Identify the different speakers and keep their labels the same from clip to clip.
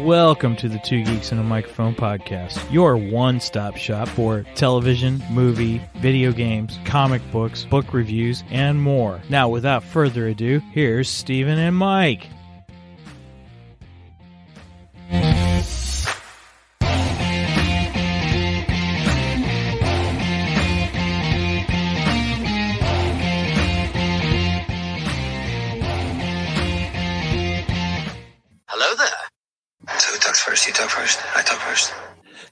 Speaker 1: Welcome to the Two Geeks and a Microphone podcast, your one-stop shop for television, movie, video games, comic books, book reviews, and more. Now, without further ado, here's Steven and Mike.
Speaker 2: Hello there. So who talks first? You talk first. I talk first.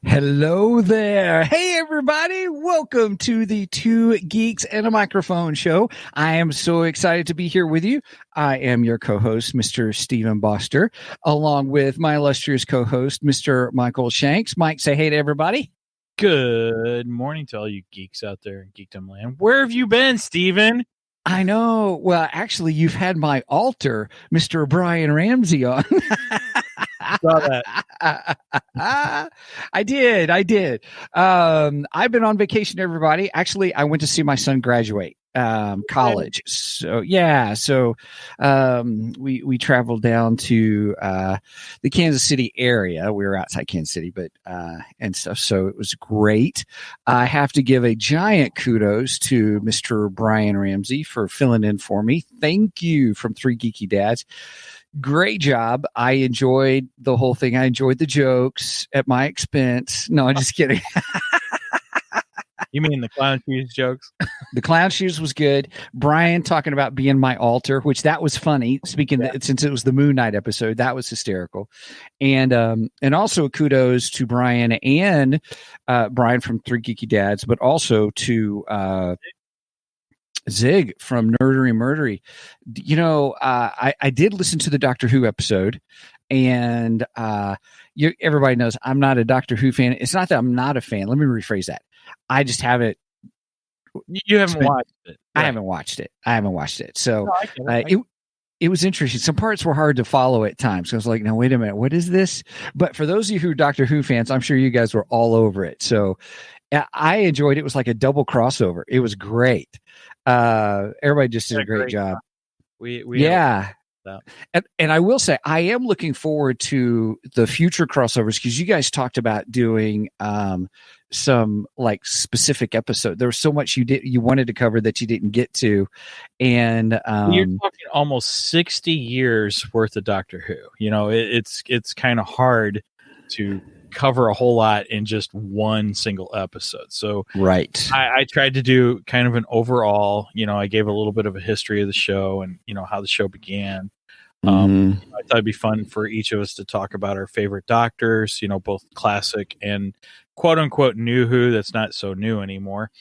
Speaker 3: Hello there. Hey, everybody. Welcome to the Two Geeks and a Microphone show. I am so excited to be here with you. I am your co-host, Mr. Stephen Boster, along with my illustrious co-host, Mr. Michael Shanks. Mike, say hey to everybody.
Speaker 1: Good morning to all you geeks out there in Geekdom Land. Where have you been, Steven?
Speaker 3: I know. Well, actually, you've had my alter, Mr. Brian Ramsey, on.
Speaker 1: Saw that.
Speaker 3: I did. I've been on vacation, everybody. Actually, I went to see my son graduate college. So yeah. So we traveled down to the Kansas City area. We were outside Kansas City, but and stuff. So it was great. I have to give a giant kudos to Mr. Brian Ramsey for filling in for me. Thank you from Three Geeky Dads. Great job. I enjoyed the whole thing. I enjoyed the jokes at my expense. No, I'm just kidding.
Speaker 1: You mean the clown shoes jokes?
Speaker 3: The clown shoes was good. Brian talking about being my altar, which that was funny. Speaking since it was the Moon Knight episode, that was hysterical. And also kudos to Brian and Brian from Three Geeky Dads, but also to Zig from Nerdery Murdery. You know, I did listen to the Doctor Who episode, and everybody knows I'm not a Doctor Who fan. It's not that I'm not a fan. Let me rephrase that. I just haven't.
Speaker 1: You haven't watched it.
Speaker 3: Right. I haven't watched it. So
Speaker 1: no,
Speaker 3: it was interesting. Some parts were hard to follow at times. So I was like, no, wait a minute. What is this? But for those of you who are Doctor Who fans, I'm sure you guys were all over it. So I enjoyed it. It was like a double crossover. It was great. Everybody just did a great job. Yeah. And I will say, I am looking forward to the future crossovers because you guys talked about doing some like specific episode. There was so much you wanted to cover that you didn't get to, and
Speaker 1: you're talking almost 60 years worth of Doctor Who. You know, it's kind of hard to cover a whole lot in just one single episode. So
Speaker 3: right,
Speaker 1: I tried to do kind of an overall. You know, I gave a little bit of a history of the show and how the show began. I thought it'd be fun for each of us to talk about our favorite doctors, both classic and quote unquote new Who that's not so new anymore.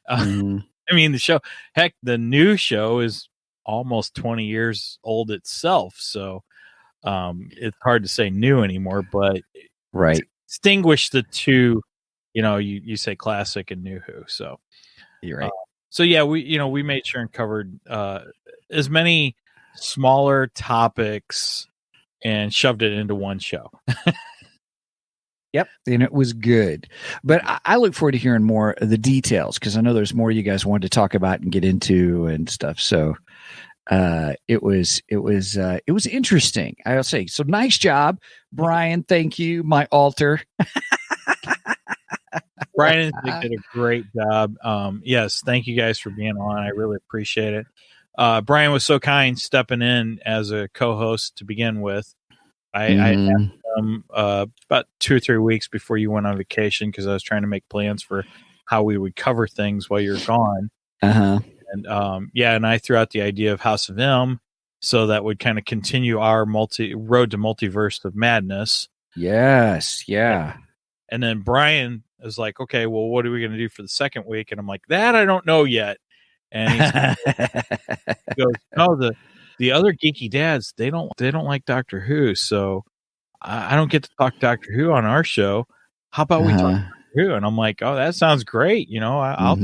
Speaker 1: I mean, the new show is almost 20 years old itself. So it's hard to say new anymore, but
Speaker 3: right.
Speaker 1: Distinguish the two, you say classic and new Who. So
Speaker 3: you're right.
Speaker 1: So yeah, we made sure and covered as many smaller topics and shoved it into one show.
Speaker 3: Yep. And it was good. But I look forward to hearing more of the details because I know there's more you guys wanted to talk about and get into and stuff. So it was interesting. I'll say, so nice job, Brian. Thank you. My alter.
Speaker 1: Brian and Zig did a great job. Yes. Thank you guys for being on. I really appreciate it. Brian was so kind stepping in as a co-host to begin with. I asked him about 2 or 3 weeks before you went on vacation because I was trying to make plans for how we would cover things while you're gone. And and I threw out the idea of House of M, so that would kind of continue our road to Multiverse of Madness.
Speaker 3: Yes, yeah.
Speaker 1: And then Brian was like, "Okay, well, what are we going to do for the second week?" And I'm like, "That I don't know yet." And he goes, "No, the other geeky dads they don't like Doctor Who, so I don't get to talk Doctor Who on our show. How about we talk Doctor Who?" And I'm like, "Oh, that sounds great. I'll."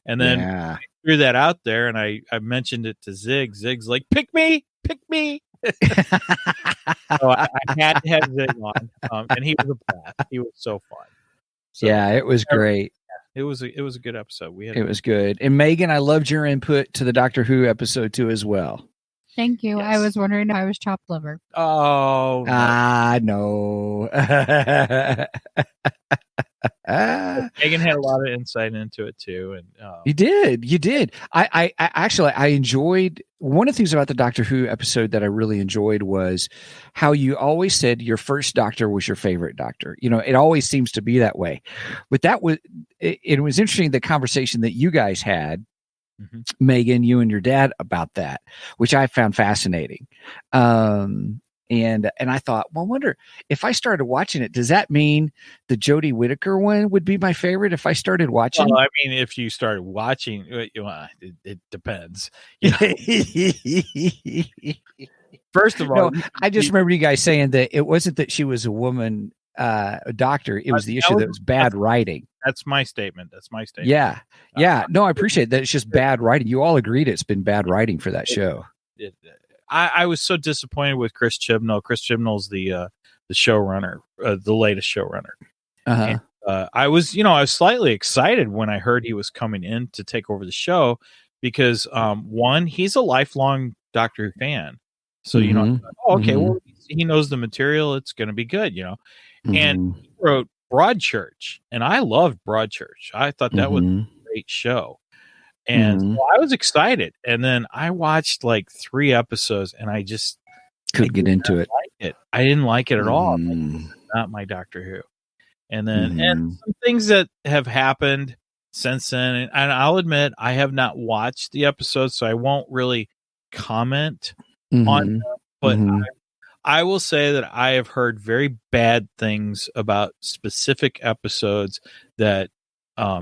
Speaker 1: And then I threw that out there, and I mentioned it to Zig. Zig's like, "Pick me." So I had to have Zig on, and he was a blast. He was so fun. So,
Speaker 3: yeah, it was great.
Speaker 1: It was a good episode.
Speaker 3: It was good. And Megan, I loved your input to the Doctor Who episode too as well.
Speaker 4: Thank you.
Speaker 1: Yes.
Speaker 4: I was wondering if I was chopped liver.
Speaker 1: Oh,
Speaker 3: no.
Speaker 1: Megan had a lot of insight into it too, and
Speaker 3: You did. I actually I enjoyed one of the things about the Doctor Who episode that I really enjoyed was how you always said your first Doctor was your favorite Doctor. You know, it always seems to be that way. But that was it was interesting the conversation that you guys had, Megan, you and your dad about that, which I found fascinating. And I thought, well, I wonder if I started watching it, does that mean the Jodie Whittaker one would be my favorite if I started watching?
Speaker 1: Well, I mean, if you started watching, it depends. You know? First of all,
Speaker 3: I just remember you guys saying that it wasn't that she was a woman, a doctor. It was the issue that it was bad writing.
Speaker 1: That's my statement.
Speaker 3: Yeah. No, I appreciate that. It's just bad writing. You all agreed it's been bad writing for that show.
Speaker 1: I was so disappointed with Chris Chibnall. Chris Chibnall's the showrunner, the latest showrunner. And, I was slightly excited when I heard he was coming in to take over the show because one, he's a lifelong Doctor Who fan, so well, he knows the material. It's going to be good, And he wrote Broadchurch, and I loved Broadchurch. I thought that was a great show. And so I was excited. And then I watched like 3 episodes and I just
Speaker 3: couldn't get into it.
Speaker 1: I didn't like it at all. Like, not my Doctor Who. And then and some things that have happened since then. And I'll admit I have not watched the episodes, so I won't really comment on them. But I will say that I have heard very bad things about specific episodes that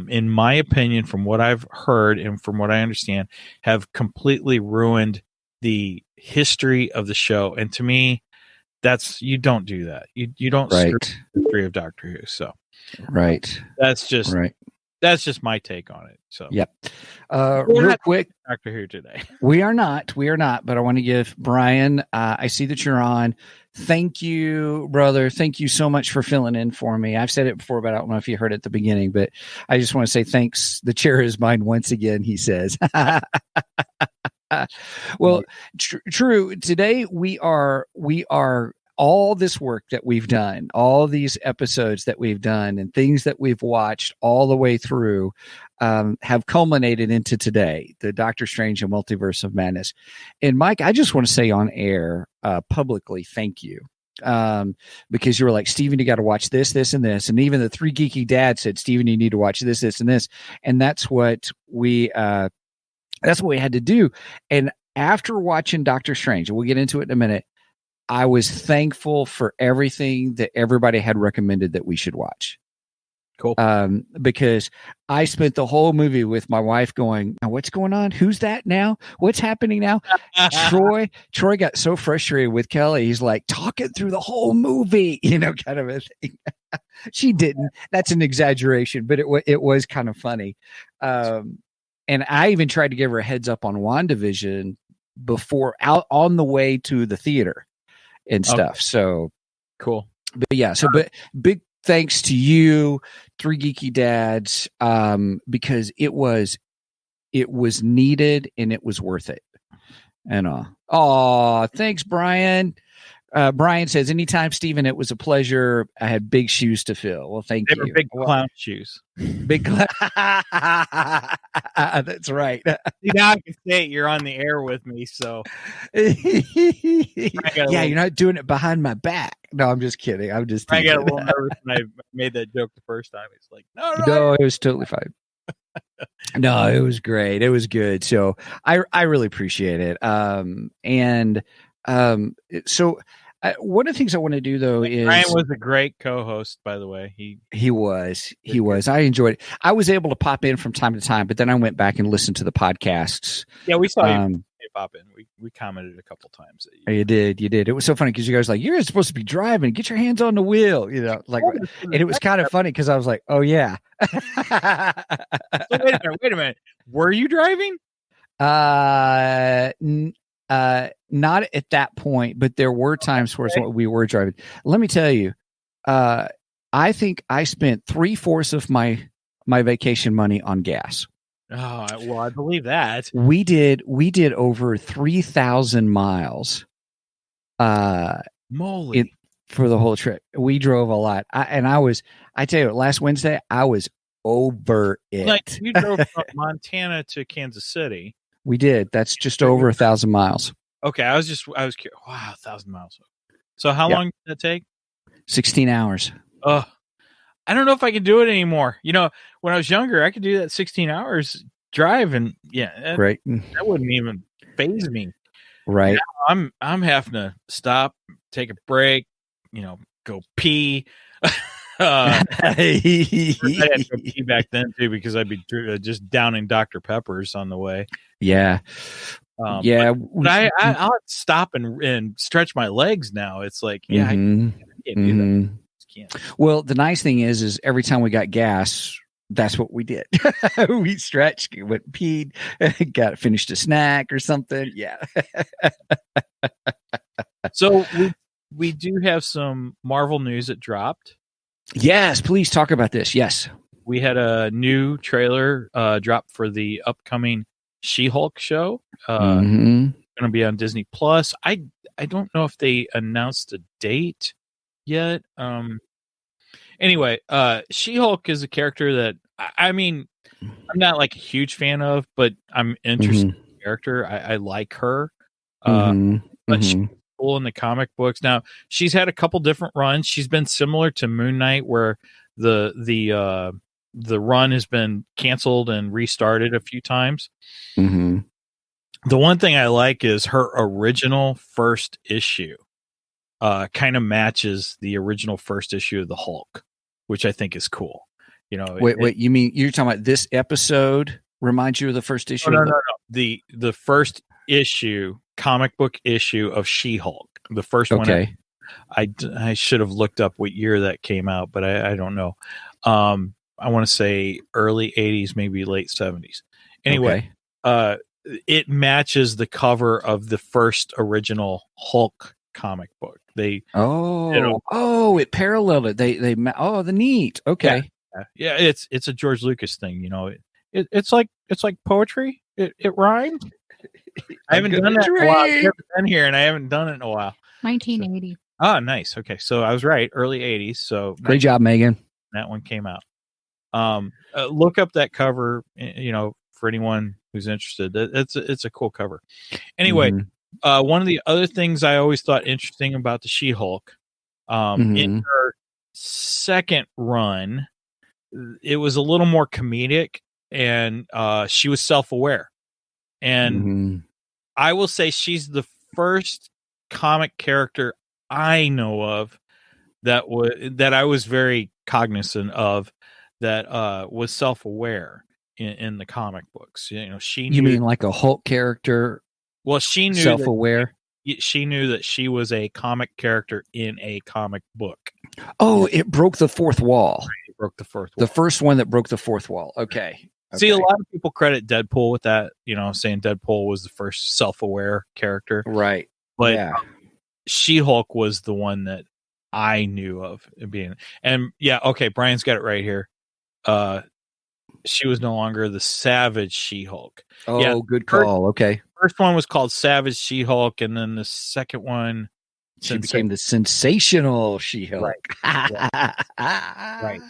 Speaker 1: in my opinion, from what I've heard and from what I understand, have completely ruined the history of the show. And to me, you don't do that. You don't screw the history of Doctor Who. So that's just my take on it. So
Speaker 3: real quick,
Speaker 1: Doctor Who today.
Speaker 3: We are not, but I want to give Brian, I see that you're on. Thank you, brother. Thank you so much for filling in for me. I've said it before, but I don't know if you heard it at the beginning, but I just want to say thanks. The chair is mine once again, he says. Well, true. Today we are all this work that we've done, all these episodes that we've done and things that we've watched all the way through have culminated into today, the Doctor Strange and Multiverse of Madness. And Mike, I just want to say on air publicly, thank you. Because you were like, Steven, you got to watch this, this, and this. And even the 3 Geeky Dads said, Steven, you need to watch this, this, and this. And that's what we had to do. And after watching Doctor Strange, and we'll get into it in a minute, I was thankful for everything that everybody had recommended that we should watch.
Speaker 1: Cool.
Speaker 3: Because I spent the whole movie with my wife going, now what's going on? Who's that now? What's happening now? Troy got so frustrated with Kelly. He's like talking through the whole movie, kind of a thing. She didn't. That's an exaggeration, but it was kind of funny. And I even tried to give her a heads up on WandaVision before out on the way to the theater and stuff. So
Speaker 1: cool.
Speaker 3: But big thanks to you, 3 Geeky Dads, because it was needed and it was worth it. And thanks, Brian. Brian says, anytime, Steven, it was a pleasure. I had big shoes to fill. Well, thank you.
Speaker 1: They were big clown shoes.
Speaker 3: Big clown. That's right.
Speaker 1: See, now I can say it. You're on the air with me, so.
Speaker 3: Yeah, you're not doing it behind my back. No, I'm just kidding. I got
Speaker 1: a little nervous when I made that joke the first time. It's like,
Speaker 3: no, it was totally fine. No, it was great. It was good. So I really appreciate it. So one of the things I want to do though is
Speaker 1: Brian was a great co-host, by the way.
Speaker 3: He was. I enjoyed it. I was able to pop in from time to time, but then I went back and listened to the podcasts.
Speaker 1: Yeah, we saw you pop in. We commented a couple times.
Speaker 3: You did. It was so funny because you guys were like, you're supposed to be driving. Get your hands on the wheel. And it was kind of funny because I was like, oh yeah.
Speaker 1: So wait a minute. Were you driving?
Speaker 3: Not at that point, but there were times where we were driving. Let me tell you, I think I spent 3/4 of my vacation money on gas.
Speaker 1: Oh, well, I believe that.
Speaker 3: We did over 3,000 miles.
Speaker 1: Moly.
Speaker 3: For the whole trip. We drove a lot. I tell you, last Wednesday, I was over it.
Speaker 1: Like you drove from Montana to Kansas City.
Speaker 3: We did. That's just over 1,000 miles.
Speaker 1: Okay. I was curious. Wow, 1,000 miles. So how long did that take?
Speaker 3: 16 hours.
Speaker 1: I don't know if I can do it anymore. You know, when I was younger, I could do that 16 hours drive, and
Speaker 3: right.
Speaker 1: That wouldn't even faze me.
Speaker 3: Right.
Speaker 1: Now I'm having to stop, take a break, go pee. I had to go pee back then too, because I'd be just downing Dr. Peppers on the way.
Speaker 3: Yeah.
Speaker 1: But I'll stop and stretch my legs now. It's like, I can't do that. Can't.
Speaker 3: Well, the nice thing is every time we got gas, that's what we did. We stretched, went peed, finished a snack or something. Yeah.
Speaker 1: So we do have some Marvel news that dropped.
Speaker 3: Yes, please talk about this. Yes.
Speaker 1: We had a new trailer drop for the upcoming She-Hulk show. Going to be on Disney Plus. I don't know if they announced a date yet. Anyway, She-Hulk is a character that I'm not like a huge fan of, but I'm interested in the character. I like her. But she's cool in the comic books. Now, she's had a couple different runs. She's been similar to Moon Knight, where the run has been canceled and restarted a few times. The one thing I like is her original first issue kind of matches the original first issue of the Hulk, which I think is cool.
Speaker 3: Wait, you mean you're talking about this episode reminds you of the first issue?
Speaker 1: No. The first issue, comic book issue of She-Hulk, the first one.
Speaker 3: Okay.
Speaker 1: I should have looked up what year that came out, but I don't know. I want to say early 80s, maybe late 70s. Anyway, it matches the cover of the first original Hulk comic book. It
Speaker 3: paralleled it. The neat. Okay.
Speaker 1: Yeah, it's a George Lucas thing, it's like poetry. It rhymes. I haven't done that in a while. I've never been here, and I haven't done it in a while.
Speaker 4: 1980.
Speaker 1: Oh, nice. Okay, so I was right, early 80s. So
Speaker 3: great job, Megan.
Speaker 1: That one came out. Look up that cover, for anyone who's interested. It's a cool cover. Anyway, one of the other things I always thought interesting about the She-Hulk, in her second run, it was a little more comedic, and she was self-aware. And I will say she's the first comic character I know of that I was very cognizant of, that was self-aware in the comic books. She knew. You
Speaker 3: mean like a Hulk character?
Speaker 1: Well, she knew
Speaker 3: self-aware.
Speaker 1: She knew that she was a comic character in a comic book.
Speaker 3: Oh, it broke the fourth wall.
Speaker 1: It broke the fourth wall.
Speaker 3: The first one that broke the fourth wall. Okay.
Speaker 1: See, a lot of people credit Deadpool with that, saying Deadpool was the first self-aware character.
Speaker 3: Right.
Speaker 1: But She-Hulk was the one that I knew of being. And okay, Brian's got it right here. She was no longer the Savage She-Hulk.
Speaker 3: Oh, good call. Okay.
Speaker 1: First one was called Savage She-Hulk, and then the second one,
Speaker 3: she became the Sensational She-Hulk.
Speaker 1: Right.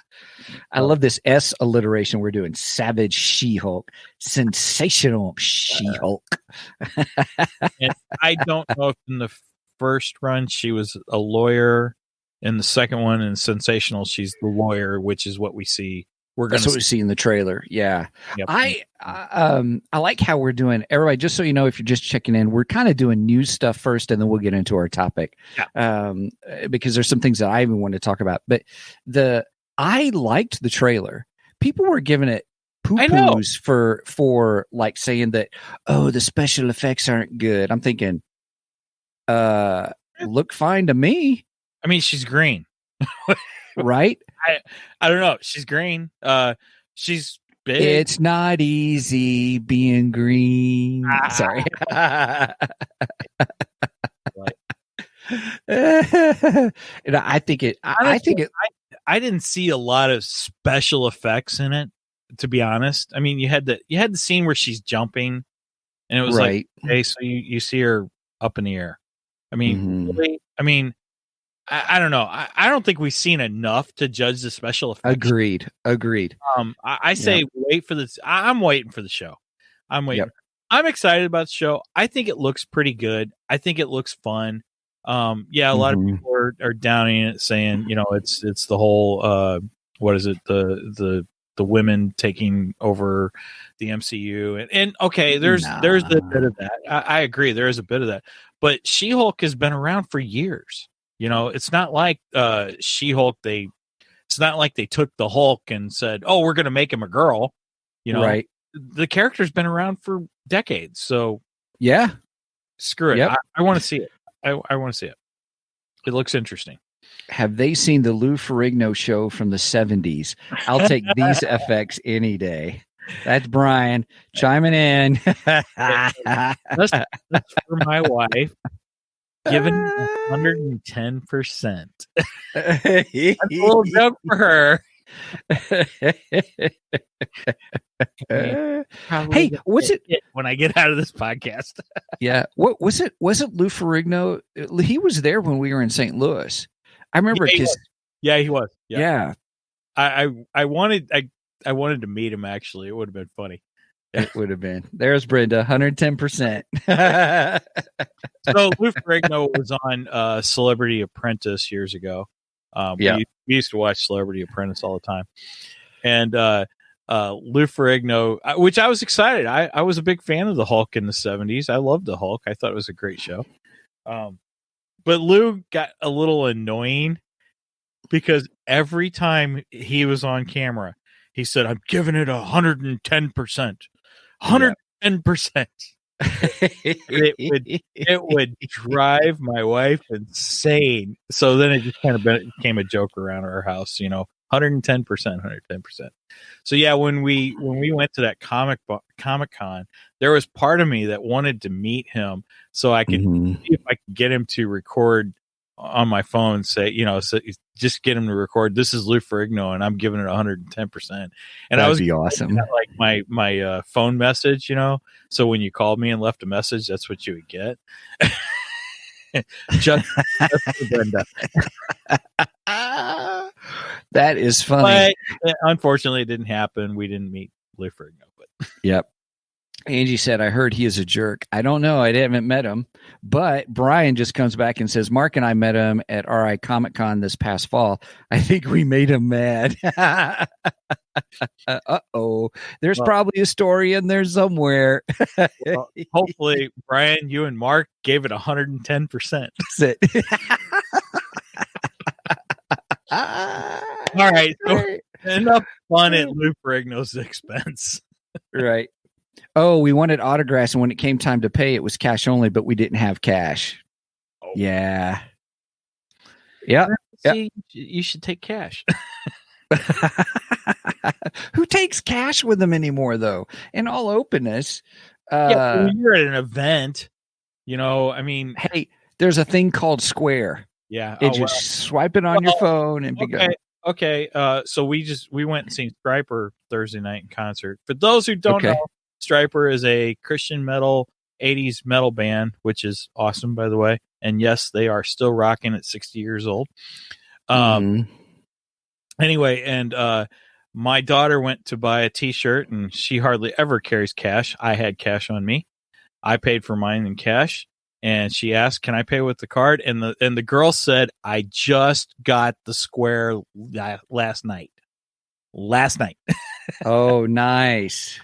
Speaker 3: I love this S alliteration we're doing. Savage She-Hulk, Sensational She-Hulk.
Speaker 1: And I don't know if in the first run she was a lawyer. In the second one, in Sensational, she's the lawyer, which is what we see.
Speaker 3: That's what we see in the trailer. Yeah.
Speaker 1: Yep.
Speaker 3: I like how we're doing. Everybody, just so you know, if you're just checking in, we're kind of doing news stuff first, and then we'll get into our topic. Yeah. Because there's some things that I even want to talk about. But I liked the trailer. People were giving it poo-poos for like saying that, the special effects aren't good. I'm thinking, look fine to me.
Speaker 1: I mean, she's green.
Speaker 3: Right?
Speaker 1: I don't know. She's green. She's big.
Speaker 3: It's not easy being green. Sorry. And I think it.
Speaker 1: I didn't see a lot of special effects in it to be honest. I mean, you had the scene where she's jumping, and it was
Speaker 3: right.
Speaker 1: like, okay, so you see her up in the air. I mean, really? I mean, I don't know. I don't think we've seen enough to judge the special effects.
Speaker 3: Agreed.
Speaker 1: I say wait for this. I'm waiting for the show. I'm waiting.
Speaker 3: Yep.
Speaker 1: I'm excited about the show. I think it looks pretty good. I think it looks fun. A lot of people are downing it, saying, it's the whole what is it, the women taking over the MCU, and okay, there's a bit of that. I agree, there is a bit of that, but She-Hulk has been around for years. It's not like She-Hulk. It's not like they took the Hulk and said, "Oh, we're going to make him a girl."
Speaker 3: Right.
Speaker 1: The character's been around for decades, so
Speaker 3: yeah,
Speaker 1: screw it.
Speaker 3: Yep.
Speaker 1: I want to see it. I want to see it. It looks interesting.
Speaker 3: Have they seen the Lou Ferrigno show from the 70s? I'll take these effects any day. That's Brian chiming in.
Speaker 1: That's for my wife. Given 110%. That's a little joke for her.
Speaker 3: Hey, was it
Speaker 1: when I get out of this podcast?
Speaker 3: Yeah. What was it? Was it Lou Ferrigno? He was there when we were in St. Louis. I remember because
Speaker 1: he was.
Speaker 3: Yeah.
Speaker 1: I wanted to meet him. Actually, it would have been funny.
Speaker 3: It would have been. There's Brenda, 110%.
Speaker 1: So Lou Ferrigno was on Celebrity Apprentice years ago. We used to watch Celebrity Apprentice all the time, and Lou Ferrigno, which I was excited. I was a big fan of the Hulk in the 70s. I loved the Hulk. I thought it was a great show. But Lou got a little annoying because every time he was on camera, he said, "I'm giving it 110%, 110%." It would drive my wife insane. So then it just kind of became a joke around our house, 110%, 110%. So yeah, when we went to that Comic-Con, there was part of me that wanted to meet him so I could see if I could get him to record on my phone, say, so just get him to record, "This is Lou Ferrigno and I'm giving it 110%." And
Speaker 3: that'd be awesome.
Speaker 1: Like my phone message, so when you called me and left a message, that's what you would get. just for Brenda.
Speaker 3: That is funny.
Speaker 1: But unfortunately, it didn't happen. We didn't meet Lou Ferrigno. But
Speaker 3: yep. Angie said, "I heard he is a jerk." I don't know. I haven't met him. But Brian just comes back and says, "Mark and I met him at RI Comic-Con this past fall. I think we made him mad." Uh-oh. There's probably a story in there somewhere.
Speaker 1: Well, hopefully, Brian, you and Mark gave it 110%.
Speaker 3: That's it.
Speaker 1: All right. So enough fun at Lou Ferrigno's expense.
Speaker 3: Right. Oh, we wanted autographs, and when it came time to pay, it was cash only, but we didn't have cash.
Speaker 1: Oh.
Speaker 3: Yeah. Yeah.
Speaker 1: See, you should take cash.
Speaker 3: Who takes cash with them anymore, though? In all openness.
Speaker 1: When you're at an event, I mean.
Speaker 3: Hey, there's a thing called Square.
Speaker 1: Yeah.
Speaker 3: And just swipe it on your phone and be good.
Speaker 1: Okay. So we went and seen Stryper Thursday night in concert. For those who don't know, Stryper is a Christian metal 80s metal band, which is awesome, by the way. And yes, they are still rocking at 60 years old. Anyway, and my daughter went to buy a T-shirt, and she hardly ever carries cash. I had cash on me. I paid for mine in cash, and she asked, "Can I pay with the card?" And the girl said, "I just got the Square last night."
Speaker 3: Oh, nice.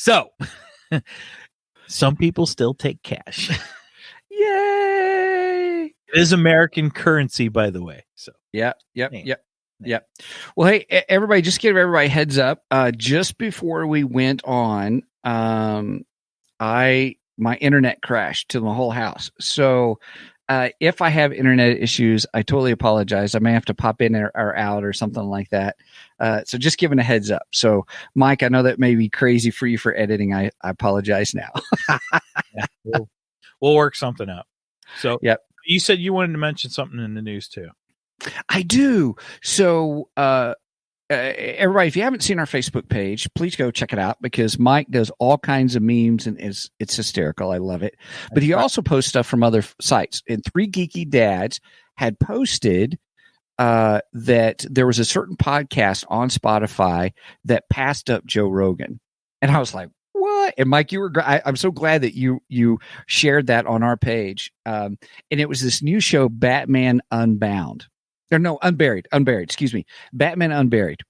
Speaker 1: So, some people still take cash.
Speaker 3: Yay!
Speaker 1: It is American currency, by the way. So,
Speaker 3: Yep. Well, hey, everybody, just give everybody a heads up. Just before we went on, my internet crashed to the whole house. So, if I have internet issues, I totally apologize. I may have to pop in or out or something like that. So just giving a heads up. So, Mike, I know that may be crazy for you for editing. I apologize now.
Speaker 1: We'll work something out. So,
Speaker 3: yep.
Speaker 1: You said you wanted to mention something in the news too.
Speaker 3: I do. So, everybody, if you haven't seen our Facebook page, please go check it out because Mike does all kinds of memes and it's hysterical. I love it. But he also posts stuff from other sites. And Three Geeky Dads had posted that there was a certain podcast on Spotify that passed up Joe Rogan. And I was like, what? And Mike, you were I'm so glad that you shared that on our page. And it was this new show, Batman Unbound. Or no, Unburied, excuse me. Batman Unburied.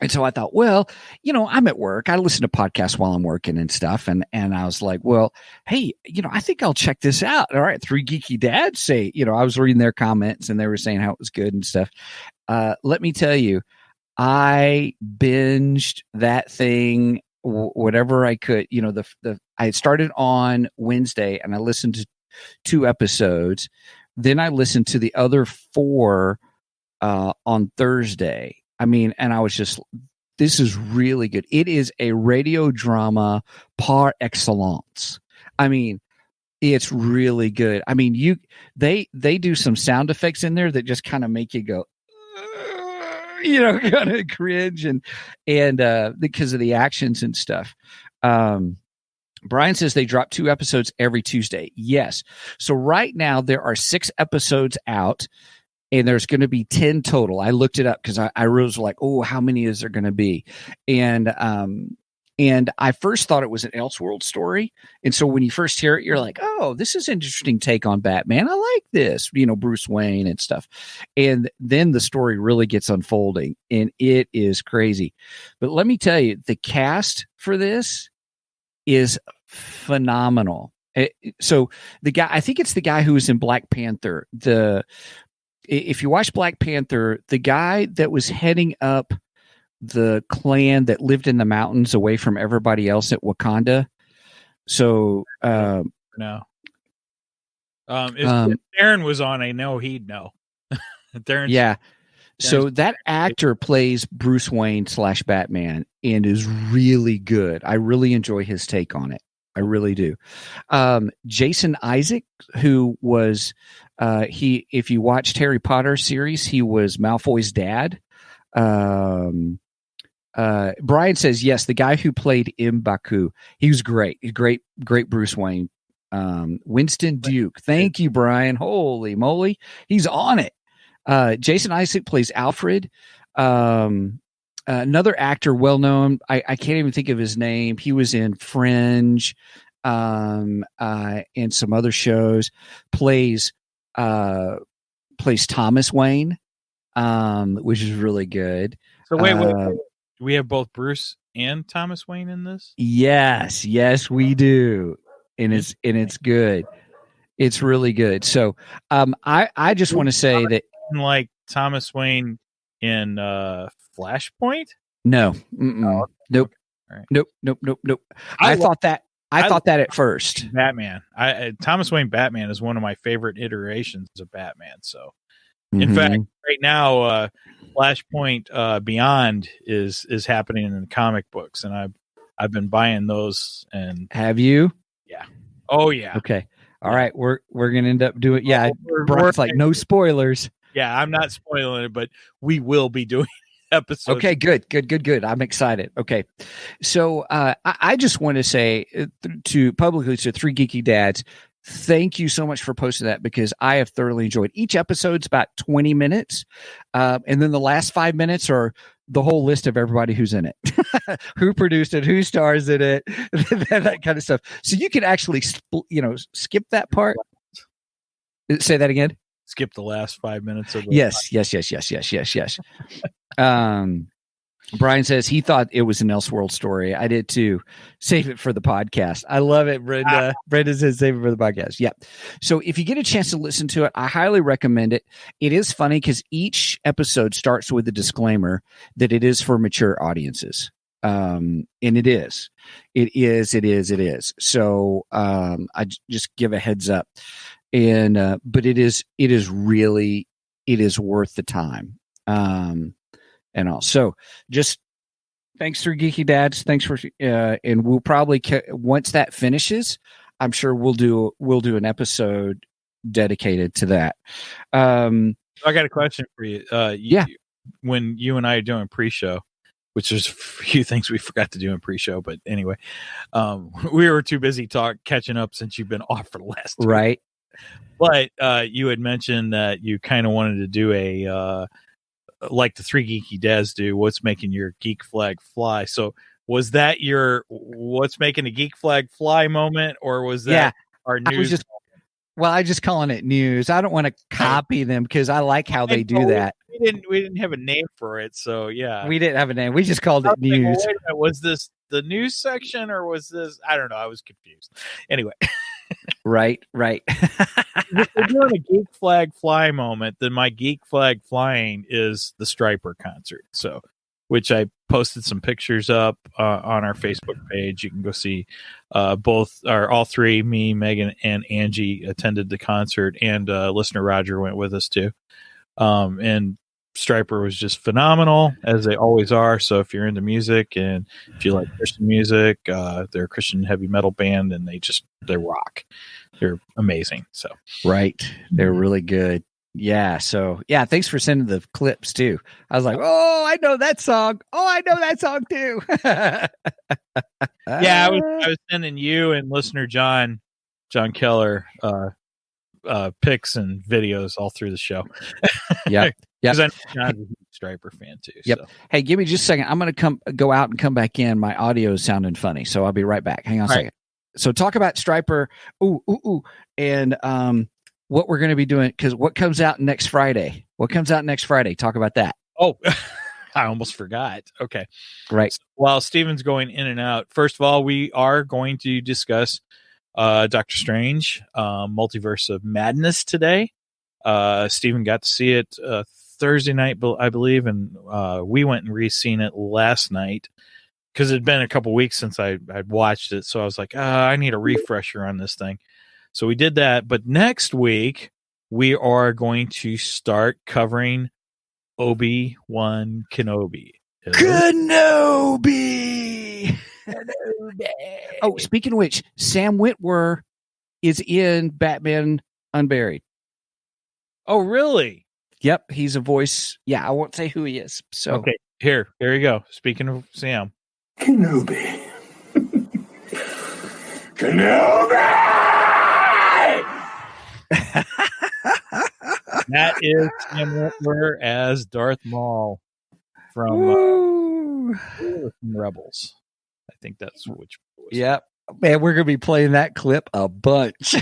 Speaker 3: And so I thought, well, I'm at work. I listen to podcasts while I'm working and stuff. And I was like, well, hey, I think I'll check this out. All right. Three Geeky Dads say, I was reading their comments and they were saying how it was good and stuff. Let me tell you, I binged that thing whatever I could. I started on Wednesday and I listened to 2 episodes. Then I listened to the other 4 on Thursday. And I was just, this is really good. It is a radio drama par excellence. It's really good. They do some sound effects in there that just kind of make you go, kind of cringe and because of the actions and stuff. Brian says they drop 2 episodes every Tuesday. Yes. So right now there are 6 episodes out and there's going to be 10 total. I looked it up because I was like, oh, how many is there going to be? And I first thought it was an Elseworld story. And so when you first hear it, you're like, oh, this is an interesting take on Batman. I like this, Bruce Wayne and stuff. And then the story really gets unfolding and it is crazy. But let me tell you, the cast for this is phenomenal. So the guy, I think it's the guy who was in Black Panther. If you watch Black Panther, the guy that was heading up the clan that lived in the mountains away from everybody else at Wakanda. So
Speaker 1: no. If Aaron was on, I know he'd know.
Speaker 3: Yeah. So that actor plays Bruce Wayne / Batman and is really good. I really enjoy his take on it. I really do. Jason Isaac, who was if you watched Harry Potter series, he was Malfoy's dad. Brian says yes, the guy who played M'Baku, he was great. Great Bruce Wayne. Winston Duke. Thank you, Brian. Holy moly, he's on it. Jason Isaac plays Alfred. Another actor, well known. I can't even think of his name. He was in Fringe, and some other shows. Plays Thomas Wayne, which is really good.
Speaker 1: So wait. Do we have both Bruce and Thomas Wayne in this?
Speaker 3: Yes, we do, and it's good. It's really good. So, I just want to say that,
Speaker 1: like Thomas Wayne in Flashpoint.
Speaker 3: No,
Speaker 1: oh,
Speaker 3: nope,
Speaker 1: right.
Speaker 3: Nope. I thought that at first.
Speaker 1: Batman. Thomas Wayne Batman is one of my favorite iterations of Batman. So, in fact, right now, Flashpoint Beyond is happening in the comic books, and I've been buying those. And
Speaker 3: have you?
Speaker 1: Yeah. Oh yeah.
Speaker 3: Okay. All right. We're gonna end up doing. Yeah. Brian's like no spoilers.
Speaker 1: Yeah, I'm not spoiling it, but we will be doing episodes.
Speaker 3: Okay, good. I'm excited. Okay, so I just want to say publicly to Three Geeky Dads, thank you so much for posting that because I have thoroughly enjoyed. Each episode's about 20 minutes, and then the last 5 minutes are the whole list of everybody who's in it, who produced it, who stars in it, that kind of stuff. So you can actually, skip that part. Say that again.
Speaker 1: Skip the last 5 minutes of the
Speaker 3: yes. Brian says he thought it was an Elseworld story. I did too. Save it for the podcast. I love it, Brenda. Brenda says save it for the podcast. Yeah. So if you get a chance to listen to it, I highly recommend it. It is funny because each episode starts with a disclaimer that it is for mature audiences. And it is. So I just give a heads up. And but it is really worth the time. And all. So just thanks for Geeky Dads. Thanks for and we'll probably once that finishes, I'm sure we'll do an episode dedicated to that.
Speaker 1: I got a question for you.
Speaker 3: Yeah.
Speaker 1: when you and I are doing pre-show, which there's a few things we forgot to do in pre-show, but anyway, we were too busy catching up since you've been off for the last 2
Speaker 3: Right.
Speaker 1: weeks. But you had mentioned that you kind of wanted to do a like the Three Geeky Dads do, what's making your geek flag fly? So was that your what's making a geek flag fly moment, or was that our news?
Speaker 3: I just calling it news. I don't want to copy them because I like how they do that.
Speaker 1: We didn't have a name for it, so yeah.
Speaker 3: We didn't have a name. We just called it news.
Speaker 1: Wait a minute, was this the news section or was this? I don't know. I was confused. Anyway.
Speaker 3: Right.
Speaker 1: If we're doing a geek flag fly moment, then my geek flag flying is the Striper concert. So, which I posted some pictures up on our Facebook page. You can go see all three, me, Megan, and Angie attended the concert, and listener Roger went with us too. And Striper was just phenomenal, as they always are. So if you're into music and if you like Christian music, they're a Christian heavy metal band, and they rock. They're amazing. So
Speaker 3: right, they're really good. Yeah. So yeah, thanks for sending the clips too. I was like, oh, I know that song. Oh, I know that song too.
Speaker 1: Yeah, I was sending you and listener John Keller pics and videos all through the show.
Speaker 3: Yeah.
Speaker 1: Because I'm John's a huge Striper fan too.
Speaker 3: Yep.
Speaker 1: So.
Speaker 3: Hey, give me just a second. I'm going to go out and come back in. My audio is sounding funny, so I'll be right back. Hang on a second. Right. So talk about Striper. And what we're going to be doing, because what comes out next Friday? Talk about that.
Speaker 1: Oh, I almost forgot. Okay.
Speaker 3: Right.
Speaker 1: So while Steven's going in and out, first of all, we are going to discuss Doctor Strange, Multiverse of Madness today. Steven got to see it Thursday night, I believe, and we went and re-seen it last night because it had been a couple weeks since I'd watched it. So I was like, I need a refresher on this thing. So we did that. But next week, we are going to start covering Obi-Wan Kenobi.
Speaker 3: Kenobi! Oh, speaking of which, Sam Witwer is in Batman Unburied.
Speaker 1: Oh, really?
Speaker 3: Yep, he's a voice. Yeah, I won't say who he is. So
Speaker 1: okay, there you go. Speaking of Sam.
Speaker 2: Kenobi. Kenobi!
Speaker 1: That is Sam Witwer as Darth Maul from Rebels. I think that's which.
Speaker 3: Yep. Man, we're going to be playing that clip a bunch.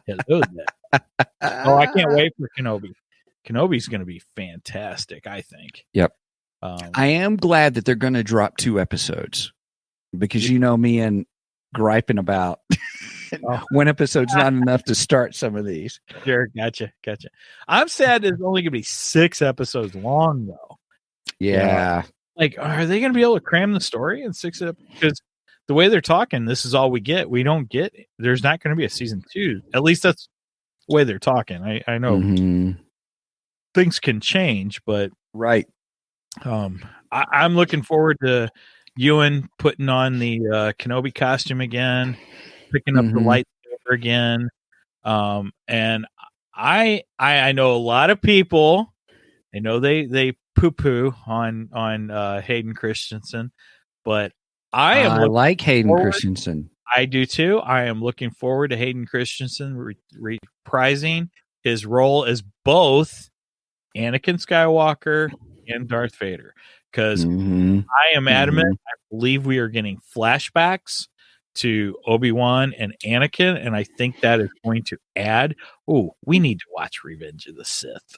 Speaker 1: Hello there. Oh, I can't wait for Kenobi. Kenobi's going to be fantastic, I think.
Speaker 3: Yep. I am glad that they're going to drop 2 episodes because you know me and griping about one episode's not enough to start some of these.
Speaker 1: Sure, gotcha. I'm sad there's only going to be 6 episodes long, though.
Speaker 3: Yeah.
Speaker 1: Like, are they going to be able to cram the story in 6 episodes? Because the way they're talking, this is all we get. We don't get. There's not going to be a season 2. At least that's the way they're talking. I know things can change, but
Speaker 3: right.
Speaker 1: I'm looking forward to Ewan putting on the Kenobi costume again, picking up the lightsaber again. And I know a lot of people. I know they poo-poo on Hayden Christensen, but I
Speaker 3: like Hayden Christensen.
Speaker 1: I do too. I am looking forward to Hayden Christensen reprising his role as both Anakin Skywalker and Darth Vader, because I am adamant. I believe we are getting flashbacks to Obi-Wan and Anakin, and I think that is going to add. Oh, we need to watch Revenge of the Sith.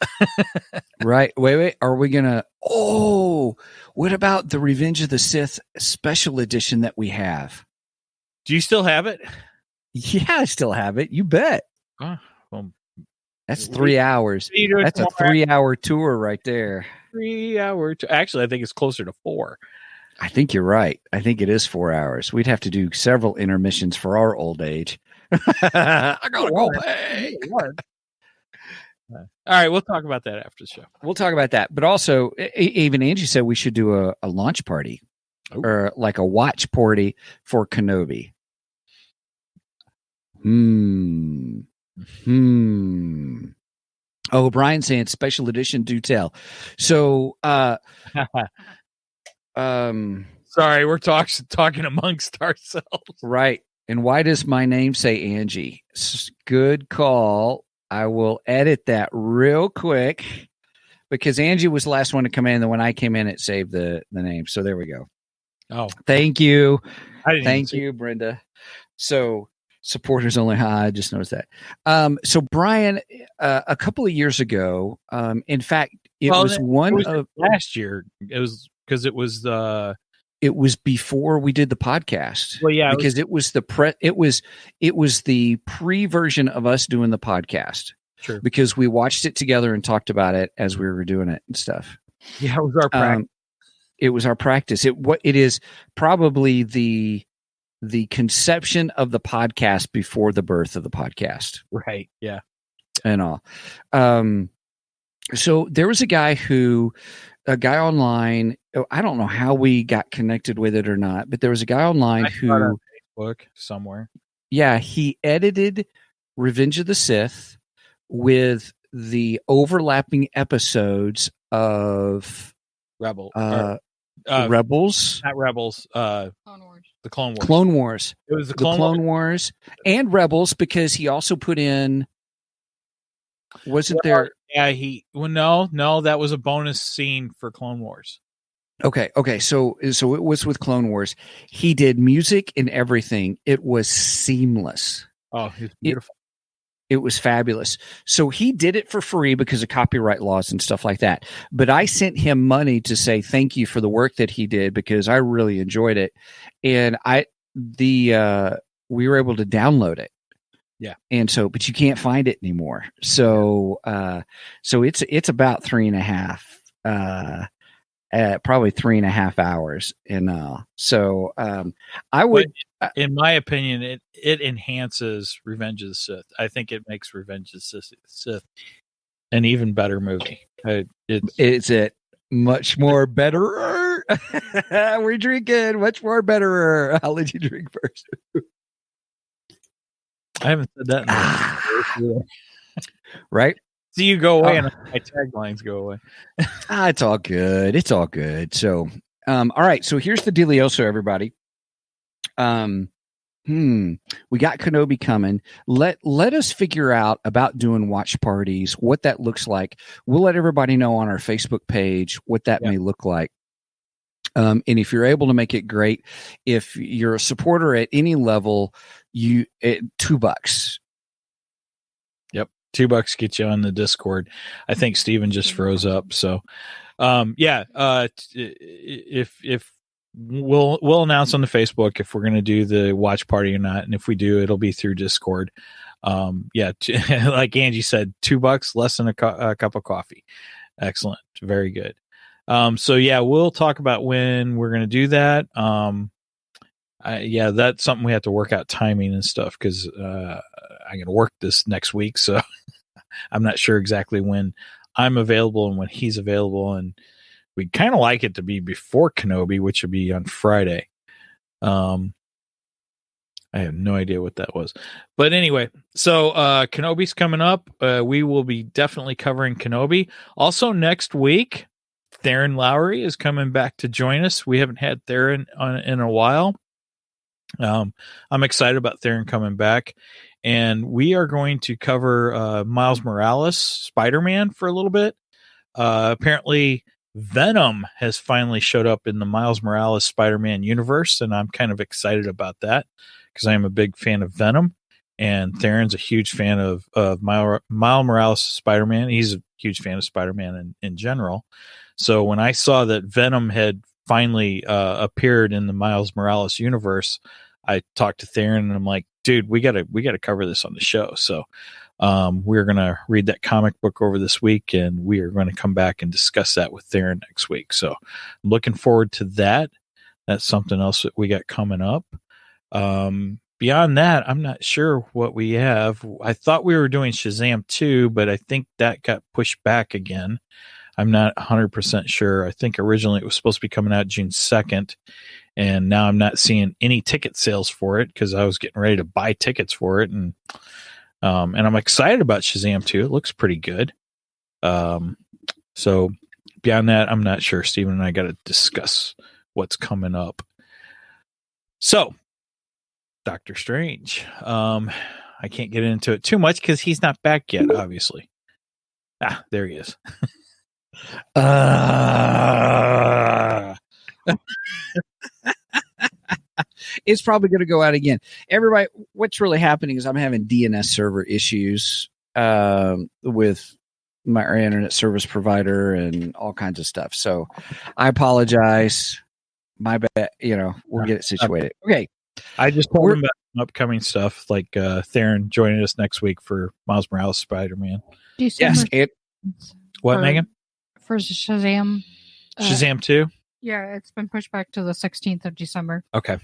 Speaker 3: Right. Wait. Are we gonna? Oh, what about the Revenge of the Sith special edition that we have?
Speaker 1: Do you still have it?
Speaker 3: Yeah, I still have it. You bet.
Speaker 1: Oh, well,
Speaker 3: that's 3 hours. That's a 3-hour tour right there.
Speaker 1: 3 hour. Actually, I think it's closer to 4.
Speaker 3: I think you're right. I think it is 4 hours. We'd have to do several intermissions for our old age. I gotta go pay.
Speaker 1: All right, we'll talk about that after the show.
Speaker 3: We'll talk about that. But also, even Angie said we should do a launch party or like a watch party for Kenobi. Oh, Brian's saying special edition. Do tell. So,
Speaker 1: sorry, we're talking amongst ourselves.
Speaker 3: Right. And why does my name say Angie? Good call. I will edit that real quick because Angie was the last one to come in. And when I came in, it saved the name. So there we go.
Speaker 1: Oh,
Speaker 3: thank you.
Speaker 1: Thank
Speaker 3: you, Brenda. So supporters only high. I just noticed that. So Brian, a couple of years ago, in fact, it was
Speaker 1: last year. It was because it was
Speaker 3: it was before we did the podcast.
Speaker 1: Well, yeah,
Speaker 3: because it was the pre-version of us doing the podcast.
Speaker 1: Sure.
Speaker 3: Because we watched it together and talked about it as we were doing it and stuff.
Speaker 1: Yeah, it was our practice.
Speaker 3: It was our practice. It is probably the conception of the podcast before the birth of the podcast.
Speaker 1: Right. Yeah.
Speaker 3: And all. So there was a guy online. I don't know how we got connected with it or not, but there was a guy online who
Speaker 1: on Facebook somewhere.
Speaker 3: Yeah, he edited Revenge of the Sith with the overlapping episodes of
Speaker 1: Rebels.
Speaker 3: Not Rebels.
Speaker 4: Clone Wars.
Speaker 1: The Clone Wars.
Speaker 3: Clone Wars.
Speaker 1: It was the
Speaker 3: Clone Wars and Rebels because he also put in. Wasn't there?
Speaker 1: Yeah, no, that was a bonus scene for Clone Wars.
Speaker 3: Okay. So it was with Clone Wars. He did music and everything. It was seamless.
Speaker 1: Oh, it's beautiful.
Speaker 3: It was fabulous. So he did it for free because of copyright laws and stuff like that. But I sent him money to say thank you for the work that he did because I really enjoyed it. And we were able to download it.
Speaker 1: Yeah.
Speaker 3: And so, but you can't find it anymore. So, it's about 3.5, probably 3.5 hours. And, I would,
Speaker 1: in my opinion, it enhances Revenge of the Sith. I think it makes Revenge of the Sith an even better movie.
Speaker 3: Is it much more better? We're drinking much more better. I'll let you drink first.
Speaker 1: I haven't said that.
Speaker 3: Right?
Speaker 1: So you go away and my taglines go away.
Speaker 3: It's all good. It's all good. So, all right. So here's the dealioso, everybody. We got Kenobi coming. Let us figure out about doing watch parties, what that looks like. We'll let everybody know on our Facebook page what that may look like. And if you're able to make it, great. If you're a supporter at any level, $2.
Speaker 1: Yep. $2 get you on the Discord. I think Steven just froze up. So, if we'll announce on the Facebook if we're going to do the watch party or not. And if we do, it'll be through Discord. Like Angie said, $2, less than a cup of coffee. Excellent. Very good. We'll talk about when we're going to do that. That's something we have to work out timing and stuff because I'm going to work this next week. So I'm not sure exactly when I'm available and when he's available. And we'd kind of like it to be before Kenobi, which would be on Friday. I have no idea what that was. But anyway, so Kenobi's coming up. We will be definitely covering Kenobi. Also next week, Theron Lowry is coming back to join us. We haven't had Theron in a while. I'm excited about Theron coming back. And we are going to cover Miles Morales, Spider-Man, for a little bit. Apparently, Venom has finally showed up in the Miles Morales Spider-Man universe, and I'm kind of excited about that because I am a big fan of Venom. And Theron's a huge fan of Miles Morales Spider-Man. He's a huge fan of Spider-Man in general. So when I saw that Venom had finally appeared in the Miles Morales universe, I talked to Theron and I'm like, dude, we gotta cover this on the show. So we're gonna read that comic book over this week, and we are going to come back and discuss that with Theron next week. So I'm looking forward to that. That's something else that we got coming up. Beyond that, I'm not sure what we have. I thought we were doing Shazam 2, but I think that got pushed back again. I'm not 100% sure. I think originally it was supposed to be coming out June 2nd, and now I'm not seeing any ticket sales for it because I was getting ready to buy tickets for it, and I'm excited about Shazam 2. It looks pretty good. So beyond that, I'm not sure. Steven and I got to discuss what's coming up. So Doctor Strange. I can't get into it too much because he's not back yet, obviously. There he is.
Speaker 3: It's probably going to go out again. Everybody, what's really happening is I'm having DNS server issues with my internet service provider and all kinds of stuff. So I apologize. My bad. We'll get it situated. Okay.
Speaker 1: I just told him about some upcoming stuff like Theron joining us next week for Miles Morales Spider-Man.
Speaker 4: December.
Speaker 3: Yes.
Speaker 1: What, Megan?
Speaker 4: For Shazam.
Speaker 1: Shazam 2?
Speaker 4: Yeah, it's been pushed back to the 16th of December.
Speaker 1: Okay.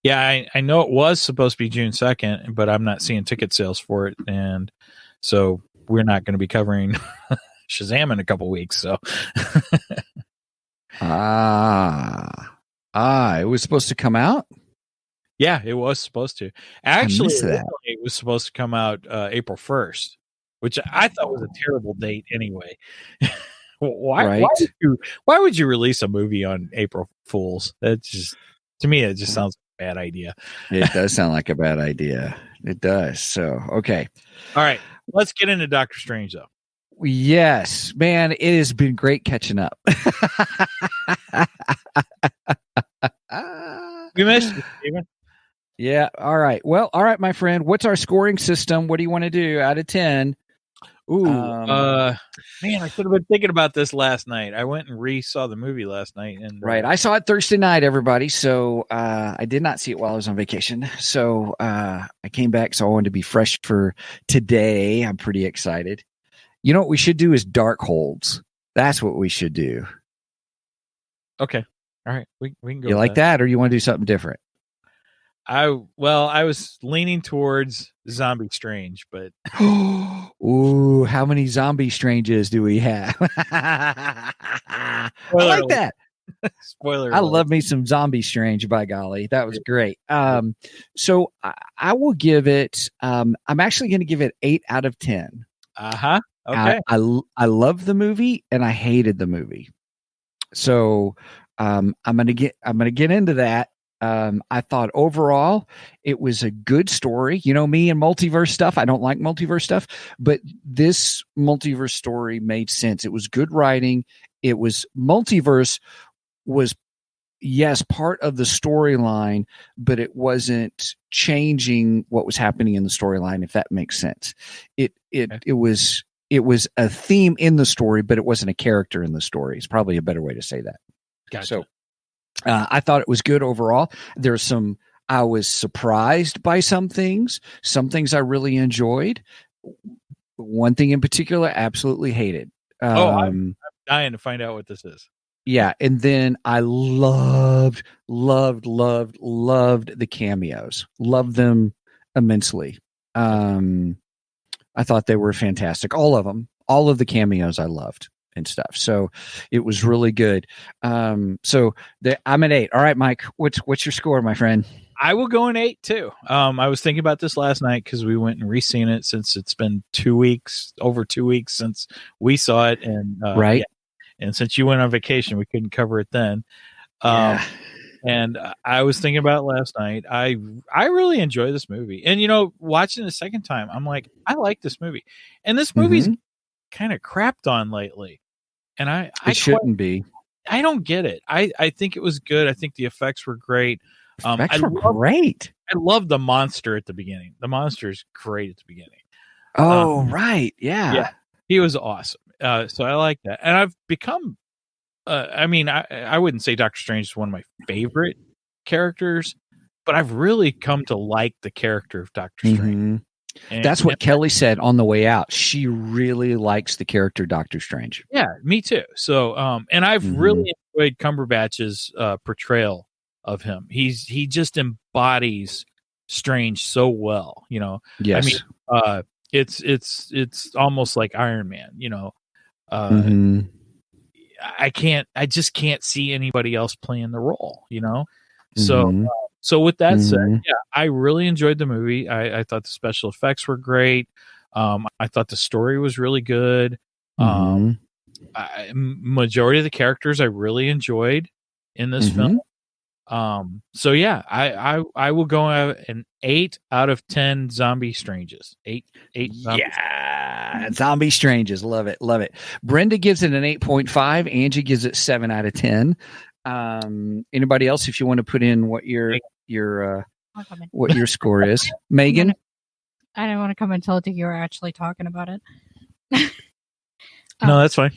Speaker 1: Yeah, I know it was supposed to be June 2nd, but I'm not seeing ticket sales for it. And so we're not going to be covering Shazam in a couple weeks. So,
Speaker 3: it was supposed to come out?
Speaker 1: Yeah, it was supposed to. Actually,
Speaker 3: that.
Speaker 1: It was supposed to come out April 1st, which I thought was a terrible date anyway. Why would you release a movie on April Fools? That's just, to me, it just sounds like a bad idea.
Speaker 3: It does sound like a bad idea. It does. So, okay.
Speaker 1: All right. Let's get into Doctor Strange, though.
Speaker 3: Yes, man, it has been great catching up.
Speaker 1: We missed you, Steven.
Speaker 3: Yeah. All right. Well, all right, my friend. What's our scoring system? What do you want to do out of 10?
Speaker 1: Ooh, man, I should have been thinking about this last night. I went and saw the movie last night, and
Speaker 3: right, I saw it Thursday night, everybody. So I did not see it while I was on vacation. So I came back, so I wanted to be fresh for today. I'm pretty excited. You know what we should do is dark holds. That's what we should do.
Speaker 1: Okay, all right, we can go.
Speaker 3: You like that, or you want to do something different?
Speaker 1: I was leaning towards Zombie Strange, but
Speaker 3: ooh, how many Zombie Stranges do we have? I like that.
Speaker 1: Spoiler!
Speaker 3: I love me some Zombie Strange. By golly, that was great. So I will give it. I'm actually going to give it 8 out of 10.
Speaker 1: Okay.
Speaker 3: I love the movie and I hated the movie. So I'm gonna get into that. I thought overall it was a good story. You know me and multiverse stuff. I don't like multiverse stuff, but this multiverse story made sense. It was good writing. It was multiverse was, yes, part of the storyline, but it wasn't changing what was happening in the storyline, if that makes sense. It was a theme in the story, but it wasn't a character in the story. It's probably a better way to say that.
Speaker 1: Gotcha.
Speaker 3: So I thought it was good overall. I was surprised by some things I really enjoyed. One thing in particular, absolutely hated.
Speaker 1: I'm dying to find out what this is.
Speaker 3: Yeah. And then I loved the cameos. Loved them immensely. I thought they were fantastic. All of them, all of the cameos I loved and stuff. So it was really good. I'm at 8. All right, Mike, what's your score, my friend?
Speaker 1: I will go an 8 too. I was thinking about this last night because we went and re-seen it since it's been over 2 weeks since we saw it. And
Speaker 3: right.
Speaker 1: Yeah. And since you went on vacation, we couldn't cover it then. And I was thinking about it last night. I really enjoy this movie. And, watching it a second time, I'm like, I like this movie. And this movie's kind of crapped on lately. And I
Speaker 3: shouldn't be.
Speaker 1: I don't get it. I think it was good. I think the effects were great.
Speaker 3: Effects were great.
Speaker 1: I love the monster at the beginning. The monster is great at the beginning.
Speaker 3: Oh, right. Yeah.
Speaker 1: He was awesome. So I like that. And I've become, I wouldn't say Doctor Strange is one of my favorite characters, but I've really come to like the character of Doctor Strange. And
Speaker 3: that's what Kelly said on the way out. She really likes the character Doctor Strange.
Speaker 1: Yeah, me too. So, and I've really enjoyed Cumberbatch's portrayal of him. He just embodies Strange so well.
Speaker 3: Yes.
Speaker 1: I mean, it's almost like Iron Man. I just can't see anybody else playing the role. So with that said, yeah, I really enjoyed the movie. I thought the special effects were great. I thought the story was really good. Majority of the characters I really enjoyed in this film. So yeah, I will go an 8 out of 10 zombie stranges. 8
Speaker 3: zombie stranges. Love it. Brenda gives it an 8.5. Angie gives it 7 out of 10. Anybody else, if you want to put in what your score is? Megan?
Speaker 4: I didn't want to come until you were actually talking about it.
Speaker 1: No, that's fine.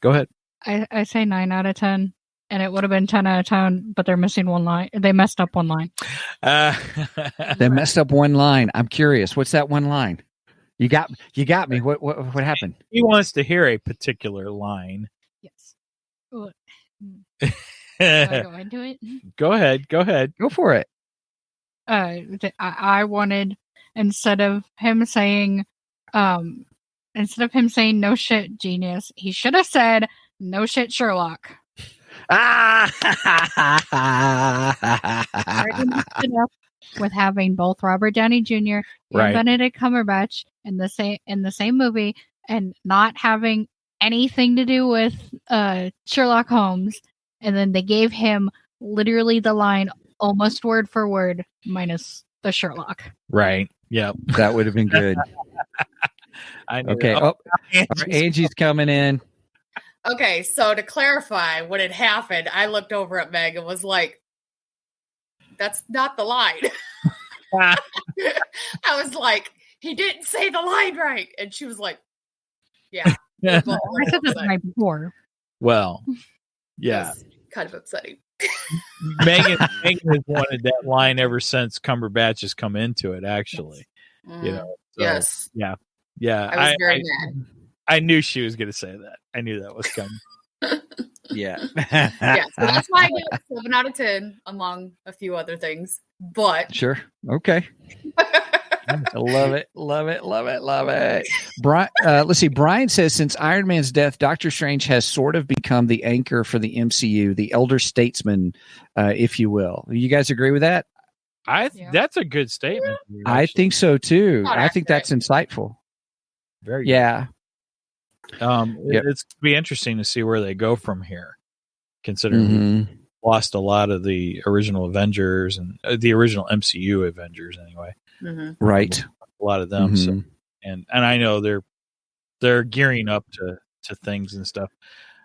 Speaker 1: Go ahead.
Speaker 4: I say 9 out of 10, and it would have been 10 out of 10, but they're missing one line. They messed up one line.
Speaker 3: They messed up one line. I'm curious. What's that one line? You got me. What happened?
Speaker 1: He wants to hear a particular line.
Speaker 4: Yes. Do I go into it?
Speaker 1: Go ahead.
Speaker 3: Go for it.
Speaker 4: I wanted, instead of him saying no shit genius, he should have said no shit Sherlock. With having both Robert Downey Jr. and Benedict Cumberbatch in the same movie, and not having anything to do with Sherlock Holmes, and then they gave him literally the line almost word for word minus the Sherlock.
Speaker 1: Right. Yep.
Speaker 3: That would have been good.
Speaker 1: I knew
Speaker 3: okay. Angie's coming in.
Speaker 5: Okay, so to clarify what had happened, I looked over at Meg and was like, that's not the line. I was like, he didn't say the line right. And she was like, yeah.
Speaker 4: I said this the night before.
Speaker 1: Well, yeah.
Speaker 5: Kind of upsetting.
Speaker 1: Megan has wanted that line ever since Cumberbatch has come into it, actually.
Speaker 5: Yes.
Speaker 1: You know, so,
Speaker 5: yes.
Speaker 1: Yeah.
Speaker 5: I was very mad.
Speaker 1: I knew she was going to say that. I knew that was coming.
Speaker 3: Yeah.
Speaker 5: Yeah. So that's why I gave it 7 out of 10, among a few other things. But
Speaker 3: sure. Okay. Love it. Brian, let's see. Brian says, since Iron Man's death, Doctor Strange has sort of become the anchor for the MCU, the elder statesman, if you will. You guys agree with that?
Speaker 1: That's a good statement.
Speaker 3: I think so too.
Speaker 5: Not
Speaker 3: I think
Speaker 5: accurate.
Speaker 3: that's insightful.
Speaker 1: Very good.
Speaker 3: Yeah.
Speaker 1: It's be interesting to see where they go from here, considering we lost a lot of the original Avengers and the original MCU Avengers anyway.
Speaker 3: Right.
Speaker 1: A lot of them. So, and I know they're gearing up to things and stuff.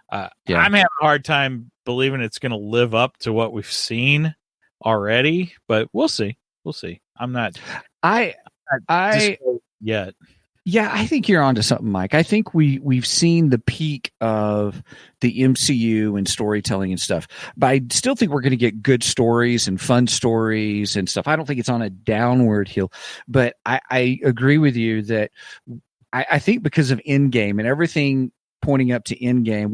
Speaker 1: I'm having a hard time believing it's going to live up to what we've seen already, but we'll see. I'm not yet.
Speaker 3: Yeah, I think you're onto something, Mike. I think we've seen the peak of the MCU and storytelling and stuff, but I still think we're going to get good stories and fun stories and stuff. I don't think it's on a downward hill, but I agree with you that I think because of Endgame and everything pointing up to Endgame,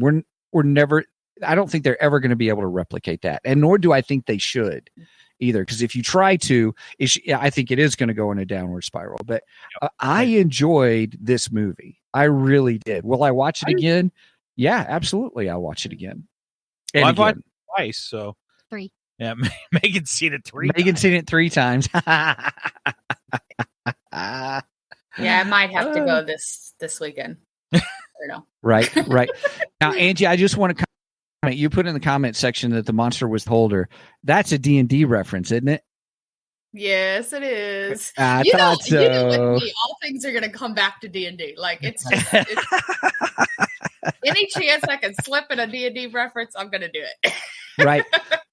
Speaker 3: we're never. I don't think they're ever going to be able to replicate that, and nor do I think they should either, because if you try to, I think it is going to go in a downward spiral. But I enjoyed this movie. I really did. Will I watch it again? Yeah, absolutely. I'll watch it again.
Speaker 1: Well, I've watched it twice, so
Speaker 4: 3.
Speaker 1: Yeah, Megan's seen it 3.
Speaker 3: Megan's seen it 3 times.
Speaker 5: yeah, I might have to go this weekend. I don't know.
Speaker 3: Right. Now, Angie, I just want to comment. You put in the comment section that the monster was Holder. That's a D&D reference, isn't it?
Speaker 5: Yes, it is.
Speaker 3: I thought so.
Speaker 5: You know, with me, all things are going to come back to D&D. Like, it's just any chance I can slip in a D&D reference, I'm going to do it.
Speaker 3: Right.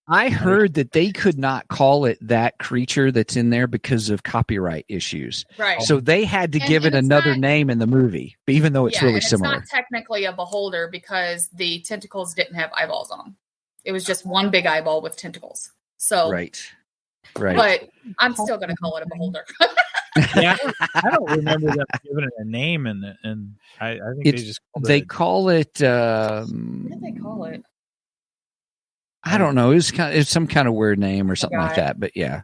Speaker 3: I heard that they could not call it that creature that's in there because of copyright issues.
Speaker 5: Right.
Speaker 3: So they had to give it another name in the movie, even though it's really similar.
Speaker 5: It's not technically a beholder because the tentacles didn't have eyeballs on them. It was just one big eyeball with tentacles. So
Speaker 3: Right.
Speaker 5: But I'm still going to call it a beholder.
Speaker 1: Yeah, I don't remember them giving it a name, and I think they just
Speaker 3: call it.
Speaker 5: What did they call it?
Speaker 3: I don't know. It's some kind of weird name or something like that. But yeah.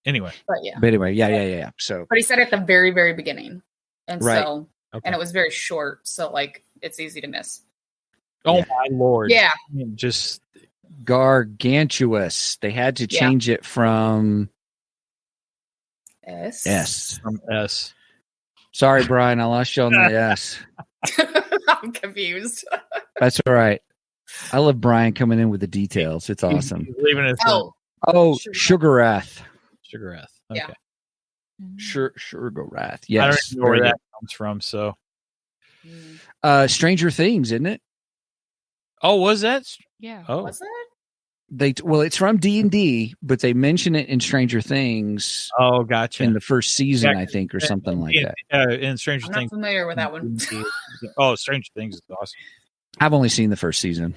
Speaker 1: Anyway.
Speaker 5: But yeah.
Speaker 3: Yeah. So.
Speaker 5: But he said at the very, very beginning, and
Speaker 3: right.
Speaker 5: so and it was very short, so like it's easy to miss.
Speaker 1: Oh my lord!
Speaker 5: Yeah.
Speaker 1: I mean, just
Speaker 3: gargantuous. They had to change it from
Speaker 5: S.
Speaker 1: From S.
Speaker 3: Sorry, Brian, I lost you on the S.
Speaker 5: I'm confused.
Speaker 3: That's all right. I love Brian coming in with the details. It's awesome.
Speaker 1: He's leaving it.
Speaker 3: Sugar Wrath.
Speaker 1: Sugar Wrath. Okay.
Speaker 5: Yeah.
Speaker 3: Sugar Wrath. Yes.
Speaker 1: I don't even know where that comes from. So,
Speaker 3: Stranger Things, isn't it?
Speaker 1: oh, was that?
Speaker 4: Yeah.
Speaker 1: Oh,
Speaker 5: Was it?
Speaker 3: It's from D&D, but they mention it in Stranger Things.
Speaker 1: Oh, gotcha.
Speaker 3: In the first season, I think, or something like that.
Speaker 1: In Stranger
Speaker 5: I'm
Speaker 1: Things.
Speaker 5: not familiar with that one.
Speaker 1: Oh, Stranger Things is awesome.
Speaker 3: I've only seen the first season,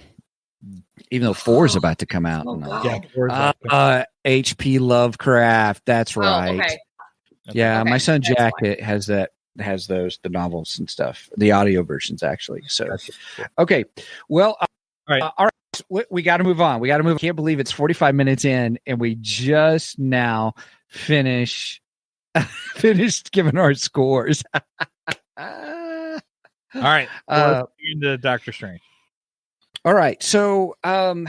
Speaker 3: even though 4 is about to come out.
Speaker 5: Oh, God.
Speaker 1: Yeah.
Speaker 3: H.P. Lovecraft. That's right.
Speaker 5: Oh, okay.
Speaker 3: Yeah,
Speaker 5: Okay,
Speaker 3: my son
Speaker 5: that's
Speaker 3: Jack
Speaker 5: fine.
Speaker 3: has the novels and stuff, the audio versions actually. So, okay, well, all right, we got to move on. I can't believe it's 45 minutes in, and we just now finished giving our scores.
Speaker 1: All right. Let's get into Doctor Strange.
Speaker 3: All right, so I'm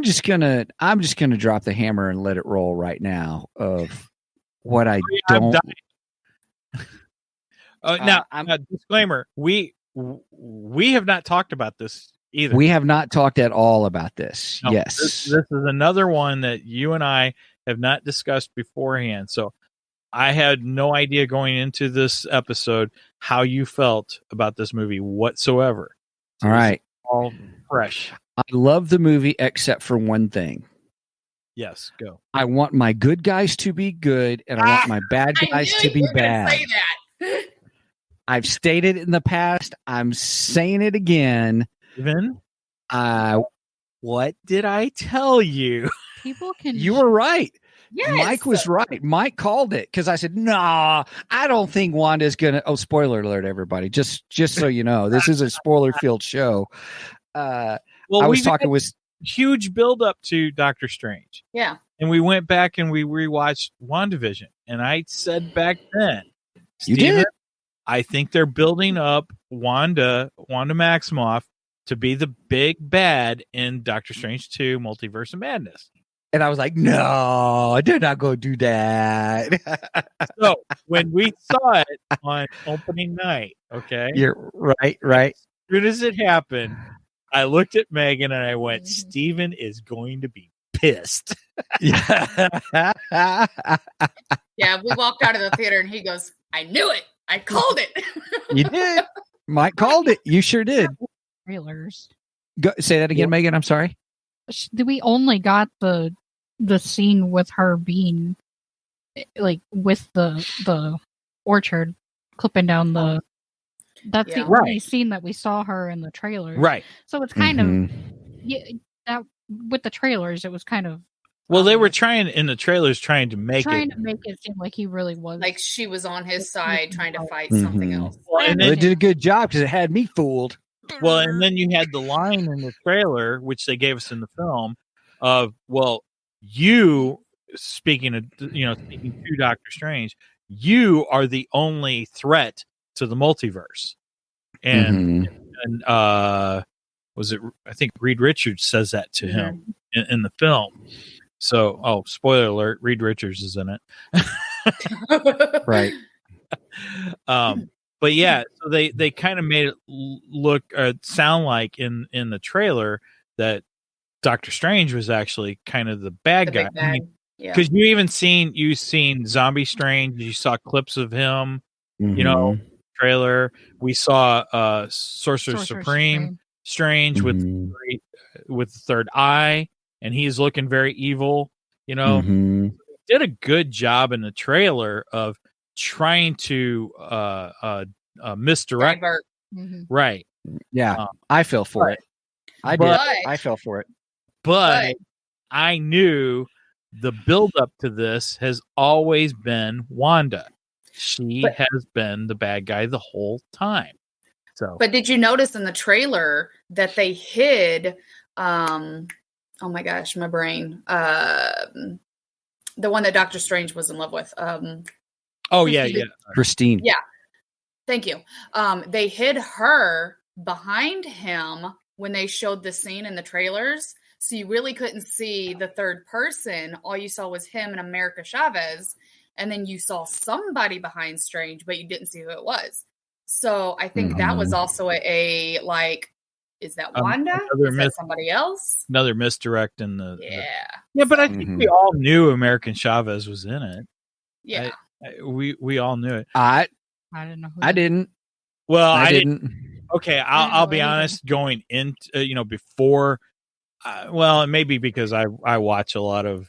Speaker 3: just gonna drop the hammer and let it roll right now of what I don't.
Speaker 1: Now, disclaimer: we have not talked about this either.
Speaker 3: We have not talked at all about this.
Speaker 1: No,
Speaker 3: yes,
Speaker 1: this is another one that you and I have not discussed beforehand. So I had no idea going into this episode how you felt about this movie whatsoever. So
Speaker 3: all right,
Speaker 1: all fresh.
Speaker 3: I love the movie except for one thing.
Speaker 1: Yes, go.
Speaker 3: I want my good guys to be good, and I want my bad guys to be bad.
Speaker 5: Say that.
Speaker 3: I've stated it in the past. I'm saying it again.
Speaker 1: Even what did I tell you?
Speaker 4: People can.
Speaker 3: You were right.
Speaker 5: Yes.
Speaker 3: Mike was right. Mike called it because I said, "Nah, I don't think Wanda's gonna." Oh, spoiler alert, everybody! Just so you know, this is a spoiler-filled show.
Speaker 1: Well,
Speaker 3: I was talking with
Speaker 1: huge build up to Doctor Strange.
Speaker 5: Yeah.
Speaker 1: And we went back and we rewatched WandaVision. And I said back then,
Speaker 3: You
Speaker 1: Steven,
Speaker 3: did?
Speaker 1: I think they're building up Wanda Maximoff to be the big bad in Doctor Strange 2 Multiverse of Madness.
Speaker 3: and I was like, "No, they're not going to do that."
Speaker 1: So when we saw it on opening night, okay?
Speaker 3: You're right.
Speaker 1: As soon as it happened, I looked at Megan and I went, Steven is going to be pissed.
Speaker 3: Yeah.
Speaker 5: Yeah, we walked out of the theater and he goes, I knew it. I called it.
Speaker 3: You did. Mike called it. You sure did.
Speaker 4: Trailers.
Speaker 3: Say that again, Megan. I'm sorry.
Speaker 4: We only got the scene with her being like with the orchard clipping down the. That's the only scene that we saw her in the trailers.
Speaker 1: Right.
Speaker 4: So it's kind of that with the trailers. It was kind of.
Speaker 1: Well, they were trying in the trailers, trying to make
Speaker 4: it seem like he really was
Speaker 5: like she was on his side trying to fight something else.
Speaker 1: Well, and
Speaker 3: they did a good job because it had me fooled.
Speaker 1: Well, and then you had the line in the trailer, which they gave us in the film, of you speaking to Doctor Strange, you are the only threat to the multiverse, and was it? I think Reed Richards says that to him in the film. So, spoiler alert: Reed Richards is in it,
Speaker 3: right?
Speaker 1: But yeah, so they kind of made it look or sound like in the trailer that Doctor Strange was actually kind of the bad guy. Because you've seen Zombie Strange. You saw clips of him, trailer. We saw Sorcerer Supreme Strange with the third eye, and he's looking very evil. Did a good job in the trailer of trying to misdirect. Right.
Speaker 3: Yeah. I fell for it. I did. I fell for it.
Speaker 1: But I knew the build up to this has always been Wanda. She has been the bad guy the whole time. So,
Speaker 5: but did you notice in the trailer that they hid oh my gosh, my brain. The one that Doctor Strange was in love with.
Speaker 3: Christine.
Speaker 5: Yeah. Thank you. They hid her behind him when they showed the scene in the trailers. So you really couldn't see the third person. All you saw was him and America Chavez. And then you saw somebody behind Strange, but you didn't see who it was. So I think that was also a like, is that Wanda? Is that somebody else?
Speaker 1: Another misdirect in the
Speaker 5: yeah.
Speaker 1: But I think we all knew American Chavez was in it.
Speaker 5: Yeah,
Speaker 1: we all knew it.
Speaker 3: I
Speaker 4: didn't know.
Speaker 3: I didn't.
Speaker 1: Well,
Speaker 3: I didn't.
Speaker 1: Okay, I'll be honest. Going into before, well, maybe because I watch a lot of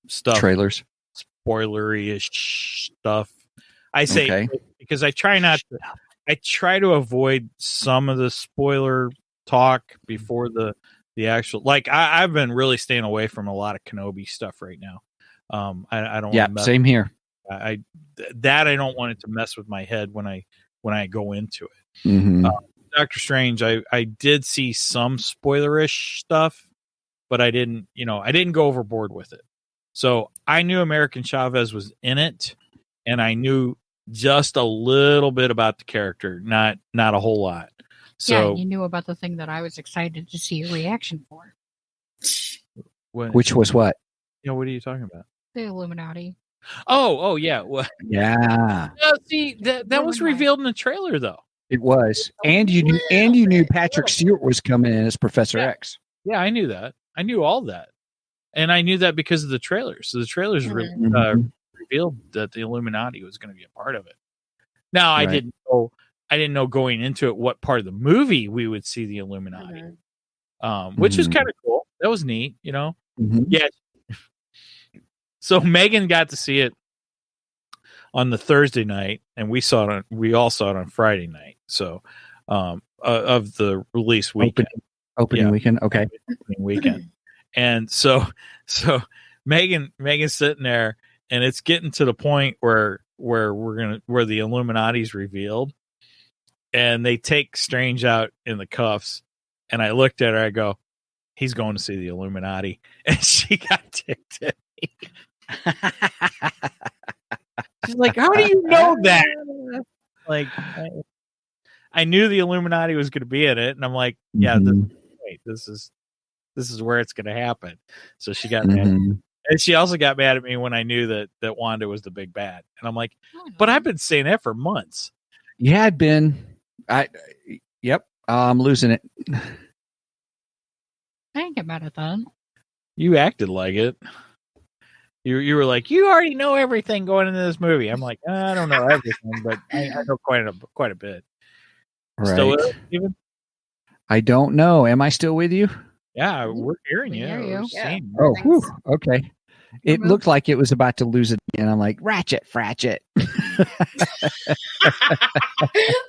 Speaker 1: stuff,
Speaker 3: trailers,
Speaker 1: spoilery-ish stuff. I say because I try to avoid some of the spoiler talk before the actual. Like I've been really staying away from a lot of Kenobi stuff right now. I don't.
Speaker 3: Yeah, same here.
Speaker 1: I don't want it to mess with my head when I go into it.
Speaker 3: Mm-hmm.
Speaker 1: Doctor Strange, I did see some spoilerish stuff, but I didn't go overboard with it. So I knew American Chavez was in it, and I knew just a little bit about the character, not a whole lot. So
Speaker 4: you knew about the thing that I was excited to see a reaction for.
Speaker 3: Which was what?
Speaker 1: What are you talking about?
Speaker 4: The Illuminati.
Speaker 1: Oh yeah. Well,
Speaker 3: yeah.
Speaker 1: See, that was revealed in the trailer, though.
Speaker 3: It was, and you knew Patrick Stewart was coming in as Professor X.
Speaker 1: Yeah, I knew that. I knew all that, and I knew that because of the trailers. So the trailers revealed that the Illuminati was going to be a part of it. Now, I didn't know going into it what part of the movie we would see the Illuminati, which is kind of cool. That was neat,
Speaker 3: Mm-hmm.
Speaker 1: Yeah. So Megan got to see it on the Thursday night, and we all saw it on Friday night. So, of the release weekend,
Speaker 3: opening weekend, okay,
Speaker 1: opening weekend, and so Megan's sitting there, and it's getting to the point where the Illuminati's revealed, and they take Strange out in the cuffs, and I looked at her, I go, he's going to see the Illuminati, and she got ticked at me. She's like, how do you know that? Like, I knew the Illuminati was going to be in it, and I'm like, yeah, this is where it's going to happen. So she got mad, and she also got mad at me when I knew that Wanda was the big bad, and I'm like, but I've been saying that for months.
Speaker 3: You had been, I'm losing it.
Speaker 4: I didn't get mad at that.
Speaker 1: You acted like it. You were like, you already know everything going into this movie. I'm like, I don't know everything, but I know quite a bit.
Speaker 3: Right.
Speaker 1: Still with us, Steven?
Speaker 3: I don't know. Am I still with you?
Speaker 1: Yeah, we're hearing you.
Speaker 4: Hear you.
Speaker 5: Yeah.
Speaker 3: Oh, whew, okay. It looked like it was about to lose it again. I'm like, Ratchet.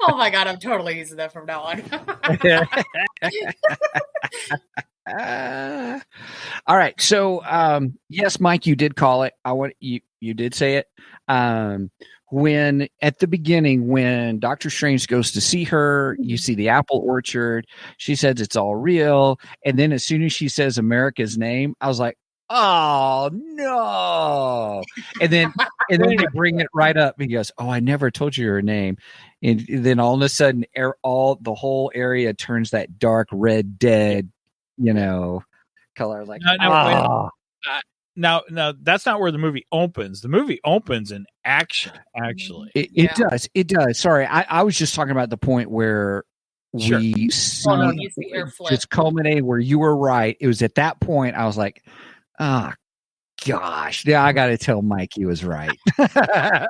Speaker 5: Oh my God, I'm totally using that from now on.
Speaker 3: All right. So, yes, Mike, you did call it. You did say it. When at the beginning, when Doctor Strange goes to see her, you see the apple orchard. She says it's all real. And then as soon as she says America's name, I was like, oh no. And then they bring it right up. He goes, oh, I never told you her name. And then all of a sudden the whole area turns that dark red dead, color. Like,
Speaker 1: no, that's not where the movie opens. The movie opens in action, actually.
Speaker 3: It does. Sorry, I was just talking about the point where we see it's culminating where you were right. It was at that point I was like, oh gosh, yeah, I got to tell Mike he was right.
Speaker 1: I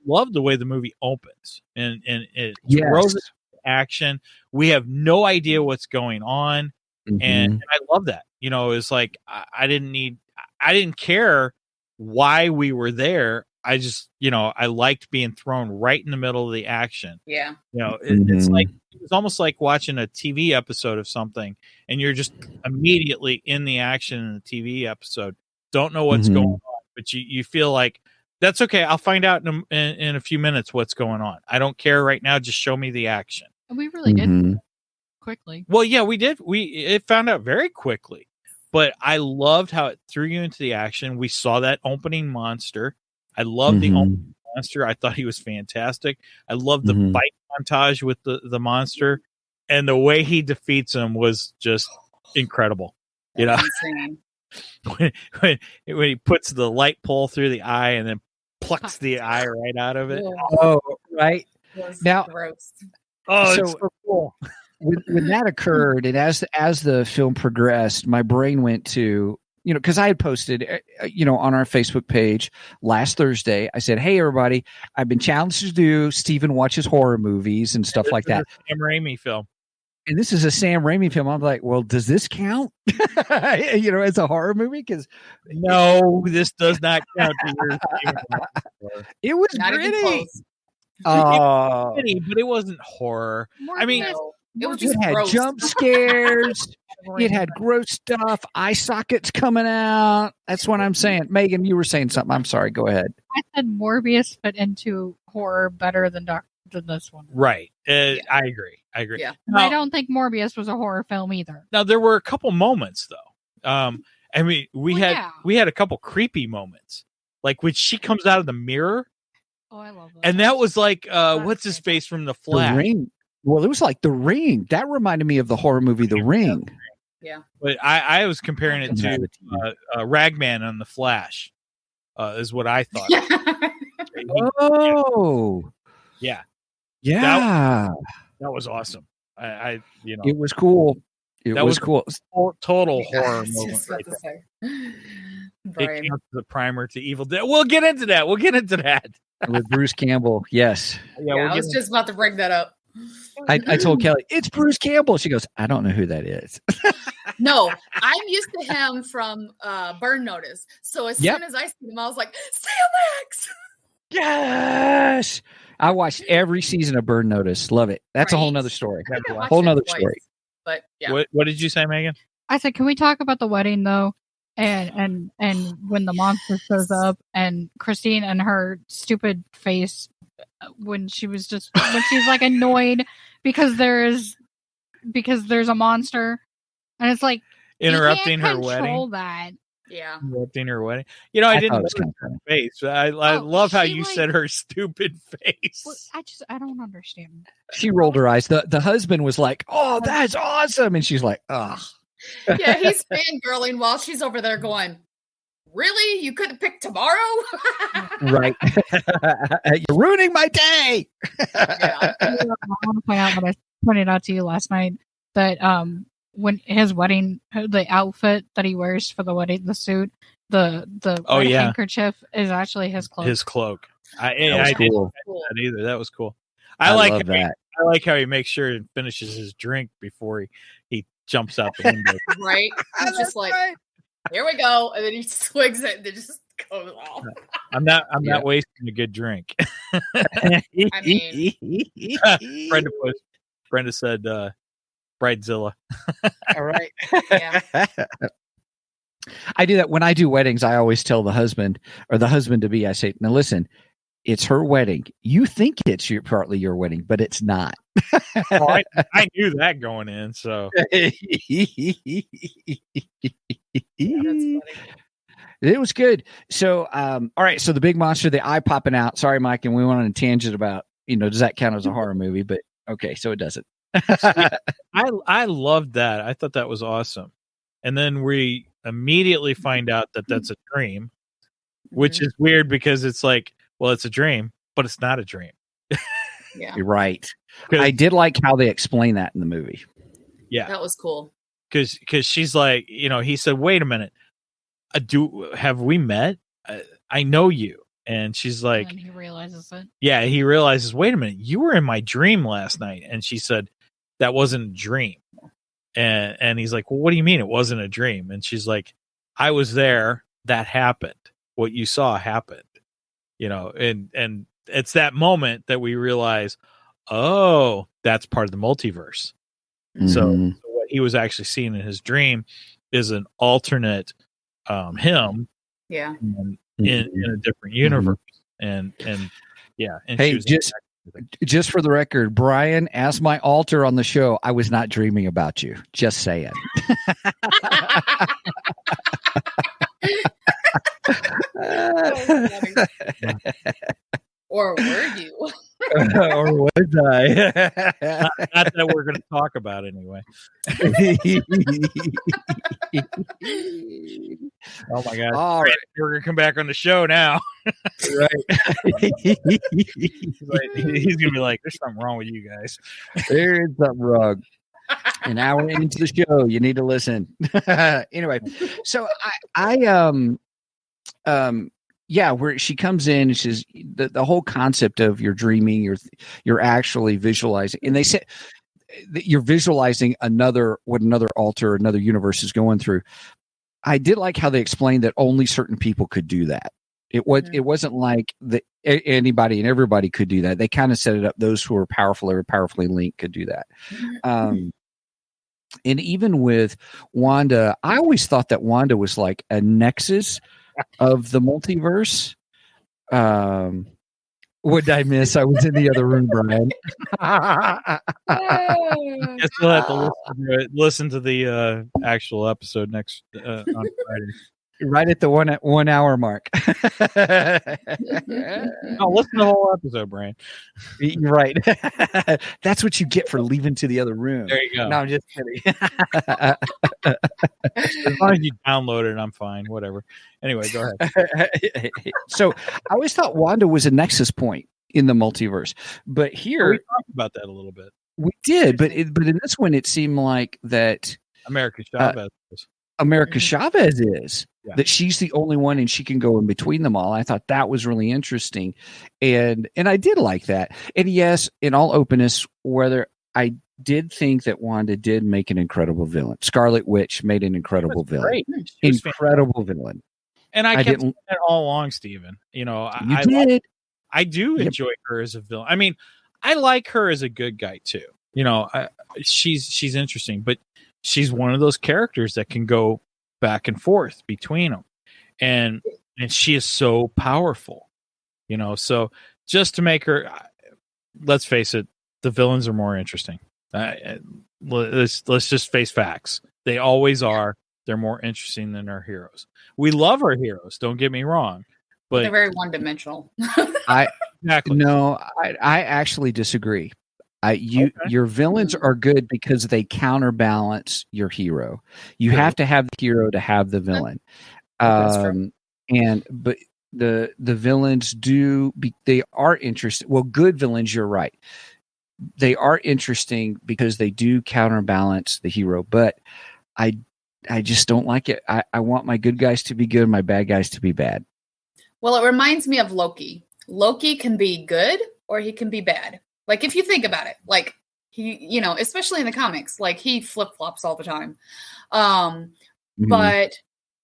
Speaker 1: love the way the movie opens, and it throws it into action. We have no idea what's going on, and I love that. It's like I didn't care why we were there. I just, I liked being thrown right in the middle of the action.
Speaker 5: Yeah.
Speaker 1: It's like, it's almost like watching a TV episode of something and you're just immediately in the action in the TV episode. Don't know what's going on, but you feel like that's okay. I'll find out in a few minutes what's going on. I don't care right now. Just show me the action.
Speaker 4: And we really did quickly.
Speaker 1: Well, yeah, we did. It found out very quickly, but I loved how it threw you into the action. We saw that opening monster. I loved the opening monster. I thought he was fantastic. I loved the fight montage with the monster, and the way he defeats him was just incredible. when he puts the light pole through the eye and then plucks the eye right out of it.
Speaker 3: Oh, right. Now,
Speaker 5: gross.
Speaker 1: Oh, it's so cool.
Speaker 3: When that occurred, and as the film progressed, my brain went to, because I had posted, on our Facebook page last Thursday, I said, "Hey, everybody, I've been challenged to do Steven watches horror movies and stuff like that."
Speaker 1: Sam Raimi film.
Speaker 3: And this is a Sam Raimi film. I'm like, well, does this count? As a horror movie? Because
Speaker 1: no, this does not count.
Speaker 3: It was
Speaker 5: not
Speaker 3: gritty.
Speaker 1: But it wasn't horror. I mean,
Speaker 5: it was just
Speaker 3: it had
Speaker 5: gross.
Speaker 3: jump scares. It had gross stuff. Eye sockets coming out. That's what I'm saying. Megan, you were saying something. I'm sorry. Go ahead.
Speaker 4: I said Morbius fit into horror better than this one.
Speaker 1: Right. I agree.
Speaker 5: Yeah.
Speaker 4: I don't think Morbius was a horror film either.
Speaker 1: Now there were a couple moments though. I mean, we had a couple creepy moments, like when she comes out of the mirror.
Speaker 4: Oh, I love that.
Speaker 1: And that was like, what's his face from The Flash?
Speaker 3: The Ring. Well, it was like The Ring. That reminded me of the horror movie The Ring.
Speaker 5: Yeah.
Speaker 1: But I was comparing it to Ragman on The Flash, is what I thought.
Speaker 3: Oh.
Speaker 1: Yeah.
Speaker 3: Yeah.
Speaker 1: That was awesome.
Speaker 3: It was cool. It was cool.
Speaker 1: Total horror moment. Right there. It counts the primer to Evil Dead. We'll get into that.
Speaker 3: With Bruce Campbell. Yes.
Speaker 5: I was just about to bring that up.
Speaker 3: I told Kelly, it's Bruce Campbell. She goes, I don't know who that is.
Speaker 5: No, I'm used to him from Burn Notice. So as soon as I see him, I was like, Sam X!
Speaker 3: Yes. I watched every season of Burn Notice. Love it. That's a whole nother story. A whole nother story.
Speaker 5: But yeah.
Speaker 1: What did you say, Megan?
Speaker 4: I said, can we talk about the wedding though? And when the monster shows up and Christine and her stupid face when she's like annoyed because there's a monster and it's like
Speaker 1: interrupting her
Speaker 4: wedding.
Speaker 5: Yeah.
Speaker 1: Interrupting her wedding. I didn't know her face. I love how you said her stupid face.
Speaker 4: I don't understand.
Speaker 3: She rolled her eyes. The husband was like, "Oh, that's awesome," and she's like, "Ugh."
Speaker 5: Yeah, he's fangirling while she's over there going, "Really? You couldn't pick tomorrow?"
Speaker 3: Right. You're ruining my day.
Speaker 5: Yeah.
Speaker 4: I want to point out what I pointed out to you last night that when his wedding, the outfit that he wears for the wedding, the suit, the handkerchief is actually his cloak.
Speaker 1: His cloak. I didn't
Speaker 3: cool.
Speaker 1: that either. That was cool.
Speaker 3: I like that.
Speaker 1: I like how he makes sure and finishes his drink before he jumps out the window.
Speaker 5: Right? He's just like, here we go. And then he swigs it and it just goes off.
Speaker 1: I'm not wasting a good drink.
Speaker 5: I mean,
Speaker 1: Brenda said Bridezilla.
Speaker 3: All right.
Speaker 5: Yeah.
Speaker 3: I do that when I do weddings. I always tell the husband or the husband to be, I say, now listen, it's her wedding. You think it's partly your wedding, but it's not.
Speaker 1: Well, I knew that going in. So
Speaker 3: it was good. So, all right. So the big monster, the eye popping out. Sorry, Mike. And we went on a tangent about, does that count as a horror movie? But okay. So it doesn't.
Speaker 1: I loved that. I thought that was awesome. And then we immediately find out that that's a dream, which is weird because it's like, well, it's a dream, but it's not a dream.
Speaker 5: Yeah.
Speaker 3: You're right. I did like how they explain that in the movie.
Speaker 1: Yeah.
Speaker 5: That was cool.
Speaker 1: Because she's like, he said, wait a minute. Have we met? I know you. And she's like,
Speaker 4: and he realizes it.
Speaker 1: Yeah, he realizes, wait a minute, you were in my dream last night. And she said, that wasn't a dream. And he's like, well, what do you mean it wasn't a dream? And she's like, I was there. That happened. What you saw happened. And it's that moment that we realize, oh, that's part of the multiverse. Mm-hmm. So what he was actually seeing in his dream is an alternate him.
Speaker 5: Yeah.
Speaker 1: In a different universe. And yeah. And
Speaker 3: hey, just for the record, Brian, as my alter on the show, I was not dreaming about you. Just saying.
Speaker 5: Or were you?
Speaker 3: or was I?
Speaker 1: Not that we're going to talk about anyway. Oh my God!
Speaker 3: All right.
Speaker 1: We're going to come back on the show now.
Speaker 3: Right.
Speaker 1: He's going to be like, "There's something wrong with you guys."
Speaker 3: There is something wrong. An hour into the show, you need to listen. Anyway, so yeah, where she comes in and she's the whole concept of you're dreaming, you're actually visualizing, and they said that you're visualizing what another alter, another universe is going through. I did like how they explained that only certain people could do that. It wasn't like anybody and everybody could do that. They kind of set it up. Those who are powerful or powerfully linked could do that. And even with Wanda, I always thought that Wanda was like a nexus of the multiverse. What did I miss? I was in the other room, Brian.
Speaker 1: Guess we'll have to listen to the actual episode next on Friday.
Speaker 3: Right at the 1 hour mark.
Speaker 1: Oh, listen to the whole episode, Brian.
Speaker 3: You're right. That's what you get for leaving to the other room.
Speaker 1: There you go.
Speaker 3: No, I'm just kidding.
Speaker 1: As long as you download it, I'm fine. Whatever. Anyway, go ahead.
Speaker 3: So I always thought Wanda was a nexus point in the multiverse, but here
Speaker 1: we talked about that a little bit.
Speaker 3: We did, but in this one, it seemed like that
Speaker 1: America Chavez
Speaker 3: is. That she's the only one and she can go in between them all. I thought that was really interesting. And I did like that. And yes, in all openness, whether I did think that Wanda did make an incredible villain. Scarlet Witch made an incredible villain. Incredible villain.
Speaker 1: And I kept saying that all along, Stephen. You know, I do enjoy her as a villain. I mean, I like her as a good guy too. You know, she's interesting, but she's one of those characters that can go back and forth between them, and she is so powerful, you know. So just to make her, let's face it, the villains are more interesting. Let's just face facts. They always are. They're more interesting than our heroes. We love our heroes. Don't get me wrong, but
Speaker 5: they're very one-dimensional.
Speaker 3: I actually disagree. Your villains are good because they counterbalance your hero. You have to have the hero to have the villain. But the villains they are interesting. Well, good villains, you're right. They are interesting because they do counterbalance the hero, but I just don't like it. I want my good guys to be good, my bad guys to be bad.
Speaker 5: Well, it reminds me of Loki. Loki can be good or he can be bad. Like, if you think about it, like, he, you know, especially in the comics, like, he flip-flops all the time. But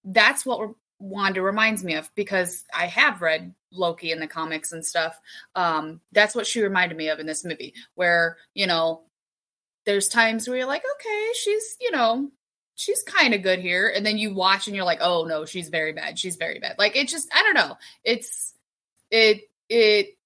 Speaker 5: that's what Wanda reminds me of, because I have read Loki in the comics and stuff. That's what she reminded me of in this movie, where, you know, there's times where you're like, okay, she's, you know, she's kind of good here. And then you watch and you're like, oh, no, she's very bad. She's very bad. Like, it just, I don't know.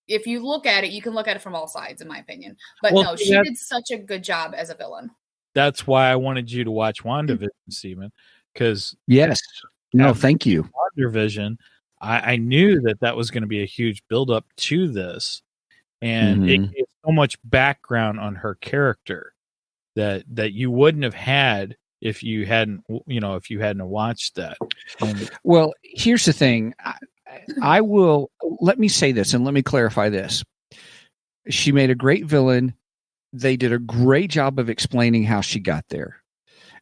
Speaker 5: If you look at it, you can look at it from all sides, in my opinion. But no, she did such a good job as a villain.
Speaker 1: That's why I wanted you to watch WandaVision, Stephen. Because
Speaker 3: thank you.
Speaker 1: WandaVision, I knew that was going to be a huge buildup to this, and it gave so much background on her character that you wouldn't have had if you hadn't watched that.
Speaker 3: Well, here's the thing. I will let me say this and let me clarify this. She made a great villain. They did a great job of explaining how she got there.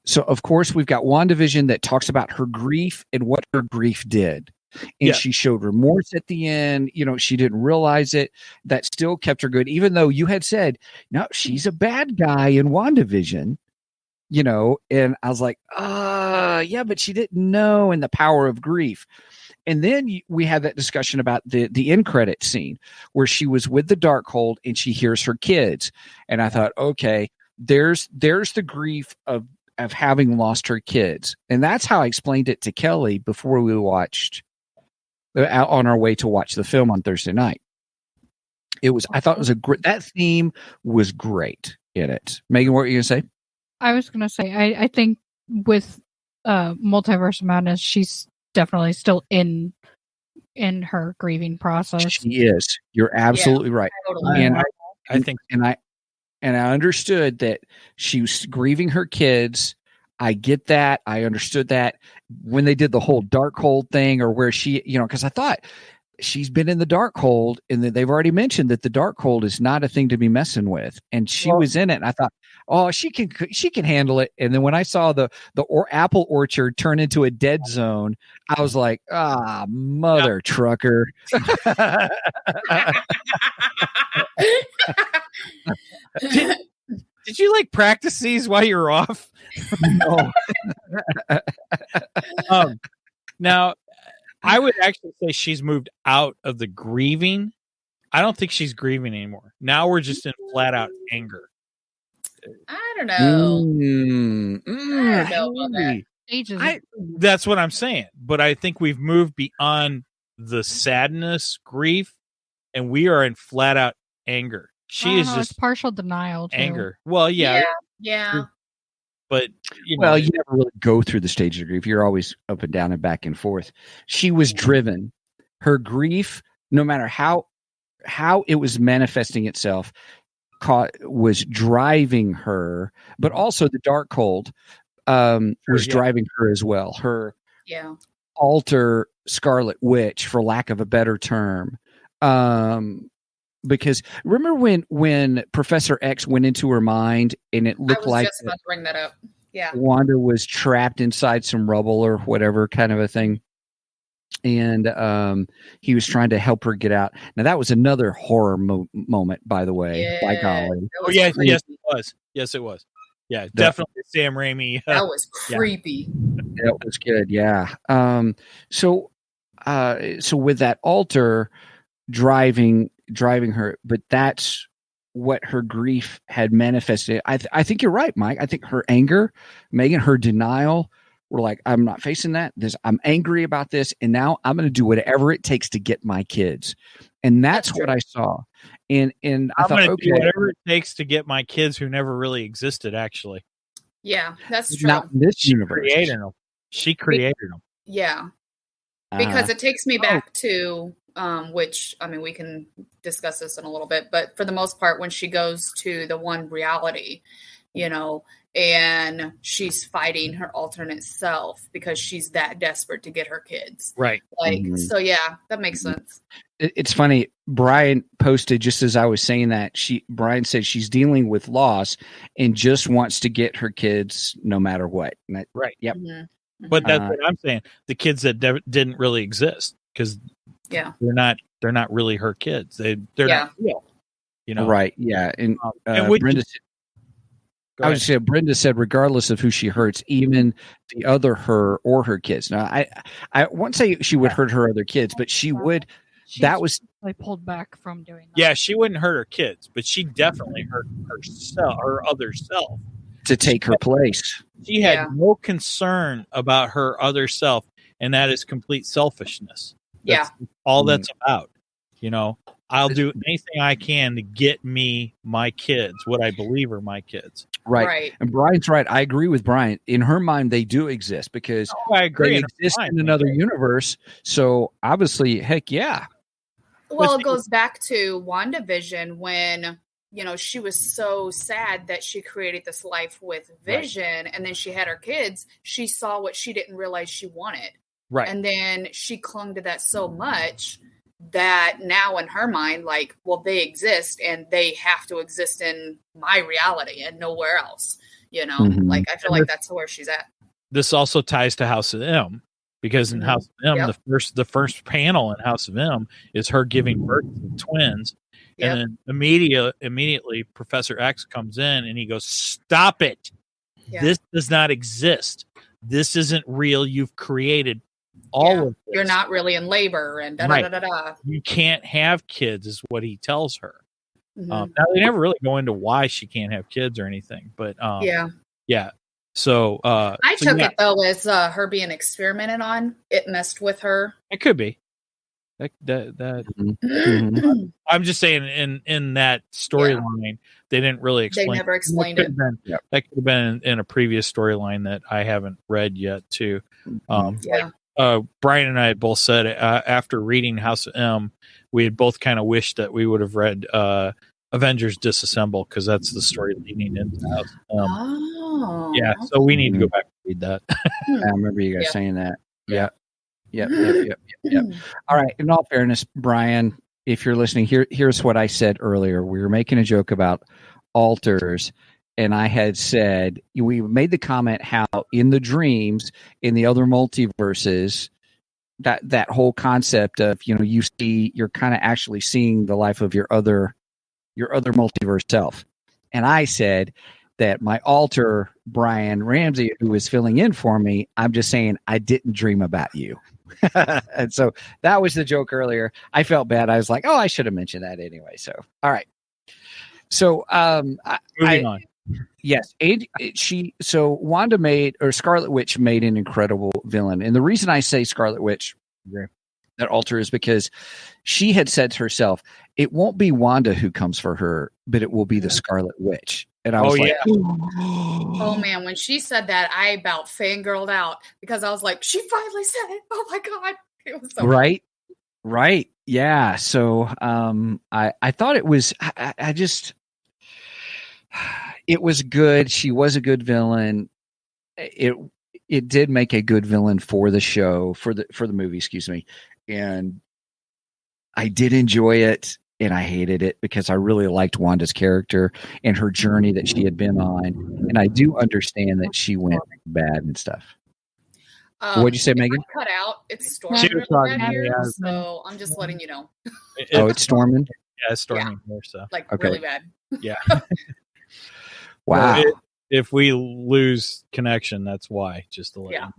Speaker 3: So, of course, we've got WandaVision that talks about her grief and what her grief did. And she showed remorse at the end. You know, she didn't realize it. That still kept her good, even though you had said, no, she's a bad guy in WandaVision. You know, and I was like, yeah, but she didn't know, and the power of grief. And then we had that discussion about the end credit scene where she was with the Darkhold and she hears her kids. And I thought, okay, there's the grief of having lost her kids. And that's how I explained it to Kelly before we watched on our way to watch the film on Thursday night. I thought it was that theme was great in it. Megan, what were you going to say?
Speaker 4: I was going to say, I think with Multiverse of Madness, she's definitely still in in her grieving process.
Speaker 3: She is. You're absolutely right.
Speaker 5: Totally.
Speaker 3: And
Speaker 1: I think,
Speaker 3: and I understood that she was grieving her kids. I get that. I understood that when they did the whole Darkhold thing, or where she, because I thought she's been in the Darkhold, and they've already mentioned that the Darkhold is not a thing to be messing with, and she was in it. And I thought, oh, she can handle it. And then when I saw the apple orchard turn into a dead zone, I was like, mother trucker.
Speaker 1: Did you like practice these while you were off?
Speaker 3: No.
Speaker 1: Now, I would actually say she's moved out of the grieving. I don't think she's grieving anymore. Now we're just in flat out anger.
Speaker 5: I don't know. I don't know about that.
Speaker 1: That's what I'm saying. But I think we've moved beyond the sadness, grief, and we are in flat out anger. She is just
Speaker 4: it's partial denial. Too.
Speaker 1: Anger. Well, yeah. But
Speaker 3: you never really go through the stage of grief. You're always up and down and back and forth. She was driven. Her grief, no matter how it was manifesting itself, was driving her. But also the Darkhold was driving her as well. Her alter Scarlet Witch, for lack of a better term. Because remember when Professor X went into her mind, and it looked like
Speaker 5: just about to bring that up. Yeah,
Speaker 3: Wanda was trapped inside some rubble or whatever kind of a thing, and he was trying to help her get out. Now that was another horror moment, by the way.
Speaker 5: Yeah,
Speaker 3: by golly!
Speaker 1: Oh yes, it was. Yes, it was. Yeah, definitely Sam Raimi.
Speaker 5: That was creepy.
Speaker 3: That was good. Yeah. So with that altar driving her, but that's what her grief had manifested. I think you're right, Mike. I think her anger, Megan, her denial, were like, I'm not facing that. I'm angry about this, and now I'm going to do whatever it takes to get my kids. And that's what I saw. And I thought, okay,
Speaker 1: do whatever it takes to get my kids who never really existed, actually.
Speaker 5: Yeah, that's true.
Speaker 3: Not in this universe.
Speaker 1: She created them.
Speaker 5: Yeah. Because it takes me back to which, I mean, we can discuss this in a little bit, but for the most part, when she goes to the one reality, and she's fighting her alternate self because she's that desperate to get her kids.
Speaker 1: Right.
Speaker 5: So yeah, that makes sense.
Speaker 3: It's funny. Brian posted just as I was saying that Brian said she's dealing with loss and just wants to get her kids no matter what.
Speaker 1: Right.
Speaker 3: Yep.
Speaker 5: Mm-hmm.
Speaker 1: But that's what I'm saying. The kids that didn't really exist, because they're not really her kids. They're not real.
Speaker 3: Right. Yeah. And Brenda said, Brenda said, regardless of who she hurts, even the other her or her kids. Now, I won't say she would hurt her other kids, but she would. That was
Speaker 4: pulled back from doing that.
Speaker 1: Yeah, she wouldn't hurt her kids, but she definitely hurt herself, her other self,
Speaker 3: to take her place.
Speaker 1: She had no concern about her other self, and that is complete selfishness. That's all that's about. I'll do anything I can to get me my kids, what I believe are my kids.
Speaker 3: Right. And Brian's right. I agree with Brian. In her mind, they do exist because
Speaker 1: I agree.
Speaker 3: They exist in another universe. So obviously, heck yeah.
Speaker 5: Well, it goes back to WandaVision when, she was so sad that she created this life with Vision, and then she had her kids. She saw what she didn't realize she wanted.
Speaker 1: Right.
Speaker 5: And then she clung to that so much that now in her mind, they exist and they have to exist in my reality and nowhere else. I feel like that's where she's at.
Speaker 1: This also ties to House of M, because in House of M, the first panel in House of M is her giving birth to twins. And then immediately Professor X comes in and he goes, "Stop it. This does not exist. This isn't real. You've created all of this.
Speaker 5: You're not really in labor and da-da-da-da-da.
Speaker 1: You can't have kids," is what he tells her. Now they never really go into why she can't have kids or anything, but So
Speaker 5: I took it though as her being experimented on. It messed with her.
Speaker 1: It could be. That I'm just saying in that storyline they didn't really explain.
Speaker 5: They never explained it.
Speaker 1: That could have been in a previous storyline that I haven't read yet too. Brian and I had both said after reading House of M, we had both kind of wished that we would have read Avengers Disassemble, because that's the story leading into House of M.
Speaker 5: Oh,
Speaker 1: Yeah, so we need to go back and read that.
Speaker 3: I remember you guys saying that. Yep. All right. In all fairness, Brian, if you're listening, here's what I said earlier. We were making a joke about alters, and I had said, we made the comment how in the dreams, in the other multiverses, that whole concept of, you're kind of actually seeing the life of your other multiverse self. And I said that my alter, Brian Ramsey, who was filling in for me, I'm just saying I didn't dream about you. And so that was the joke earlier. I felt bad. I was like, I should have mentioned that anyway. So, all right. So,
Speaker 1: moving on.
Speaker 3: Yes. So Scarlet Witch made an incredible villain. And the reason I say Scarlet Witch, that alter, is because she had said to herself, it won't be Wanda who comes for her, but it will be the Scarlet Witch. And I was like,
Speaker 5: oh man, when she said that, I about fangirled out, because I was like, she finally said it. Oh my God. It was so
Speaker 3: right. Yeah. So I thought it was, I just, it was good. She was a good villain. It did make a good villain for the show, for the movie, excuse me. And I did enjoy it, and I hated it because I really liked Wanda's character and her journey that she had been on. And I do understand that she went bad and stuff. What'd you say, Megan?
Speaker 5: Cut out. It's storming really bad here, so I'm just letting you know.
Speaker 3: It's storming?
Speaker 1: Yeah, it's storming here. So.
Speaker 5: Really bad.
Speaker 1: Yeah.
Speaker 3: Wow.
Speaker 1: So if we lose connection, that's why. Just to let you know.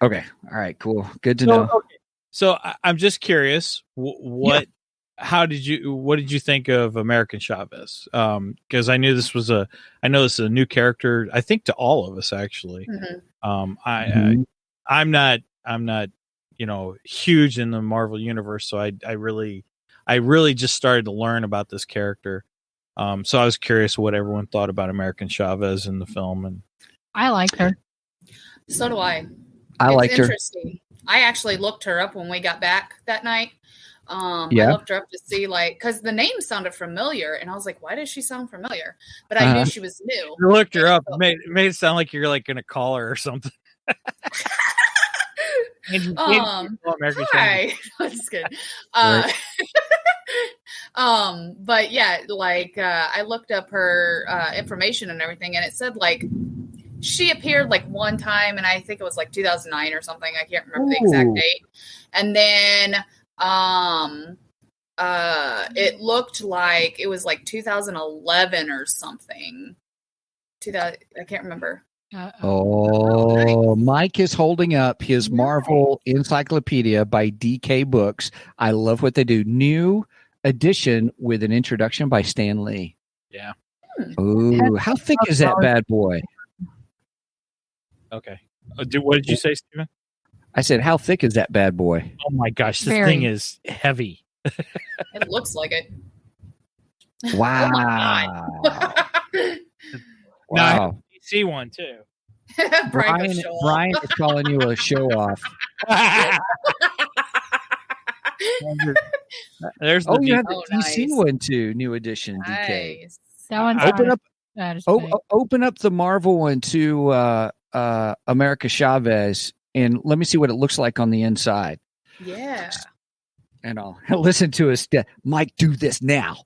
Speaker 3: Okay. All right. Cool. Good to know. Okay.
Speaker 1: So I'm just curious. What did you think of American Chavez? Because I know this is a new character. I think to all of us actually. Mm-hmm. I'm not huge in the Marvel universe, so I really just started to learn about this character. So I was curious what everyone thought about American Chavez in the film, and
Speaker 4: I liked her.
Speaker 5: So do I.
Speaker 3: I liked her.
Speaker 5: Interesting. I actually looked her up when we got back that night. I looked her up to see, because the name sounded familiar, and I was like, why does she sound familiar? But I knew she was new.
Speaker 1: You looked her up. Made it sound like you're going to call her or something.
Speaker 5: Hi. I'm just kidding. But yeah, I looked up her information and everything, and it said she appeared one time, and I think it was 2009 or something. I can't remember the exact date. And then it looked like it was 2011 or something. I can't remember.
Speaker 3: Nice. Mike is holding up his Marvel Encyclopedia by DK Books. I love what they do. New edition with an introduction by Stan Lee.
Speaker 1: Yeah.
Speaker 3: Ooh, how thick is that bad boy?
Speaker 1: Okay. What did you say, Steven?
Speaker 3: I said, how thick is that bad boy?
Speaker 1: Oh my gosh, this thing is heavy.
Speaker 5: It looks like it.
Speaker 3: Wow.
Speaker 1: Wow. No, you see one too.
Speaker 3: Brian is calling you a show off.
Speaker 1: There's
Speaker 3: you have the DC one too, new edition. DK.
Speaker 5: Nice.
Speaker 4: That one's
Speaker 3: open up the Marvel one to America Chavez, and let me see what it looks like on the inside.
Speaker 5: Yeah.
Speaker 3: And I'll listen to us. Mike, do this now.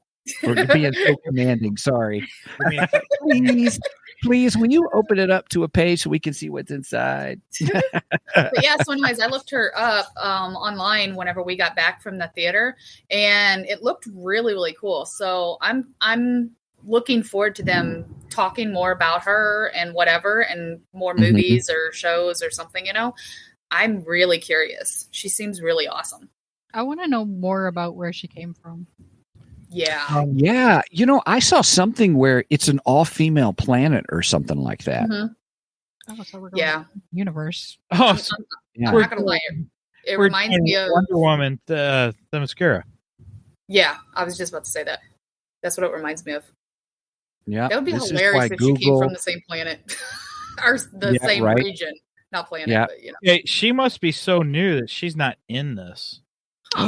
Speaker 3: Or being so commanding. Sorry. Please, when you open it up to a page so we can see what's inside.
Speaker 5: But yeah, so anyways, I looked her up online whenever we got back from the theater, and it looked really, really cool. So I'm looking forward to them talking more about her and whatever, and more movies or shows or something, I'm really curious. She seems really awesome.
Speaker 4: I want to know more about where she came from.
Speaker 5: Yeah.
Speaker 3: Yeah. I saw something where it's an all-female planet or something like that.
Speaker 5: Mm-hmm.
Speaker 4: Oh, so we're going to the universe.
Speaker 1: Oh,
Speaker 5: I'm not going to lie. It reminds me of
Speaker 1: Wonder Woman, the mascara.
Speaker 5: Yeah, I was just about to say that. That's what it reminds me of.
Speaker 3: Yeah.
Speaker 5: That would be hilarious if she came from the same planet or the same region. not playing
Speaker 3: Yeah.
Speaker 5: it, but you know.
Speaker 1: Hey, she must be so new that she's not in this.
Speaker 3: What?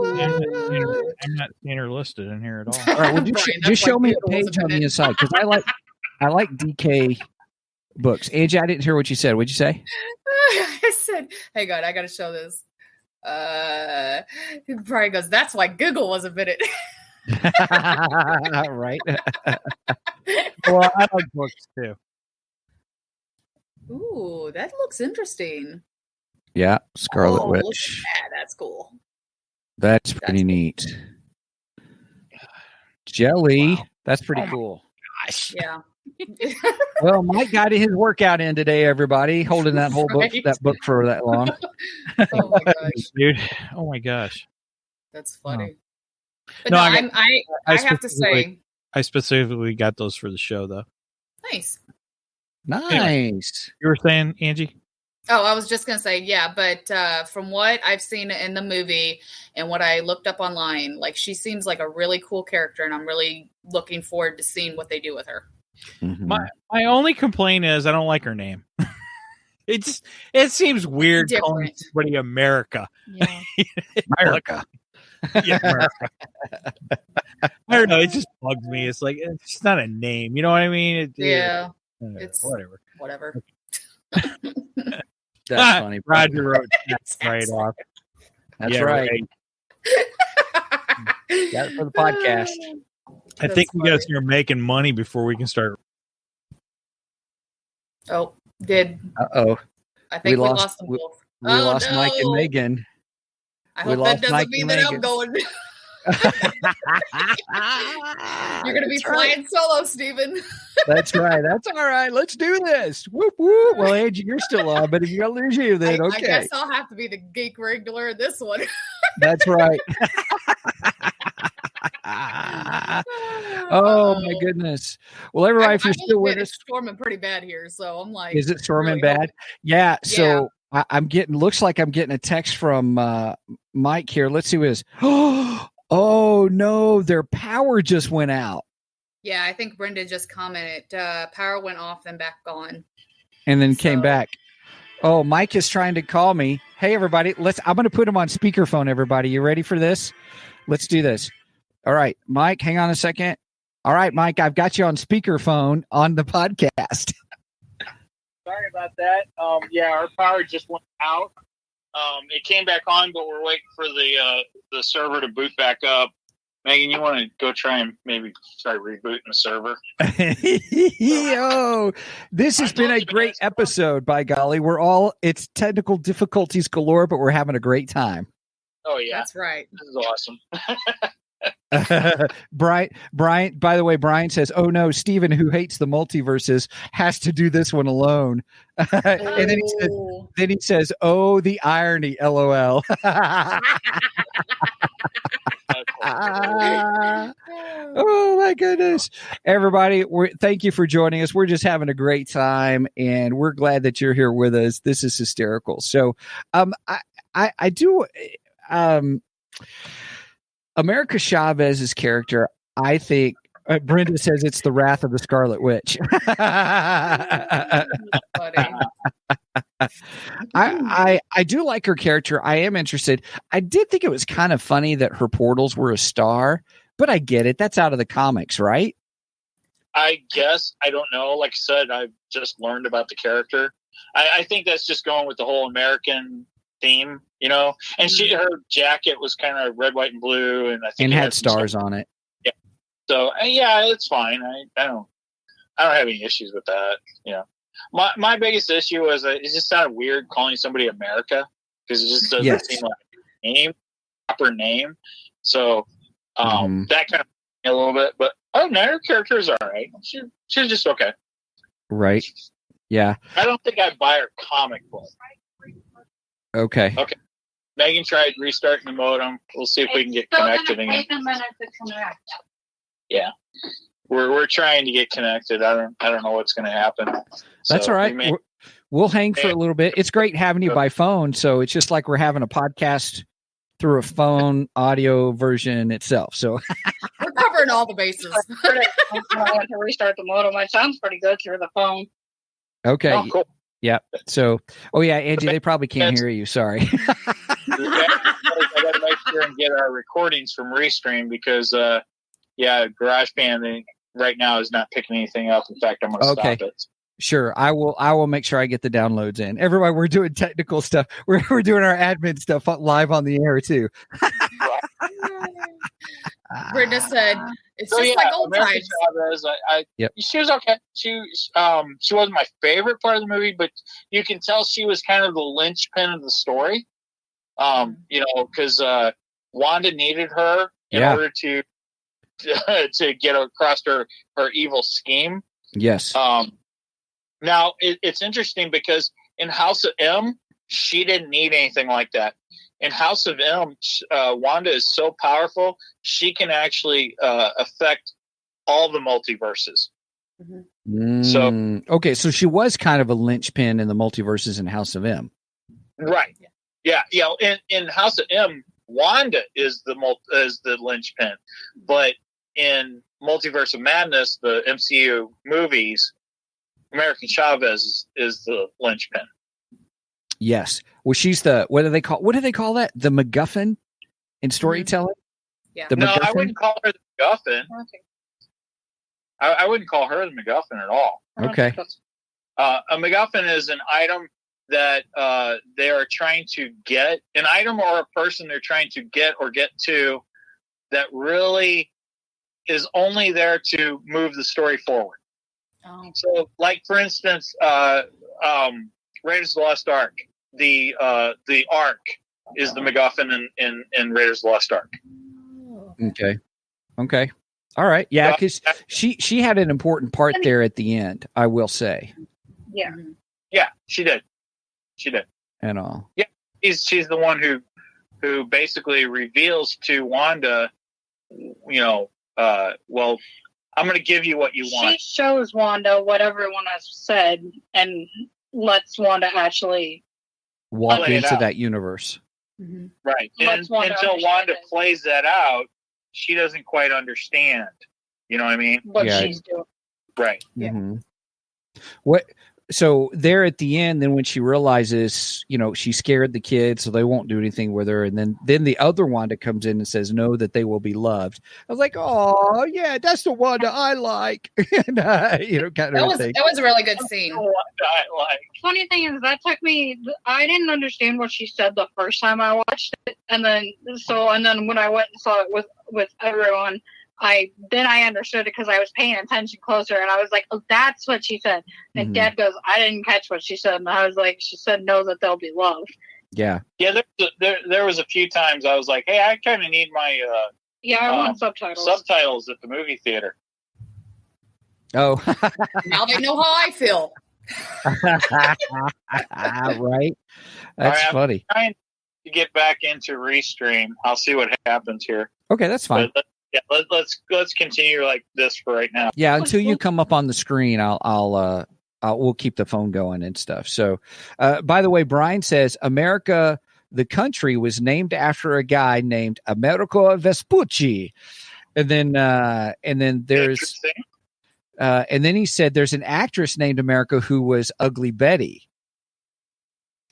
Speaker 1: I'm not seeing her listed in here at all.
Speaker 3: All right, well,
Speaker 5: Brian,
Speaker 3: just show me a
Speaker 5: Google
Speaker 3: page on the
Speaker 5: wasn't
Speaker 3: inside because I like DK books. Angie, I didn't hear what you said. What'd you say?
Speaker 5: I said, "Hey, God, I got to show this." Brian goes, "That's why Google wasn't in it."
Speaker 3: Right.
Speaker 1: Well, I like books too.
Speaker 5: Ooh, that looks interesting.
Speaker 3: Yeah, Scarlet
Speaker 5: Look
Speaker 3: Witch.
Speaker 5: at that. That's cool.
Speaker 3: That's pretty neat. Jelly.
Speaker 1: Wow.
Speaker 3: That's pretty cool.
Speaker 1: Gosh.
Speaker 5: Yeah.
Speaker 3: Well, Mike got his workout in today, everybody, holding that whole book for that long.
Speaker 5: Oh my gosh,
Speaker 1: dude! Oh my gosh,
Speaker 5: that's funny.
Speaker 1: Oh.
Speaker 5: But
Speaker 1: No,
Speaker 5: no, I have to say,
Speaker 1: I specifically got those for the show, though.
Speaker 5: nice.
Speaker 3: Nice.
Speaker 1: You were saying, Angie?
Speaker 5: Oh, I was just gonna say, yeah, but from what I've seen in the movie and what I looked up online, like she seems like a really cool character, and I'm really looking forward to seeing what they do with her.
Speaker 3: Mm-hmm.
Speaker 1: My only complaint is I don't like her name. It seems weird calling somebody America.
Speaker 4: Yeah.
Speaker 3: America.
Speaker 1: Yeah, America. I don't know. It just bugs me. It's like it's not a name. You know what I mean?
Speaker 5: It's
Speaker 1: whatever.
Speaker 5: Whatever.
Speaker 3: That's funny.
Speaker 1: Roger wrote that right off.
Speaker 3: That's
Speaker 1: Yeah,
Speaker 3: right. Got it for the podcast.
Speaker 1: I think we got to start making money before we can start.
Speaker 5: Oh,
Speaker 3: Uh-oh.
Speaker 5: I think we lost them both.
Speaker 3: We lost Mike and Megan.
Speaker 5: I hope that doesn't mean that I'm going. You're going to be flying solo, Stephen.
Speaker 3: That's right. That's all right. Let's do this. Whoop, whoop. Well, Angie, you're still on, but if you're going to lose you, then okay.
Speaker 5: I guess I'll have to be the geek wrangler in this one.
Speaker 3: That's right. Oh, my goodness. Well, everybody, if you're still with us.
Speaker 5: It's storming pretty bad here, so I'm like.
Speaker 3: Is it storming really bad? Yeah. So looks like I'm getting a text from Mike here. Let's see what it is. Oh, no, their power just went out.
Speaker 5: Yeah, I think Brenda just commented. Power went off, then back on.
Speaker 3: And then came back. Oh, Mike is trying to call me. Hey, everybody. I'm going to put him on speakerphone, everybody. You ready for this? Let's do this. All right, Mike, hang on a second. All right, Mike, I've got you on speakerphone on the podcast.
Speaker 6: Sorry about that. Yeah, our power just went out. It came back on, but we're waiting for the server to boot back up. Megan, you want to go try and maybe try rebooting the server?
Speaker 3: Yo, this has been a great episode, by golly. It's technical difficulties galore, but we're having a great time.
Speaker 6: Oh, yeah.
Speaker 5: That's right.
Speaker 6: This is awesome.
Speaker 3: Brian, by the way, Brian says, "Oh no, Stephen, who hates the multiverses, has to do this one alone." And then he says, "Oh, the irony, LOL." Oh my goodness, everybody! Thank you for joining us. We're just having a great time, and we're glad that you're here with us. This is hysterical. So, I do. America Chavez's character, I think, Brenda says it's the wrath of the Scarlet Witch. I do like her character. I am interested. I did think it was kind of funny that her portals were a star, but I get it. That's out of the comics, right?
Speaker 6: I guess. I don't know. Like I said, I've just learned about the character. I think that's just going with the whole American theme, you know. And her jacket was kind of red, white, and blue, and I think
Speaker 3: it had stars on it.
Speaker 6: Yeah. So yeah, it's fine. I don't have any issues with that. You know, my biggest issue was it just sounded weird calling somebody America because it just doesn't seem like a proper name. So that kind of a little bit, but her character is all right. She's just okay.
Speaker 3: Right. Yeah.
Speaker 6: I don't think I'd buy her comic book.
Speaker 3: Okay.
Speaker 6: Megan tried restarting the modem. We'll see if we can get connected again. Yeah, we're trying to get connected. I don't know what's going to happen.
Speaker 3: That's all right. We'll hang for a little bit. It's great having you by phone. So it's just like we're having a podcast through a phone audio version itself. So
Speaker 5: we're covering all the bases.
Speaker 7: I went to restart the modem. It sounds pretty good through the phone.
Speaker 3: Okay.
Speaker 6: Oh, cool.
Speaker 3: Yep. So, oh yeah, Angie, they probably can't hear you. Sorry.
Speaker 6: I got to make sure and get our recordings from Restream because, GarageBand right now is not picking anything up. In fact, I'm going to stop it.
Speaker 3: Sure, I will make sure I get the downloads in. Everybody, we're doing technical stuff. We're doing our admin stuff live on the air too.
Speaker 5: Brenda said, "It's just like old times."
Speaker 6: She was okay. She wasn't my favorite part of the movie, but you can tell she was kind of the linchpin of the story. Because Wanda needed her in order to get across her evil scheme.
Speaker 3: Yes.
Speaker 6: Now it's interesting because in House of M, she didn't need anything like that. In House of M, Wanda is so powerful, she can actually affect all the multiverses.
Speaker 3: Mm-hmm. So she was kind of a linchpin in the multiverses in House of M.
Speaker 6: Right. Yeah. In House of M, Wanda is the linchpin, but in Multiverse of Madness, the MCU movies, American Chavez is the linchpin.
Speaker 3: Yes. Well, she's the what do they call that? The MacGuffin in storytelling?
Speaker 5: Yeah.
Speaker 6: I wouldn't call her the MacGuffin. I wouldn't call her the MacGuffin at all.
Speaker 3: Okay.
Speaker 6: A MacGuffin is an item that they are trying to get, an item or a person they're trying to get or get to that really is only there to move the story forward. Oh. So, like for instance, Raiders of the Lost Ark. The Ark is the MacGuffin in Raiders of the Lost Ark.
Speaker 3: Okay. All right. Yeah, because she had an important part there at the end, I will say.
Speaker 5: Yeah.
Speaker 6: Yeah, she did.
Speaker 3: And all.
Speaker 6: Yeah, she's the one who basically reveals to Wanda, well, I'm going to give you what you want.
Speaker 7: She shows Wanda what everyone has said and lets Wanda actually
Speaker 3: walk into that universe.
Speaker 5: Mm-hmm.
Speaker 6: Right. Until Wanda plays that out, she doesn't quite understand. You know what I mean?
Speaker 7: What she's doing.
Speaker 6: Right.
Speaker 3: Yeah. Mm-hmm. So there at the end, then when she realizes, she scared the kids, so they won't do anything with her. And then the other Wanda comes in and says, no, that they will be loved. I was like, oh, yeah, that's the Wanda I like. And, kind of thing.
Speaker 5: That was a really good scene.
Speaker 7: Funny thing is, I didn't understand what she said the first time I watched it. And then when I went and saw it with everyone, I understood it because I was paying attention closer, and I was like, "Oh, that's what she said." And Dad goes, "I didn't catch what she said," and I was like, "She said no, that they'll be loved."
Speaker 3: Yeah.
Speaker 6: There was a few times I was like, "Hey, I kind of need my
Speaker 7: I want
Speaker 6: subtitles at the movie theater."
Speaker 3: Oh,
Speaker 5: now they know how I feel.
Speaker 3: Right. That's funny.
Speaker 6: I'm trying to get back into Restream. I'll see what happens here.
Speaker 3: Okay, that's fine.
Speaker 6: Let's continue like this for right now.
Speaker 3: Yeah, until you come up on the screen, we'll keep the phone going and stuff. So, by the way, Brian says America, the country, was named after a guy named Americo Vespucci, and then there's, and then he said there's an actress named America who was Ugly Betty.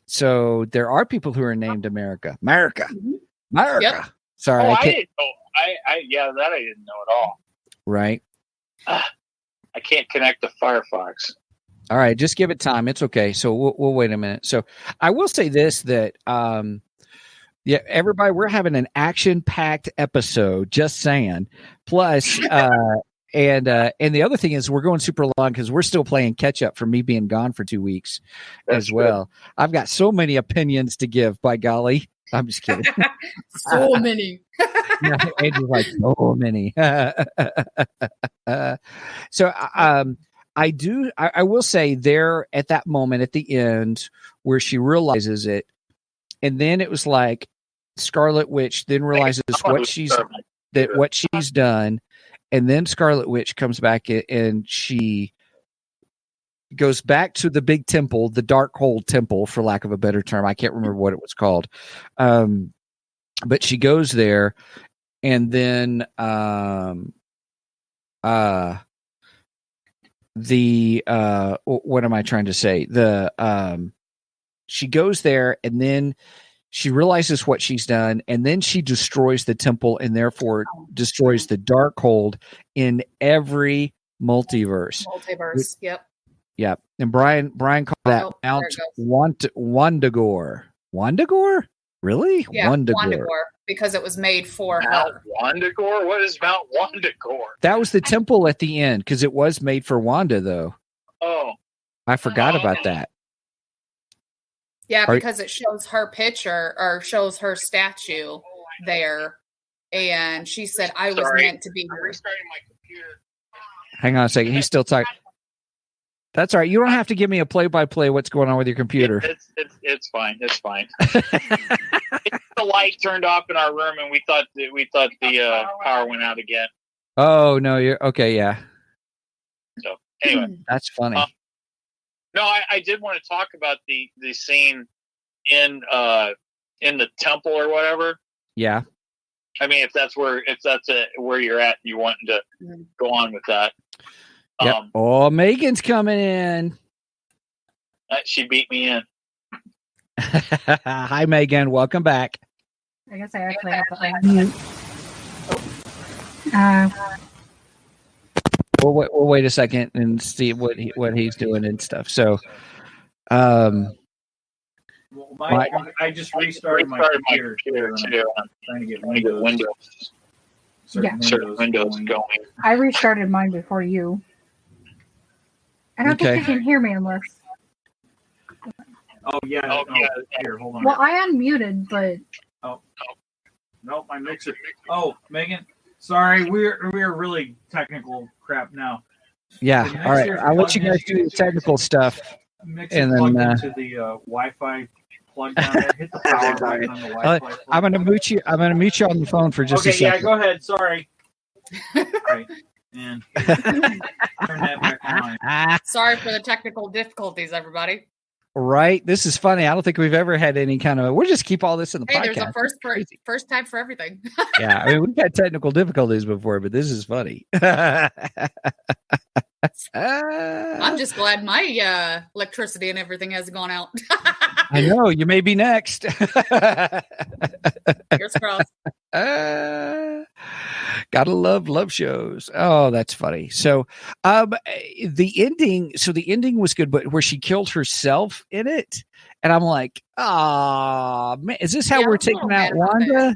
Speaker 3: So there are people who are named America. Yep. Sorry,
Speaker 6: I didn't know. That I didn't know at all.
Speaker 3: Right.
Speaker 6: I can't connect to Firefox.
Speaker 3: All right, just give it time. It's okay. So we'll wait a minute. So I will say this, that everybody, we're having an action-packed episode. Just saying. Plus, and the other thing is we're going super long because we're still playing catch up for me being gone for 2 weeks as well. True. I've got so many opinions to give. By golly. I'm just kidding.
Speaker 5: So many.
Speaker 3: Andrew's like, so many. So I will say there at that moment at the end where she realizes it, and then it was like Scarlet Witch then realizes what she's done, and then Scarlet Witch comes back and she goes back to the big temple, the Darkhold Temple, for lack of a better term. I can't remember what it was called. But she goes there, and then what am I trying to say? She goes there and then she realizes what she's done, and then she destroys the temple and therefore destroys the Darkhold in every multiverse.
Speaker 5: Yep.
Speaker 3: Yep. And Brian called that Mount Wandagore. Wandagore? Really?
Speaker 5: Yeah, Wandagore, because it was made for her.
Speaker 6: Wandagore? What is Mount Wandagore?
Speaker 3: That was the temple at the end, because it was made for Wanda, though.
Speaker 6: Oh.
Speaker 3: I forgot about that.
Speaker 5: Yeah, because it shows her picture or shows her statue there. And she said, I was meant to be here.
Speaker 6: I'm restarting my computer.
Speaker 3: Hang on a second. He's still talking. That's all right. You don't have to give me a play-by-play what's going on with your computer.
Speaker 6: It's fine. It's fine. The light turned off in our room, and we thought the power went out again.
Speaker 3: Oh, no. You're okay. Yeah.
Speaker 6: So anyway.
Speaker 3: That's funny.
Speaker 6: No, I did want to talk about the scene in the temple or whatever.
Speaker 3: Yeah.
Speaker 6: I mean, if that's where you're at, you want to go on with that.
Speaker 3: Yep. Megan's coming in.
Speaker 6: She beat me in.
Speaker 3: Hi, Megan. Welcome back.
Speaker 4: I guess I actually have to
Speaker 3: We'll wait a second and see what he's doing and stuff. So, I
Speaker 1: just restarted my computer too. I'm trying to get Windows. Certain Windows going.
Speaker 4: I restarted mine before you. I don't think you can hear me unless.
Speaker 1: Oh yeah. Here, hold on.
Speaker 4: Well, I unmuted, but.
Speaker 1: No, my mixer. Oh, Megan. Sorry, we're really technical crap now.
Speaker 3: Yeah. All right. I'll let you guys do the technical stuff.
Speaker 1: And then into the Wi-Fi plug down there. Hit the power button on the Wi-Fi.
Speaker 3: I'm gonna mute you. I'm gonna mute you on the phone for just a second.
Speaker 1: Yeah, go ahead. Sorry. Right. And turn that back on.
Speaker 5: Sorry for the technical difficulties, everybody.
Speaker 3: Right. This is funny. I don't think we've ever had any kind of. We'll just keep all this in the podcast.
Speaker 5: There's a first time for everything.
Speaker 3: Yeah, I mean, we've had technical difficulties before, but this is funny.
Speaker 5: I'm just glad my electricity and everything has gone out.
Speaker 3: I know. You may be next.
Speaker 5: Fingers crossed.
Speaker 3: Gotta love shows. Oh, that's funny. So, the ending was good, but where she killed herself in it, and I'm like, man, is this how we're taking out Wanda?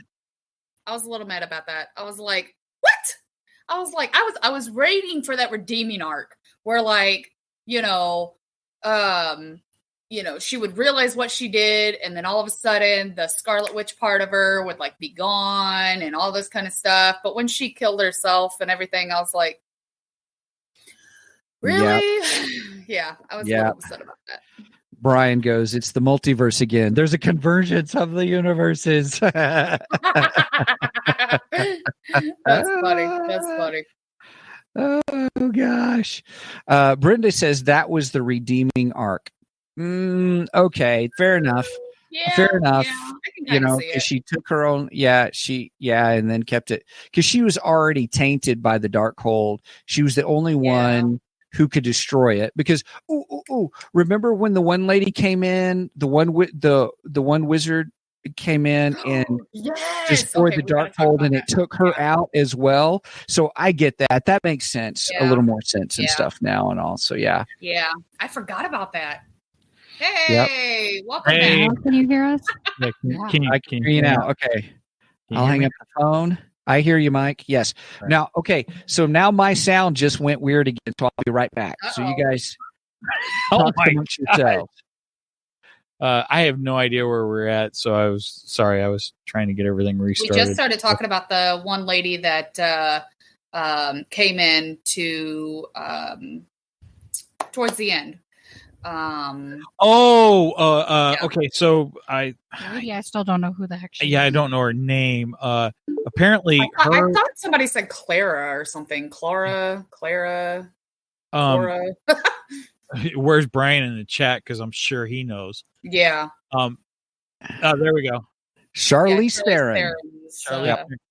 Speaker 5: I was a little mad about that. I was like, what? I was waiting for that redeeming arc where, like, she would realize what she did, and then all of a sudden the Scarlet Witch part of her would like be gone and all this kind of stuff. But when she killed herself and everything, I was like, really? Yeah, I was a little upset about that.
Speaker 3: Brian goes, it's the multiverse again. There's a convergence of the universes.
Speaker 5: That's funny.
Speaker 3: Oh gosh. Brenda says that was the redeeming arc. Okay, fair enough. Fair enough. Yeah, she took her own. And then kept it because she was already tainted by the Darkhold. She was the only one who could destroy it. Because remember when the one lady came in, the one wizard came in and destroyed the Darkhold, and it took her out as well. So I get that. That makes sense. A little more sense and stuff now and all. So yeah.
Speaker 5: Yeah, I forgot about that. Hey, welcome back.
Speaker 4: Can you hear us?
Speaker 3: I can hear you now. Okay. I'll hang up the phone. I hear you, Mike. Yes. Right. Now, okay. So now my sound just went weird again. So I'll be right back. So you guys talk amongst yourselves.
Speaker 1: I have no idea where we're at. So I was trying to get everything restarted.
Speaker 5: We just started talking about the one lady that came in to towards the end.
Speaker 1: Okay. So I
Speaker 4: still don't know who the heck she is.
Speaker 1: I don't know her name. Apparently
Speaker 5: I thought somebody said Clara or something. Clara.
Speaker 1: Where's Brian in the chat? Because I'm sure he knows.
Speaker 5: Yeah.
Speaker 1: There we go.
Speaker 3: Charlize Theron.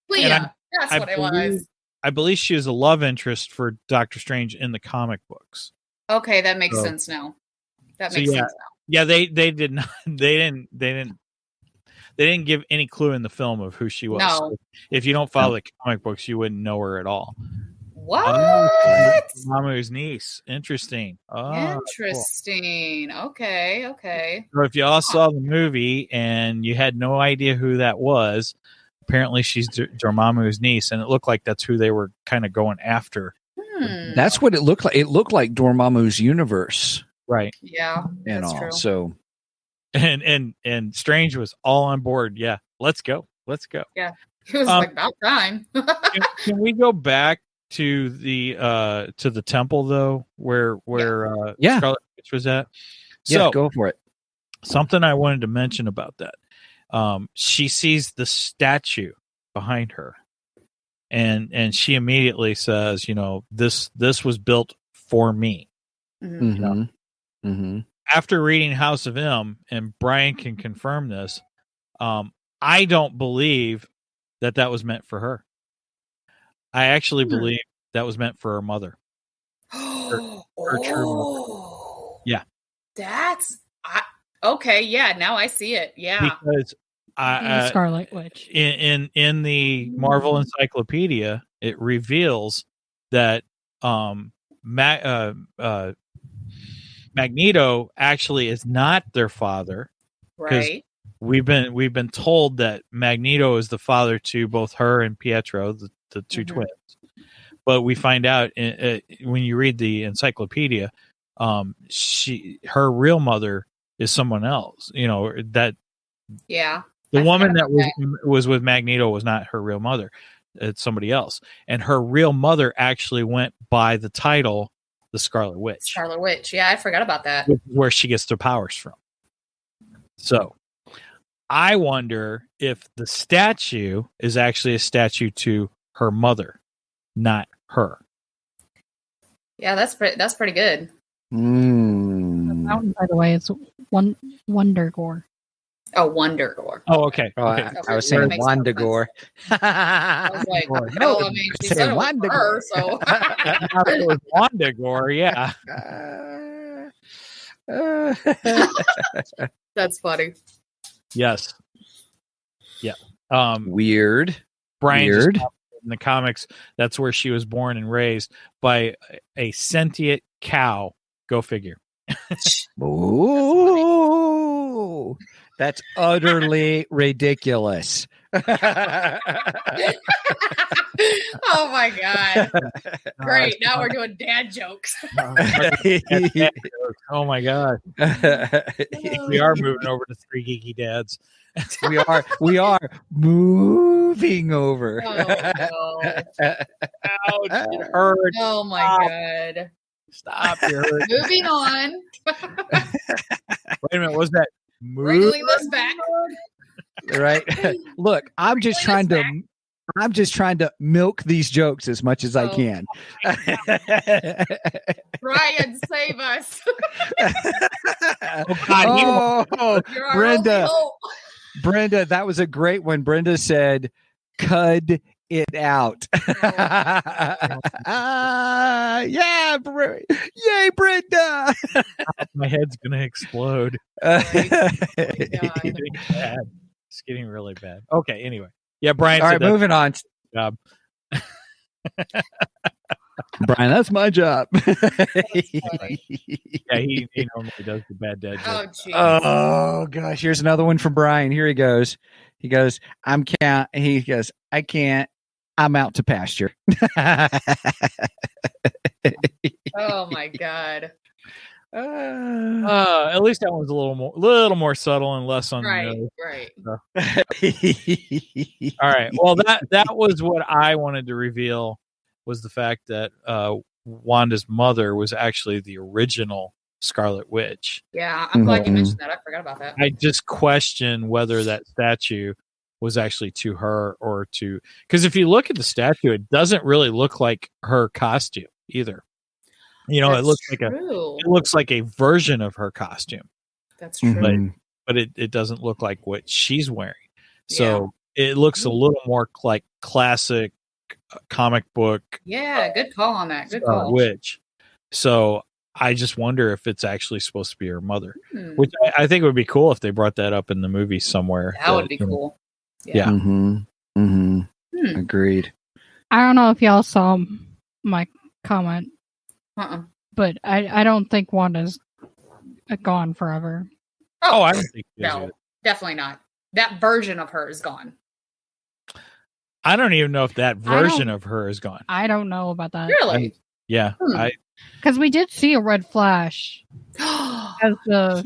Speaker 5: Leah. That's what it was.
Speaker 1: I believe she is a love interest for Doctor Strange in the comic books.
Speaker 5: Okay, that makes sense now. That makes sense now.
Speaker 1: Yeah, they did not. They didn't give any clue in the film of who she was.
Speaker 5: No.
Speaker 1: So if you don't follow the comic books, you wouldn't know her at all.
Speaker 5: What?
Speaker 1: Dormammu's niece. Interesting.
Speaker 5: Interesting. Cool. Okay.
Speaker 1: So if you all saw the movie and you had no idea who that was, apparently she's Dormammu's niece, and it looked like that's who they were kind of going after.
Speaker 3: That's what it looked like. It looked like Dormammu's universe,
Speaker 1: right?
Speaker 5: Yeah,
Speaker 3: and
Speaker 5: that's
Speaker 3: all.
Speaker 5: True.
Speaker 3: So,
Speaker 1: and Strange was all on board. Yeah, let's go.
Speaker 5: Yeah, it was like about time.
Speaker 1: Can we go back to the temple though, where Scarlet Witch was at? So,
Speaker 3: go for it. Something
Speaker 1: I wanted to mention about that. She sees the statue behind her, and she immediately says, this was built for me. After reading House of M, and Brian can confirm this, I don't believe that was meant for her. I actually believe that was meant for her mother. Her true mother. Yeah.
Speaker 5: Okay, yeah, now I see it. Yeah.
Speaker 1: Because
Speaker 4: Scarlet Witch.
Speaker 1: In the Marvel Encyclopedia, it reveals that Magneto actually is not their father.
Speaker 5: Right.
Speaker 1: We've been told that Magneto is the father to both her and Pietro, the two twins. But we find out when you read the encyclopedia, her real mother is someone else. The woman that was with Magneto was not her real mother. It's somebody else. And her real mother actually went by the title, the Scarlet Witch.
Speaker 5: Scarlet Witch. Yeah, I forgot about that.
Speaker 1: Where she gets their powers from. So I wonder if the statue is actually a statue to her mother, not her.
Speaker 5: Yeah, that's pretty good.
Speaker 4: The mountain, by the way, it's Wondergore.
Speaker 5: Oh, Wondergore.
Speaker 1: Oh, okay.
Speaker 3: I was saying Wondagore.
Speaker 5: I was like, no, I mean, she said Wondagore, so
Speaker 1: it was Wondagore, yeah.
Speaker 5: That's funny.
Speaker 1: Yes. Yeah.
Speaker 3: Weird.
Speaker 1: Brian in the comics, that's where she was born and raised by a sentient cow. Go figure.
Speaker 3: Ooh, that's utterly ridiculous.
Speaker 5: Oh my god! Great, now we're doing dad jokes.
Speaker 1: Oh my god, we are moving over to Three Geeky Dads.
Speaker 3: we are moving over.
Speaker 5: Oh, no.
Speaker 1: Ouch, it hurts.
Speaker 5: Oh my god!
Speaker 1: Stop it.
Speaker 5: Moving on.
Speaker 1: Wait a minute, was that
Speaker 5: wriggling this back?
Speaker 3: Right. Look, I'm just trying to milk these jokes as much as I can.
Speaker 5: Brian, save us.
Speaker 3: Brenda, that was a great one. Brenda said, "Cud it out." Yeah, yay, Brenda.
Speaker 1: My head's gonna explode. It's getting really bad. Okay, anyway. Yeah, Brian.
Speaker 3: All right, moving on.
Speaker 1: Job.
Speaker 3: Brian, that's my job.
Speaker 1: Yeah, he normally does the bad dad joke.
Speaker 3: Oh gosh, here's another one from Brian. Here he goes. He goes, I can't. I'm out to pasture.
Speaker 5: Oh my god.
Speaker 1: At least that one's a little more subtle and less on
Speaker 5: right.
Speaker 1: So. All right. Well, that was what I wanted to reveal, was the fact that Wanda's mother was actually the original Scarlet Witch.
Speaker 5: Yeah, I'm glad you mentioned that. I forgot about that.
Speaker 1: I just question whether that statue was actually to her or to, because if you look at the statue, it doesn't really look like her costume either. It looks like a version of her costume.
Speaker 5: That's true.
Speaker 1: But it doesn't look like what she's wearing. So it looks a little more like classic comic book.
Speaker 5: Yeah, good call on that. Good call.
Speaker 1: Witch. So I just wonder if it's actually supposed to be her mother, which I think would be cool if they brought that up in the movie somewhere.
Speaker 5: That would be cool.
Speaker 1: Yeah.
Speaker 3: Agreed.
Speaker 4: I don't know if y'all saw my comment, but I don't think Wanda's gone forever.
Speaker 1: Oh, I don't think
Speaker 5: no, definitely not. That version of her is gone.
Speaker 1: I don't even know if that version of her is gone.
Speaker 4: I don't know about that.
Speaker 5: Really?
Speaker 4: Because we did see a red flash as the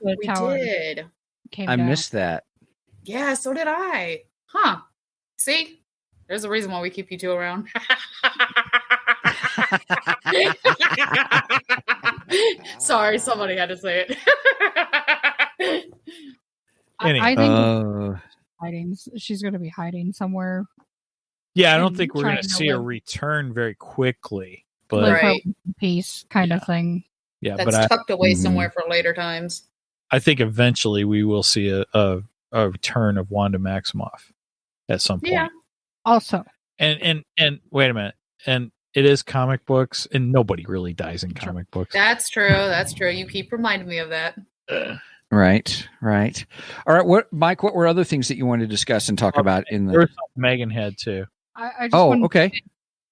Speaker 5: we
Speaker 4: tower
Speaker 5: did.
Speaker 4: Came
Speaker 3: I
Speaker 4: down.
Speaker 3: missed that.
Speaker 5: Yeah, so did I. Huh. See? There's a reason why we keep you two around. Sorry, somebody had to say it.
Speaker 4: I think hiding. She's going to be hiding somewhere.
Speaker 1: Yeah, I don't think we're going to see a return very quickly. But
Speaker 5: right.
Speaker 4: Peace kind of thing.
Speaker 1: Yeah,
Speaker 5: that's tucked away somewhere for later times.
Speaker 1: I think eventually we will see a return of Wanda Maximoff at some point.
Speaker 5: Yeah.
Speaker 4: Also.
Speaker 1: And wait a minute. And it is comic books, and nobody really dies in comic books.
Speaker 5: That's true. That's true. You keep reminding me of that.
Speaker 3: Right. All right, Mike, what were other things that you wanted to discuss and talk about in the...
Speaker 1: There was something Megan had, too.
Speaker 4: I just
Speaker 3: okay.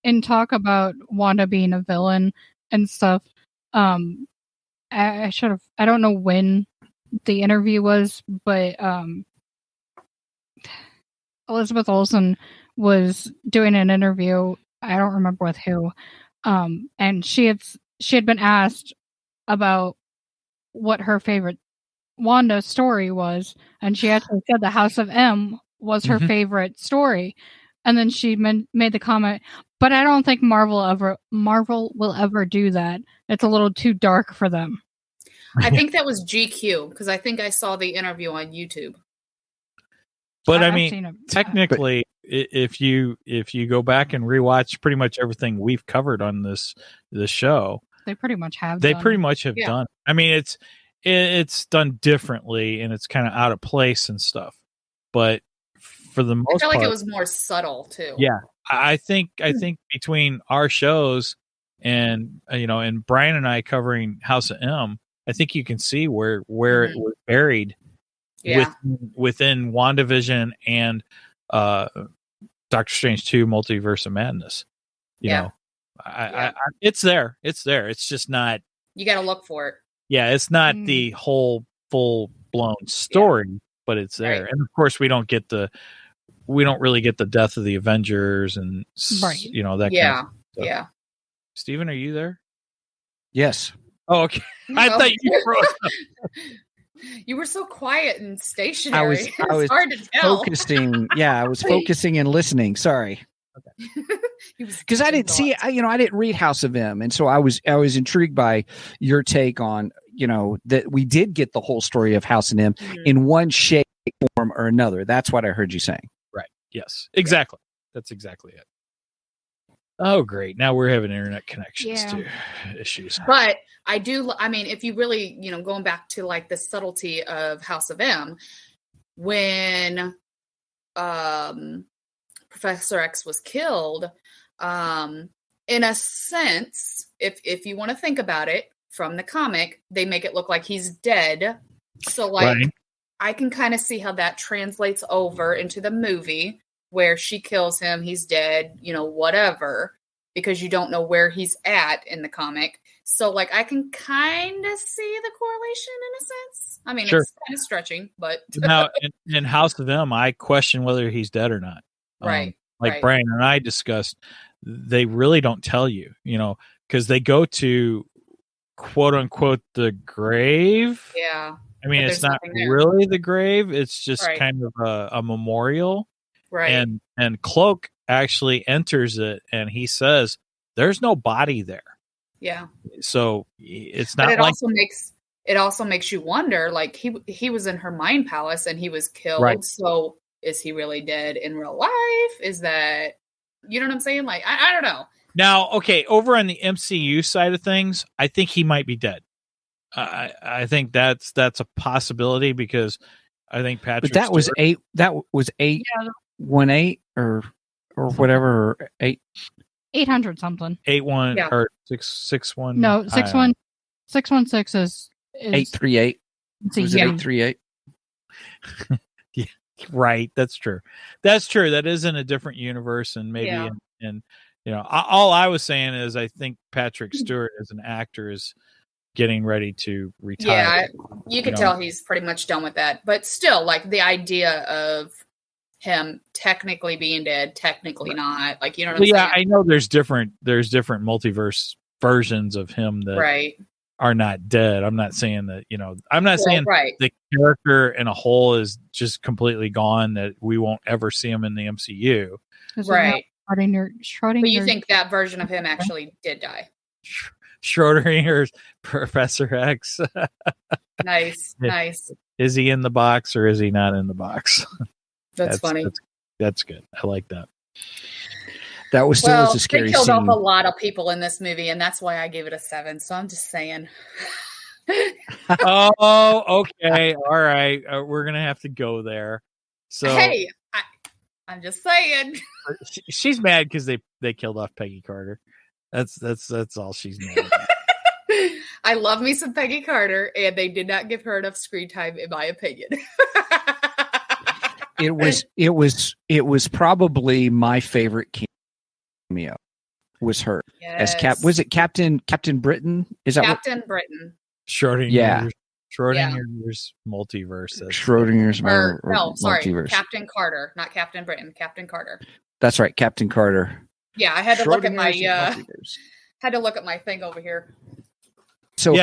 Speaker 4: And talk about Wanda being a villain and stuff. I should have... I don't know when the interview was, but Elizabeth Olsen was doing an interview. I don't remember with who. And she had been asked about what her favorite Wanda story was, and she actually said the House of M was her favorite story. And then she made the comment, but I don't think Marvel will ever do that. It's a little too dark for them.
Speaker 5: I think that was GQ, because I think I saw the interview on YouTube.
Speaker 1: But I mean, technically, if you go back and rewatch pretty much everything we've covered on this show,
Speaker 4: they pretty much have.
Speaker 1: Done. I mean, it's done differently, and it's kind of out of place and stuff. But for the most part,
Speaker 5: I feel like it was more subtle too.
Speaker 1: Yeah, I think between our shows and and Brian and I covering House of M, I think you can see where it was buried.
Speaker 5: Yeah.
Speaker 1: Within WandaVision and Doctor Strange 2 Multiverse of Madness. You know, it's there. It's there. It's just not.
Speaker 5: You got to look for it.
Speaker 1: Yeah, it's not the whole full blown story, but it's there. Right. And of course, we don't really get the death of the Avengers and that kind of stuff. Yeah. Steven, are you there?
Speaker 3: Yes.
Speaker 1: Oh, okay. I thought you froze.
Speaker 5: You were so quiet and stationary. I was
Speaker 3: hard to tell. Focusing. Yeah, I was focusing and listening. Sorry. Because I didn't see, I didn't read House of M, and so I was intrigued by your take on, that we did get the whole story of House of M in one shape, form, or another. That's what I heard you saying.
Speaker 1: Right. Yes. Exactly. That's exactly it. Oh, great! Now we're having internet connections to issues.
Speaker 5: But I mean, if you really, going back to like the subtlety of House of M, when Professor X was killed, in a sense, if you want to think about it from the comic, they make it look like he's dead. So like, I can kind of see how that translates over into the movie where she kills him, he's dead, whatever, because you don't know where he's at in the comic. So like, I can kind of see the correlation in a sense. I mean, it's kind of stretching, but
Speaker 1: now in House of M, I question whether he's dead or not.
Speaker 5: Right.
Speaker 1: Like Brian and I discussed, they really don't tell you, because they go to quote unquote the grave.
Speaker 5: Yeah.
Speaker 1: I mean, it's not really the grave. It's just kind of a memorial.
Speaker 5: Right.
Speaker 1: And Cloak actually enters it, and he says, "There's no body there."
Speaker 5: Yeah.
Speaker 1: So it's not.
Speaker 5: But it also makes you wonder. Like he was in her mind palace, and he was killed.
Speaker 1: Right.
Speaker 5: So is he really dead in real life? Is that, you know what I'm saying? Like I don't know.
Speaker 1: Now, okay, over on the MCU side of things, I think he might be dead. I think that's a possibility because I think Patrick.
Speaker 3: But that was 8. That was 8. 1/8 or whatever. Or 8.
Speaker 4: 800 something.
Speaker 1: 81 or 661.
Speaker 4: No, 616 is
Speaker 3: 838. Was it 838?
Speaker 1: Yeah, right. That's true. That is in a different universe, and maybe in all I was saying is I think Patrick Stewart as an actor is getting ready to retire.
Speaker 5: Yeah, you can tell he's pretty much done with that. But still, like the idea of him technically being dead, technically not. Like, you know what I'm saying?
Speaker 1: Yeah, I know there's different multiverse versions of him that are not dead. I'm not saying that, I'm not saying the character in a whole is just completely gone, that we won't ever see him in the MCU.
Speaker 5: Right.
Speaker 4: Schrodinger.
Speaker 5: But you think that version of him actually did die?
Speaker 1: Schrodinger's Professor X.
Speaker 5: Nice.
Speaker 1: Is he in the box or is he not in the box?
Speaker 5: That's funny.
Speaker 1: That's good. I like that.
Speaker 3: That was still a scary scene.
Speaker 5: They killed off a lot of people in this movie, and that's why I gave it a 7. So I'm just saying.
Speaker 1: Oh, okay. All right. We're going to have to go there. So
Speaker 5: hey, I'm just saying.
Speaker 1: She's mad because they killed off Peggy Carter. That's all she's mad about.
Speaker 5: I love me some Peggy Carter, and they did not give her enough screen time, in my opinion.
Speaker 3: It was probably my favorite cameo. Was her as was it Captain Britain? Is that
Speaker 5: Captain Britain?
Speaker 1: Schrodinger's multiverse.
Speaker 3: Schrodinger's
Speaker 5: multiverse. Captain Carter, not Captain Britain. Captain Carter.
Speaker 3: That's right, Captain Carter.
Speaker 5: Yeah, I had to look at my thing over here.
Speaker 3: So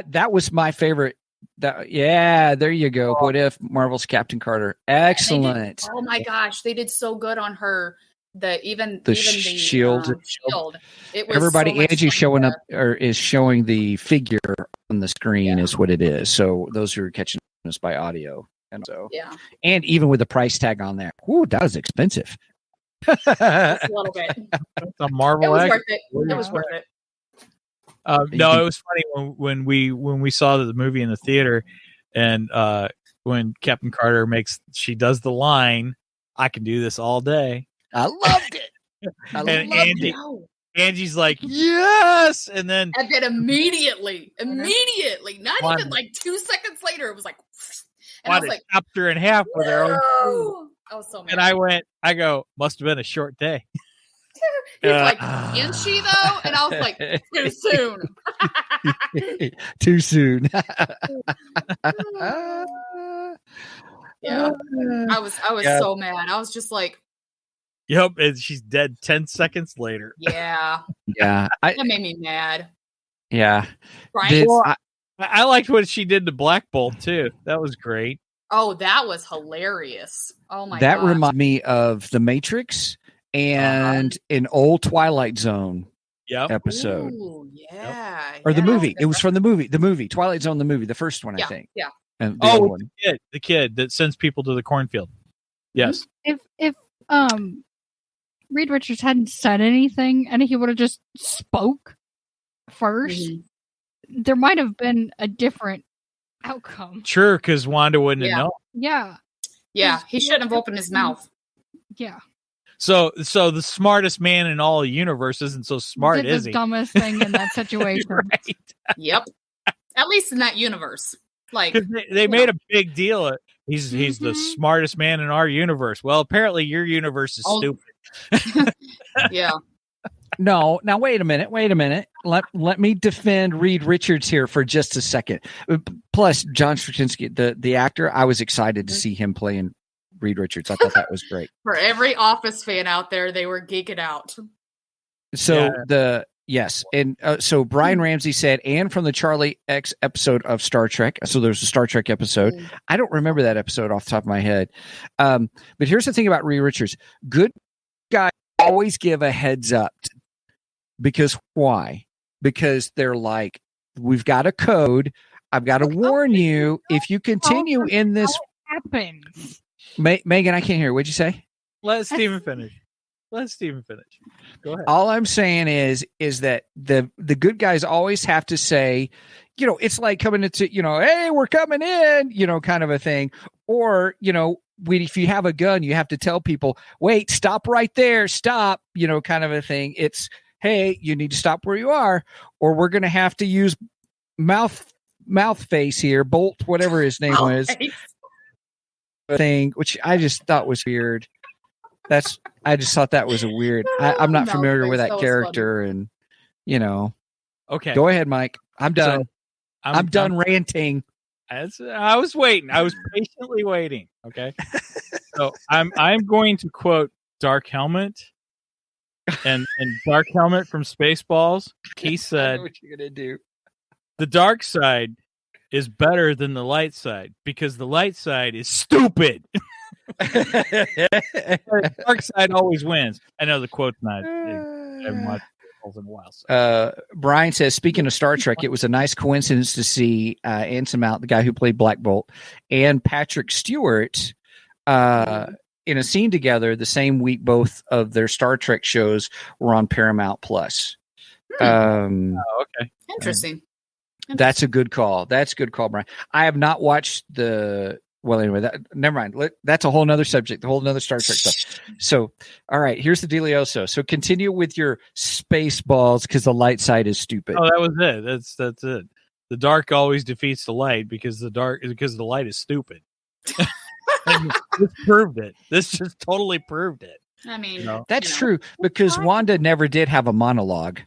Speaker 3: that was my favorite. There you go. What if Marvel's Captain Carter? Excellent.
Speaker 5: Oh my gosh, they did so good on her. The
Speaker 3: shield.
Speaker 5: It was
Speaker 3: everybody.
Speaker 5: So
Speaker 3: Angie showing up or is showing the figure on the screen is what it is. So those who are catching us by audio, and and even with the price tag on there, that was expensive.
Speaker 5: Just a little bit.
Speaker 1: It's a Marvel.
Speaker 5: It was worth it. It was worth it.
Speaker 1: No, it was funny when we saw the movie in the theater, and when Captain Carter she does the line, "I can do this all day."
Speaker 3: I loved it.
Speaker 1: Angie's like, yes, and then
Speaker 5: immediately, not even like 2 seconds later, it was like,
Speaker 1: and I was like, chopped her in half with her own food.
Speaker 5: I was so mad.
Speaker 1: And I go, must have been a short day.
Speaker 5: He's like, is she though? And I was like, too soon.
Speaker 3: Too soon.
Speaker 5: Yeah, I was so mad. I was just like,
Speaker 1: yep, and she's dead 10 seconds later.
Speaker 5: Yeah.
Speaker 3: Yeah.
Speaker 5: That made me mad.
Speaker 3: Yeah.
Speaker 5: Right.
Speaker 1: I liked what she did to Black Bolt too. That was great.
Speaker 5: Oh, that was hilarious. Oh my god.
Speaker 3: That reminded me of The Matrix and an old Twilight Zone episode.
Speaker 5: Ooh, yeah.
Speaker 3: Or the movie. It was from the movie. Twilight Zone, the movie, the first one, I think.
Speaker 5: Yeah.
Speaker 3: And
Speaker 1: the kid that sends people to the cornfield. Yes.
Speaker 4: If Reed Richards hadn't said anything and he would have just spoke first, there might have been a different outcome.
Speaker 1: Sure, because Wanda wouldn't have known.
Speaker 4: Yeah.
Speaker 5: Yeah, he shouldn't have opened his mouth.
Speaker 4: Yeah.
Speaker 1: So the smartest man in all the universe isn't so smart, is he?
Speaker 4: Dumbest thing in that situation.
Speaker 1: Right.
Speaker 5: Yep. At least in that universe. Like
Speaker 1: they made a big deal. He's the smartest man in our universe. Well, apparently your universe is stupid.
Speaker 5: Yeah.
Speaker 3: No, now wait a minute. Let me defend Reed Richards here for just a second. Plus, John Straczynski, the actor, I was excited to see him playing Reed Richards. I thought that was great.
Speaker 5: For every Office fan out there, they were geeking out.
Speaker 3: So so Brian Ramsey said, and from the Charlie X episode of Star Trek. So there's a Star Trek episode. I don't remember that episode off the top of my head. But here's the thing about Reed Richards. Good guys always give a heads up. Because why? Because they're like, we've got a code. I've got to warn you. If you continue in this.
Speaker 4: Happens.
Speaker 3: Megan, I can't hear. What'd you say?
Speaker 1: Let Steven finish. Go ahead.
Speaker 3: All I'm saying is that the good guys always have to say, it's like coming into, hey, we're coming in, kind of a thing. Or, if you have a gun, you have to tell people, wait, stop right there, stop, kind of a thing. It's, hey, you need to stop where you are, or we're going to have to use mouth face here, Bolt, whatever his name was. Thing, which I just thought was weird. I just thought that was a weird. I'm not familiar with that character, funny. And
Speaker 1: Okay,
Speaker 3: go ahead, Mike. I'm done.
Speaker 1: So,
Speaker 3: I'm done ranting.
Speaker 1: I was waiting. I was patiently waiting. Okay, so I'm going to quote Dark Helmet, and Dark Helmet from Spaceballs. He said,
Speaker 3: I know what you're gonna do.
Speaker 1: The dark side is better than the light side because the light side is stupid. The dark side always wins. I know the quote's not. I haven't watched it in a while. So.
Speaker 3: Brian says, speaking of Star Trek, it was a nice coincidence to see Anson Mount, the guy who played Black Bolt, and Patrick Stewart in a scene together the same week. Both of their Star Trek shows were on Paramount Plus.
Speaker 1: Okay.
Speaker 5: Interesting.
Speaker 3: That's a good call. That's a good call, Brian. I have not watched well, anyway, never mind. That's a whole nother subject, a whole nother Star Trek stuff. So, all right, here's the dealioso. So continue with your Spaceballs because the light side is stupid.
Speaker 1: Oh, that was it. That's it. The dark always defeats the light because the light is stupid. This proved it. This just totally proved it.
Speaker 5: I mean,
Speaker 3: that's true because Wanda never did have a monologue.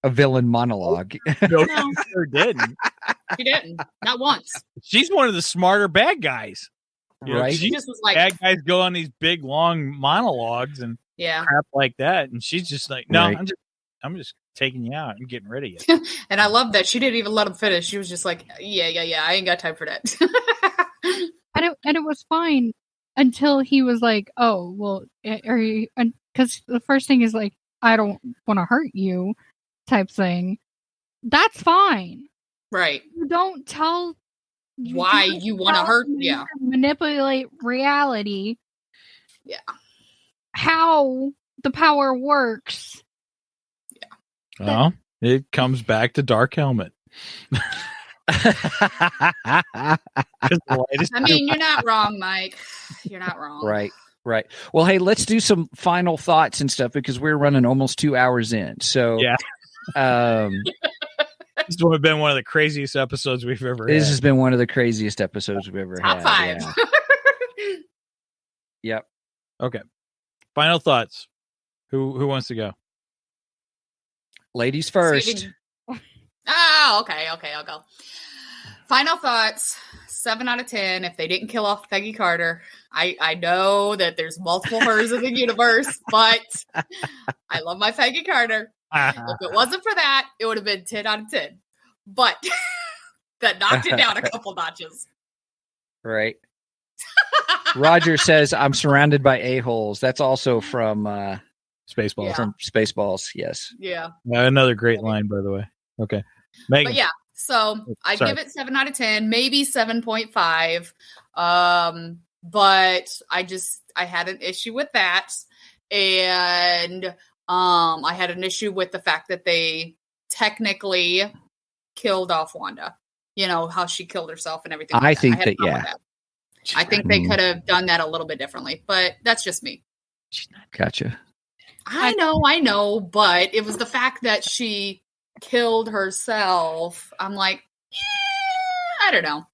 Speaker 3: A villain monologue.
Speaker 1: No, she sure didn't.
Speaker 5: She didn't. Not once.
Speaker 1: She's one of the smarter bad guys.
Speaker 3: Right.
Speaker 5: She just was like,
Speaker 1: bad guys go on these big long monologues and crap like that. And she's just like, no, right. I'm just taking you out. I'm getting rid of you.
Speaker 5: And I love that she didn't even let him finish. She was just like, yeah. I ain't got time for that.
Speaker 4: And it was fine until he was like, oh, well, are you, because the first thing is like, I don't want to hurt you. Type thing. That's fine.
Speaker 5: Right.
Speaker 4: You don't tell
Speaker 5: why you want to hurt. Yeah.
Speaker 4: Manipulate reality.
Speaker 5: Yeah.
Speaker 4: How the power works.
Speaker 1: Yeah. Well, it comes back to Dark Helmet.
Speaker 5: I mean, you're not wrong, Mike. You're not wrong.
Speaker 3: Right. Well, hey, let's do some final thoughts and stuff because we're running almost 2 hours in. So
Speaker 1: yeah. This would have been one of the craziest episodes we've ever had.
Speaker 3: This has been one of the craziest episodes we've ever had.
Speaker 5: Top 5.
Speaker 3: Yeah. Yep.
Speaker 1: Okay. Final thoughts. Who wants to go?
Speaker 3: Ladies first.
Speaker 5: Oh, okay, I'll go. Final thoughts. 7 out of 10. If they didn't kill off Peggy Carter, I know that there's multiple hers in the universe, but I love my Peggy Carter. If it wasn't for that, it would have been 10 out of 10. But that knocked it down a couple notches.
Speaker 3: Right. Roger says, I'm surrounded by a-holes. That's also from
Speaker 1: Spaceballs.
Speaker 5: Yeah.
Speaker 3: From Spaceballs, yes.
Speaker 5: Yeah.
Speaker 1: Another great line, by the way. Okay. Megan.
Speaker 5: But yeah, so I'd give it 7 out of 10, maybe 7.5. But I had an issue with that. And I had an issue with the fact that they technically killed off Wanda. How she killed herself and everything.
Speaker 3: I think that, yeah.
Speaker 5: That. I think they could have done that a little bit differently, but that's just me.
Speaker 3: Gotcha.
Speaker 5: I know, but it was the fact that she killed herself. I'm like, I don't know.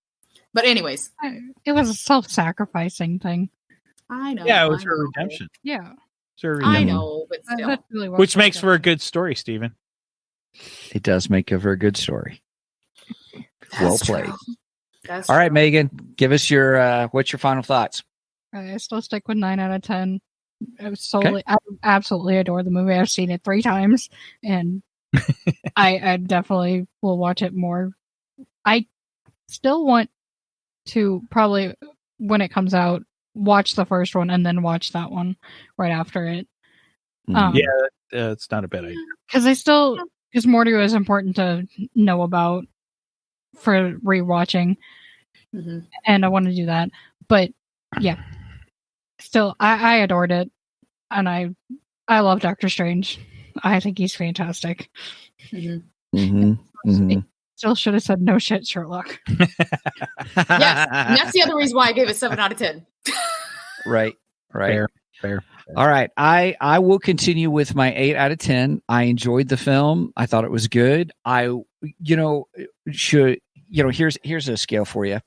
Speaker 5: But anyways.
Speaker 4: It was a self-sacrificing thing.
Speaker 5: I know.
Speaker 1: Yeah, it was her redemption.
Speaker 4: Yeah.
Speaker 5: I know, but still.
Speaker 4: Really
Speaker 1: which makes for a good story, Stephen.
Speaker 3: It does make for a good story. Well played.
Speaker 5: That's
Speaker 3: all right, Megan, give us your what's your final thoughts?
Speaker 4: I still stick with 9 out of 10. I absolutely adore the movie. I've seen it 3 times, and I definitely will watch it more. I still want to probably, when it comes out, watch the first one and then watch that one right after it.
Speaker 1: It's not a bad idea.
Speaker 4: Because Morty was important to know about for rewatching, and I want to do that. But yeah, still, I adored it, and I love Doctor Strange. I think he's fantastic. Still should have said no shit, Sherlock.
Speaker 5: Yes, and that's the other reason why I gave it 7 out of 10.
Speaker 3: Right.
Speaker 1: Fair.
Speaker 3: All right. I will continue with my 8 out of 10. I enjoyed the film. I thought it was good. Here's a scale for you.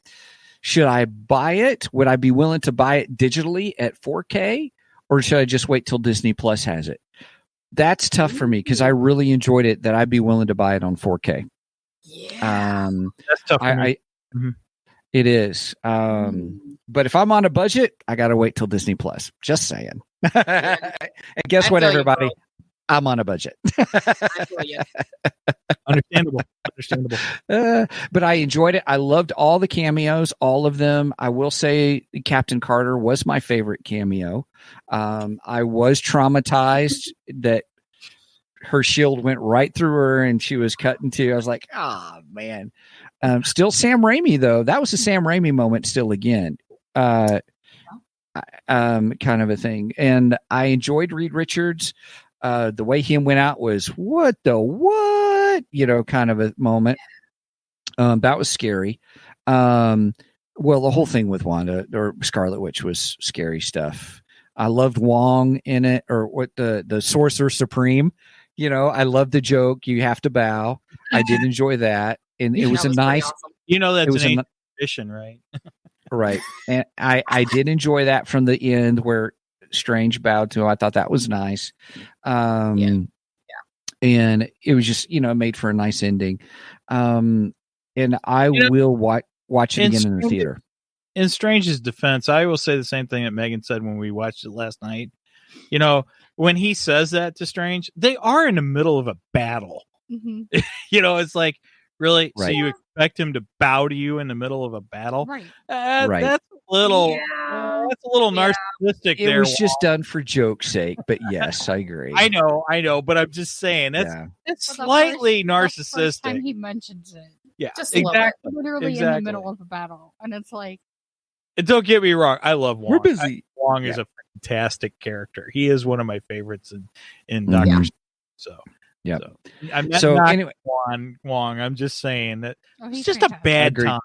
Speaker 3: Should I buy it? Would I be willing to buy it digitally at 4K, or should I just wait till Disney Plus has it? That's tough for me because I really enjoyed it that I'd be willing to buy it on 4K.
Speaker 5: Yeah.
Speaker 1: That's tough for me.
Speaker 3: It is. But if I'm on a budget, I got to wait till Disney Plus. Just saying. And guess what, everybody? I'm on a budget.
Speaker 1: Understandable.
Speaker 3: But I enjoyed it. I loved all the cameos, all of them. I will say Captain Carter was my favorite cameo. I was traumatized that her shield went right through her and she was cut in two. I was like, oh, man. Still Sam Raimi, though. That was a Sam Raimi moment still again. Kind of a thing. And I enjoyed Reed Richards. The way he went out was what, kind of a moment. That was scary. Well, the whole thing with Wanda or Scarlet Witch was scary stuff. I loved Wong in it, or what the Sorcerer Supreme. I loved the joke. You have to bow. I did enjoy that, and it was a nice.
Speaker 5: Awesome.
Speaker 1: That's an tradition, right?
Speaker 3: Right, and I did enjoy that from the end where Strange bowed to him. I thought that was nice. And it was just made for a nice ending. And I will watch it again in the theater.
Speaker 1: In Strange's defense, I will say the same thing that Megan said when we watched it last night. When he says that to Strange, they are in the middle of a battle.
Speaker 4: Mm-hmm.
Speaker 1: It's like, really?
Speaker 3: Right.
Speaker 1: So you expect him to bow to you in the middle of a battle?
Speaker 4: Right.
Speaker 3: Right.
Speaker 1: That's a little narcissistic.
Speaker 3: It was just done for joke's sake, but yes, I agree.
Speaker 1: I know, but I'm just saying it's slightly narcissistic.
Speaker 4: That's the first time he mentions it.
Speaker 1: Yeah,
Speaker 5: Just
Speaker 1: exactly.
Speaker 4: Literally in the middle of a battle, and it's like.
Speaker 1: And don't get me wrong, I love Wong.
Speaker 3: We're busy.
Speaker 1: Wong is a fantastic character. He is one of my favorites in Doctor. So,
Speaker 3: yeah.
Speaker 1: I'm
Speaker 3: not anyway,
Speaker 1: Wong. I'm just saying that it's just
Speaker 4: fantastic.
Speaker 1: a bad time.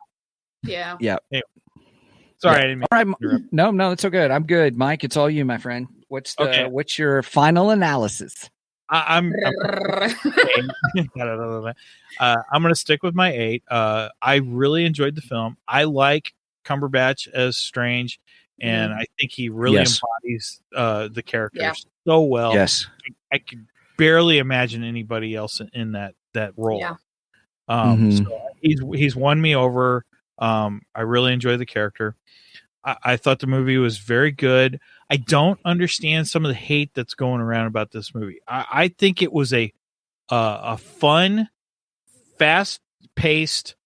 Speaker 5: Yeah.
Speaker 3: Yeah.
Speaker 1: Anyway. Sorry, I didn't mean
Speaker 3: all right. No, it's so good. I'm good, Mike. It's all you, my friend. What's your final analysis?
Speaker 1: I'm going to stick with my 8. I really enjoyed the film. I like Cumberbatch as Strange, and I think he really embodies the character so well.
Speaker 3: Yes,
Speaker 1: I could barely imagine anybody else in that role.
Speaker 5: Yeah.
Speaker 1: So he's won me over. I really enjoy the character. I thought the movie was very good. I don't understand some of the hate that's going around about this movie. I think it was a fun, fast-paced,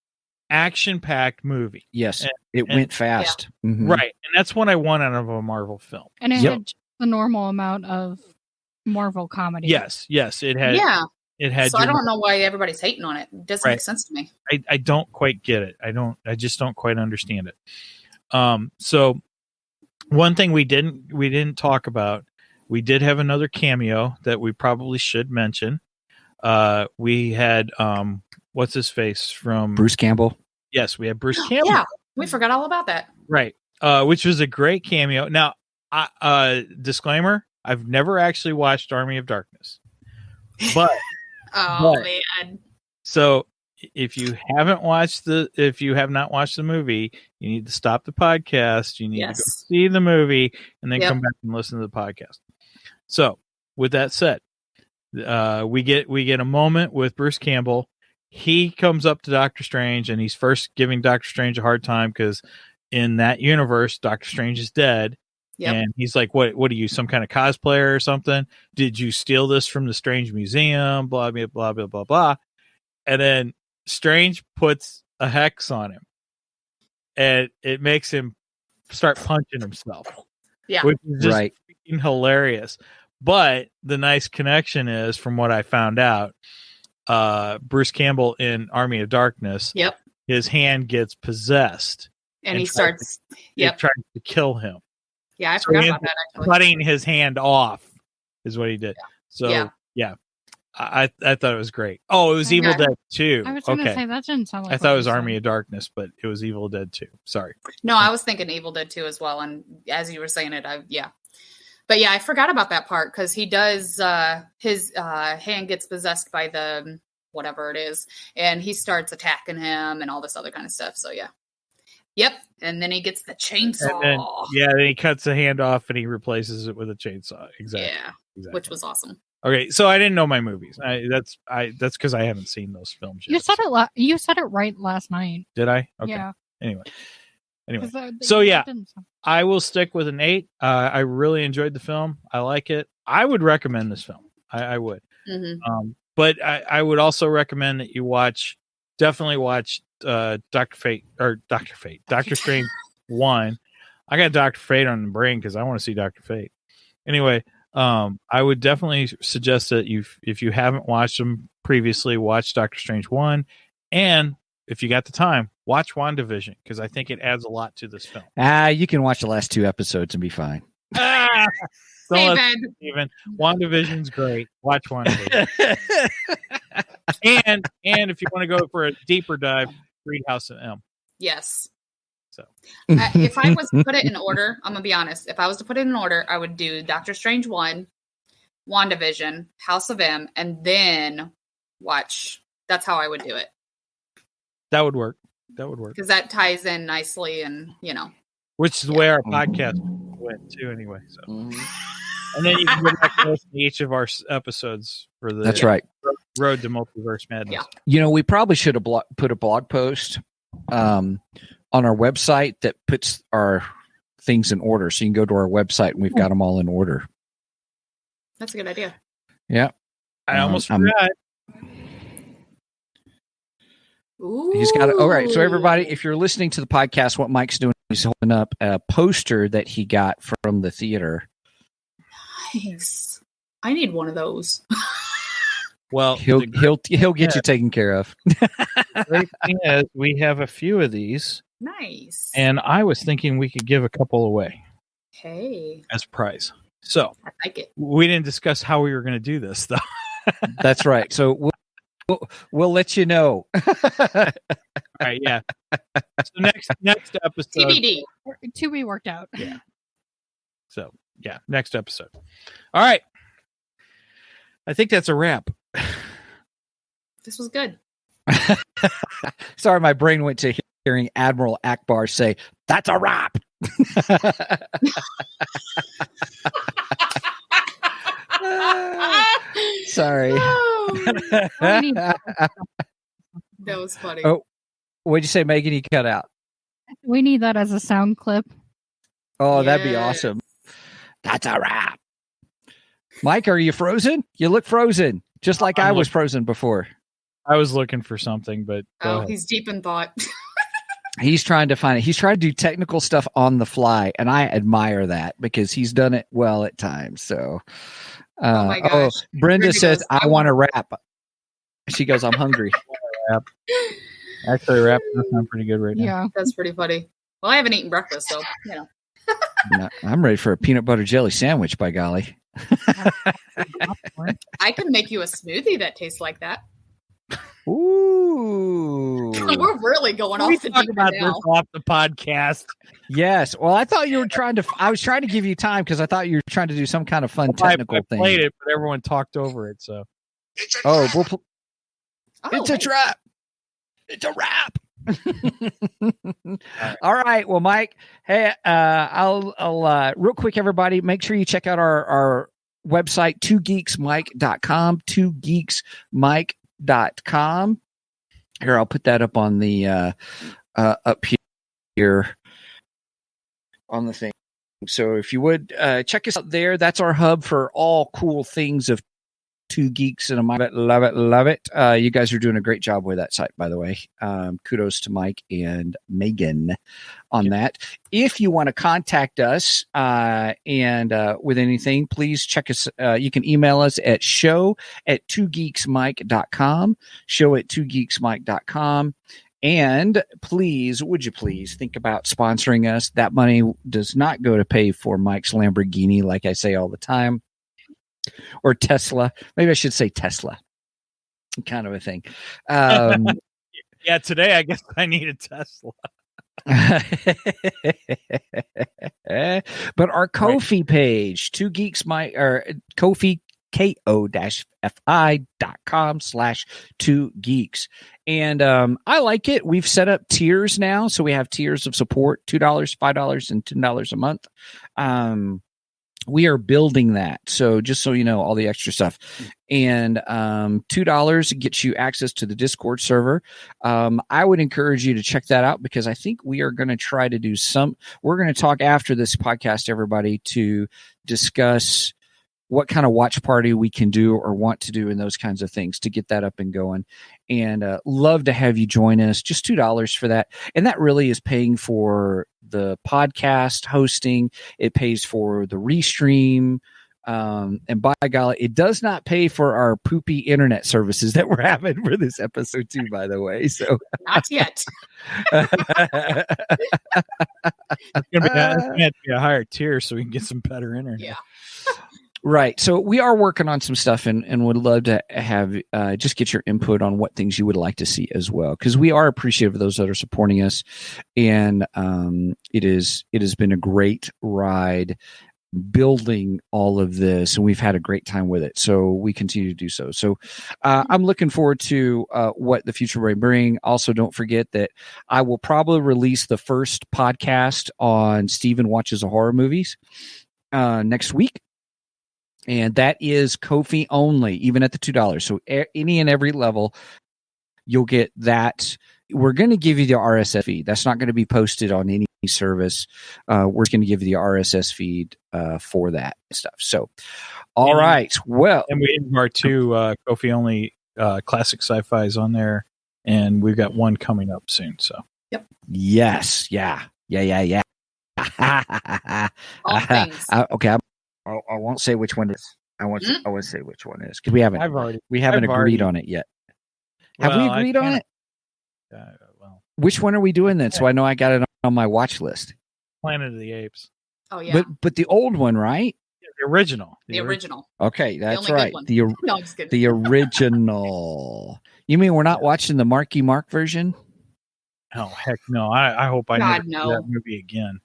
Speaker 1: action-packed movie.
Speaker 3: Yes, it went fast.
Speaker 1: Yeah.
Speaker 3: Mm-hmm.
Speaker 1: Right, and that's what I want out of a Marvel film.
Speaker 4: And it had the normal amount of Marvel comedy.
Speaker 1: Yes, it had.
Speaker 5: Yeah.
Speaker 1: It had.
Speaker 5: So I don't know why everybody's hating on it. It doesn't make sense to me.
Speaker 1: I don't quite get it. I just don't quite understand it. So one thing we didn't talk about, we did have another cameo that we probably should mention. We had what's his face from
Speaker 3: Bruce Campbell.
Speaker 1: Yes, we had Bruce Campbell.
Speaker 5: Yeah, we forgot all about that.
Speaker 1: Right. Which was a great cameo. Now, disclaimer, I've never actually watched Army of Darkness. But
Speaker 5: man.
Speaker 1: So if you have not watched the movie, you need to stop the podcast. You need to go see the movie and then come back and listen to the podcast. So with that said, we get a moment with Bruce Campbell. He comes up to Doctor Strange and he's first giving Doctor Strange a hard time because in that universe, Doctor Strange is dead. Yep. And he's like, what are you, some kind of cosplayer or something? Did you steal this from the Strange Museum? Blah, blah, blah, blah, blah, blah. And then Strange puts a hex on him. And it makes him start punching himself.
Speaker 5: Yeah.
Speaker 1: Which is just freaking hilarious. But the nice connection is, from what I found out, Bruce Campbell in Army of Darkness, his hand gets possessed.
Speaker 5: And he starts
Speaker 1: trying to kill him.
Speaker 5: Yeah, I forgot about that, actually.
Speaker 1: Cutting his hand off is what he did. Yeah. So, I thought it was great. Oh, it was Evil Dead 2.
Speaker 4: I was going to say that didn't sound like.
Speaker 1: I thought it was Army of Darkness, but it was Evil Dead 2. Sorry.
Speaker 5: No, I was thinking Evil Dead 2 as well. And as you were saying it, But yeah, I forgot about that part because he does, his hand gets possessed by the whatever it is, and he starts attacking him and all this other kind of stuff. So yeah. Yep. And then he gets the chainsaw.
Speaker 1: Then he cuts the hand off and he replaces it with a chainsaw. Exactly.
Speaker 5: Yeah. Exactly. Which was awesome.
Speaker 1: Okay, so I didn't know my movies. That's because I haven't seen those films yet.
Speaker 4: You said it right last night.
Speaker 1: Did I? Okay.
Speaker 4: Yeah.
Speaker 1: Anyway. So yeah, I will stick with an 8. I really enjoyed the film. I like it. I would recommend this film. I would.
Speaker 5: Mm-hmm.
Speaker 1: But I would also recommend that you definitely watch Doctor Strange 1. I got Dr. Fate on the brain because I want to see Dr. Fate. Anyway, I would definitely suggest that if you haven't watched them previously, watch Doctor Strange 1, and if you got the time, watch WandaVision because I think it adds a lot to this film.
Speaker 3: You can watch the last 2 episodes and be fine.
Speaker 5: Even
Speaker 1: WandaVision's great. Watch WandaVision. and if you want to go for a deeper dive, read House of M.
Speaker 5: Yes.
Speaker 1: So
Speaker 5: if I was to put it in order, I'm gonna be honest. If I was to put it in order, I would do Doctor Strange 1, WandaVision, House of M, and then watch. That's how I would do it.
Speaker 1: That would work.
Speaker 5: Because that ties in nicely, and
Speaker 1: which is the way our podcast went too, anyway. So, and then you can go back to listen to each of our episodes for the.
Speaker 3: That's right.
Speaker 1: Road to Multiverse Madness.
Speaker 5: Yeah.
Speaker 3: We probably should have put a blog post on our website that puts our things in order. So you can go to our website and we've got them all in order.
Speaker 5: That's a good idea.
Speaker 3: Yeah.
Speaker 1: I almost forgot.
Speaker 5: Ooh.
Speaker 3: He's got it. All right. So everybody, if you're listening to the podcast, what Mike's doing is holding up a poster that he got from the theater.
Speaker 5: Nice. I need one of those.
Speaker 1: Well,
Speaker 3: he'll get you taken care of.
Speaker 1: The great thing is we have a few of these.
Speaker 5: Nice.
Speaker 1: And I was thinking we could give a couple away.
Speaker 5: Hey.
Speaker 1: As a prize. So
Speaker 5: I like it.
Speaker 1: We didn't discuss how we were going to do this, though.
Speaker 3: That's right. So we'll let you know.
Speaker 1: All right. Yeah. So next episode.
Speaker 5: TBD.
Speaker 4: To be worked out.
Speaker 1: Yeah. So yeah, next episode. All right. I think that's a wrap.
Speaker 5: This was good.
Speaker 3: Sorry, my brain went to hearing Admiral Akbar say, "That's a wrap." Sorry.
Speaker 5: That was funny.
Speaker 3: Oh, what'd you say, Megan? You cut out.
Speaker 4: We need that as a sound clip.
Speaker 3: Oh, that'd be awesome. That's a wrap. Mike, are you frozen? You look frozen, just like I was frozen before.
Speaker 1: I was looking for something, but
Speaker 5: he's deep in thought.
Speaker 3: He's trying to find it. He's trying to do technical stuff on the fly, and I admire that because he's done it well at times. So,
Speaker 5: oh my gosh.
Speaker 3: Brenda says, "I want to rap." She goes, "I'm hungry."
Speaker 1: Actually, rap does sound pretty good right now.
Speaker 4: Yeah,
Speaker 5: that's pretty funny. Well, I haven't eaten breakfast, so
Speaker 3: I'm ready for a peanut butter jelly sandwich. By golly,
Speaker 5: I can make you a smoothie that tastes like that.
Speaker 3: Ooh,
Speaker 5: we're really going off the deep
Speaker 1: about
Speaker 5: now.
Speaker 1: This off the podcast.
Speaker 3: Yes. Well, I thought you were I was trying to give you time because I thought you were trying to do some kind of fun technical thing.
Speaker 1: I played it, but everyone talked over it. So,
Speaker 3: it's a trap. It's a wrap. All right. Well, Mike, hey, I'll real quick, everybody, make sure you check out our website, 2geeksmike.com, 2geeksmike.com. Here, I'll put that up on the up here on the thing. So if you would check us out there, that's our hub for all cool things of Two Geeks and a Mind. Love it. You guys are doing a great job with that site, by the way. Kudos to Mike and Megan on that. If you want to contact us and with anything, please check us. You can email us at show@twogeeksmike.com, show@twogeeksmike.com. And please, would you please think about sponsoring us? That money does not go to pay for Mike's Lamborghini, like I say all the time. Or Tesla. Maybe I should say Tesla. kind of a thing.
Speaker 1: Yeah, today I guess I need a Tesla.
Speaker 3: But our Ko-fi page, 2 Geeks or Ko-fi, ko-fi.com/2geeks. And I like it. We've set up tiers now. So we have tiers of support, $2, $5, and $10 a month. We are building that. So just so you know, all the extra stuff. And $2 gets you access to the Discord server. I would encourage you to check that out because I think we are going to try to do we're going to talk after this podcast, everybody, to discuss what kind of watch party we can do or want to do and those kinds of things to get that up and going. And love to have you join us. Just $2 for that. And that really is paying for the podcast hosting. It pays for the restream. And by golly, it does not pay for our poopy internet services that we're having for this episode too, by the way. So
Speaker 5: not yet.
Speaker 1: It's gonna have to be a higher tier so we can get some better internet.
Speaker 5: Yeah.
Speaker 3: Right. So we are working on some stuff and would love to have just get your input on what things you would like to see as well. Because we are appreciative of those that are supporting us. And it has been a great ride building all of this. And we've had a great time with it. So we continue to do so. So I'm looking forward to what the future may bring. Also, don't forget that I will probably release the first podcast on Steven Watches a Horror Movies next week. And that is Ko-fi only, even at the $2. So any and every level, you'll get that. We're going to give you the RSS feed. That's not going to be posted on any service. We're going to give you the RSS feed for that stuff. So, all right. Well,
Speaker 1: and we have our 2 Ko-fi only classic sci-fis on there, and we've got one coming up soon. So,
Speaker 5: yep.
Speaker 3: Yes. Yeah.
Speaker 5: All things.
Speaker 3: Okay. I won't say which one it is. I won't say which one it is because we haven't agreed on it yet. Have we agreed on it?
Speaker 1: Well,
Speaker 3: which one are we doing then? So I know I got it on my watch list.
Speaker 1: Planet of the Apes.
Speaker 5: Oh yeah,
Speaker 3: but the old one, right?
Speaker 1: The original.
Speaker 5: The original.
Speaker 3: Okay, that's right.
Speaker 5: No, I'm just kidding.
Speaker 3: The original. You mean we're not watching the Marky Mark version?
Speaker 1: Oh heck no! I hope I never see that movie again.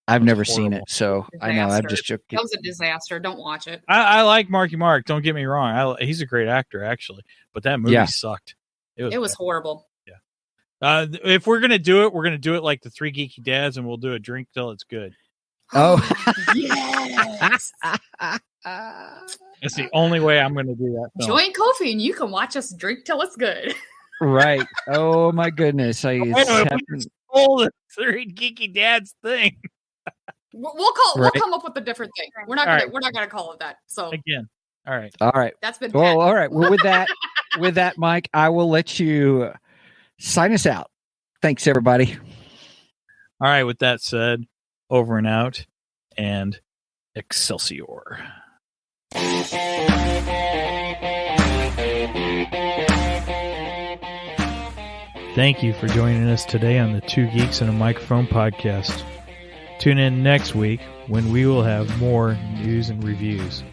Speaker 3: I've never seen it, so disaster. I know I've just joked.
Speaker 5: That was a disaster. Don't watch it.
Speaker 1: I like Marky Mark. Don't get me wrong. He's a great actor, actually, but that movie sucked.
Speaker 5: It was horrible.
Speaker 1: Yeah. If we're gonna do it, we're gonna do it like the 3 Geeky Dads, and we'll do a drink till it's good.
Speaker 3: Oh,
Speaker 5: yes.
Speaker 1: That's the only way I'm gonna do that.
Speaker 5: Join Ko-fi, and you can watch us drink till it's good.
Speaker 3: Right. Oh my goodness.
Speaker 1: Stole the 3 Geeky Dads thing.
Speaker 5: We'll come up with a different thing. We're not gonna call it that. So
Speaker 1: again. All right.
Speaker 5: That's been
Speaker 3: well. All right. Well, with that, Mike, I will let you sign us out. Thanks, everybody.
Speaker 1: All right. With that said, over and out, and Excelsior. Thank you for joining us today on the 2 Geeks and a Microphone podcast. Tune in next week when we will have more news and reviews.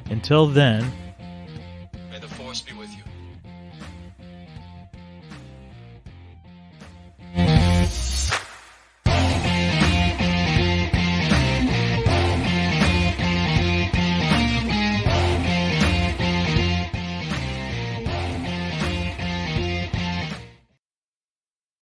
Speaker 1: Until then,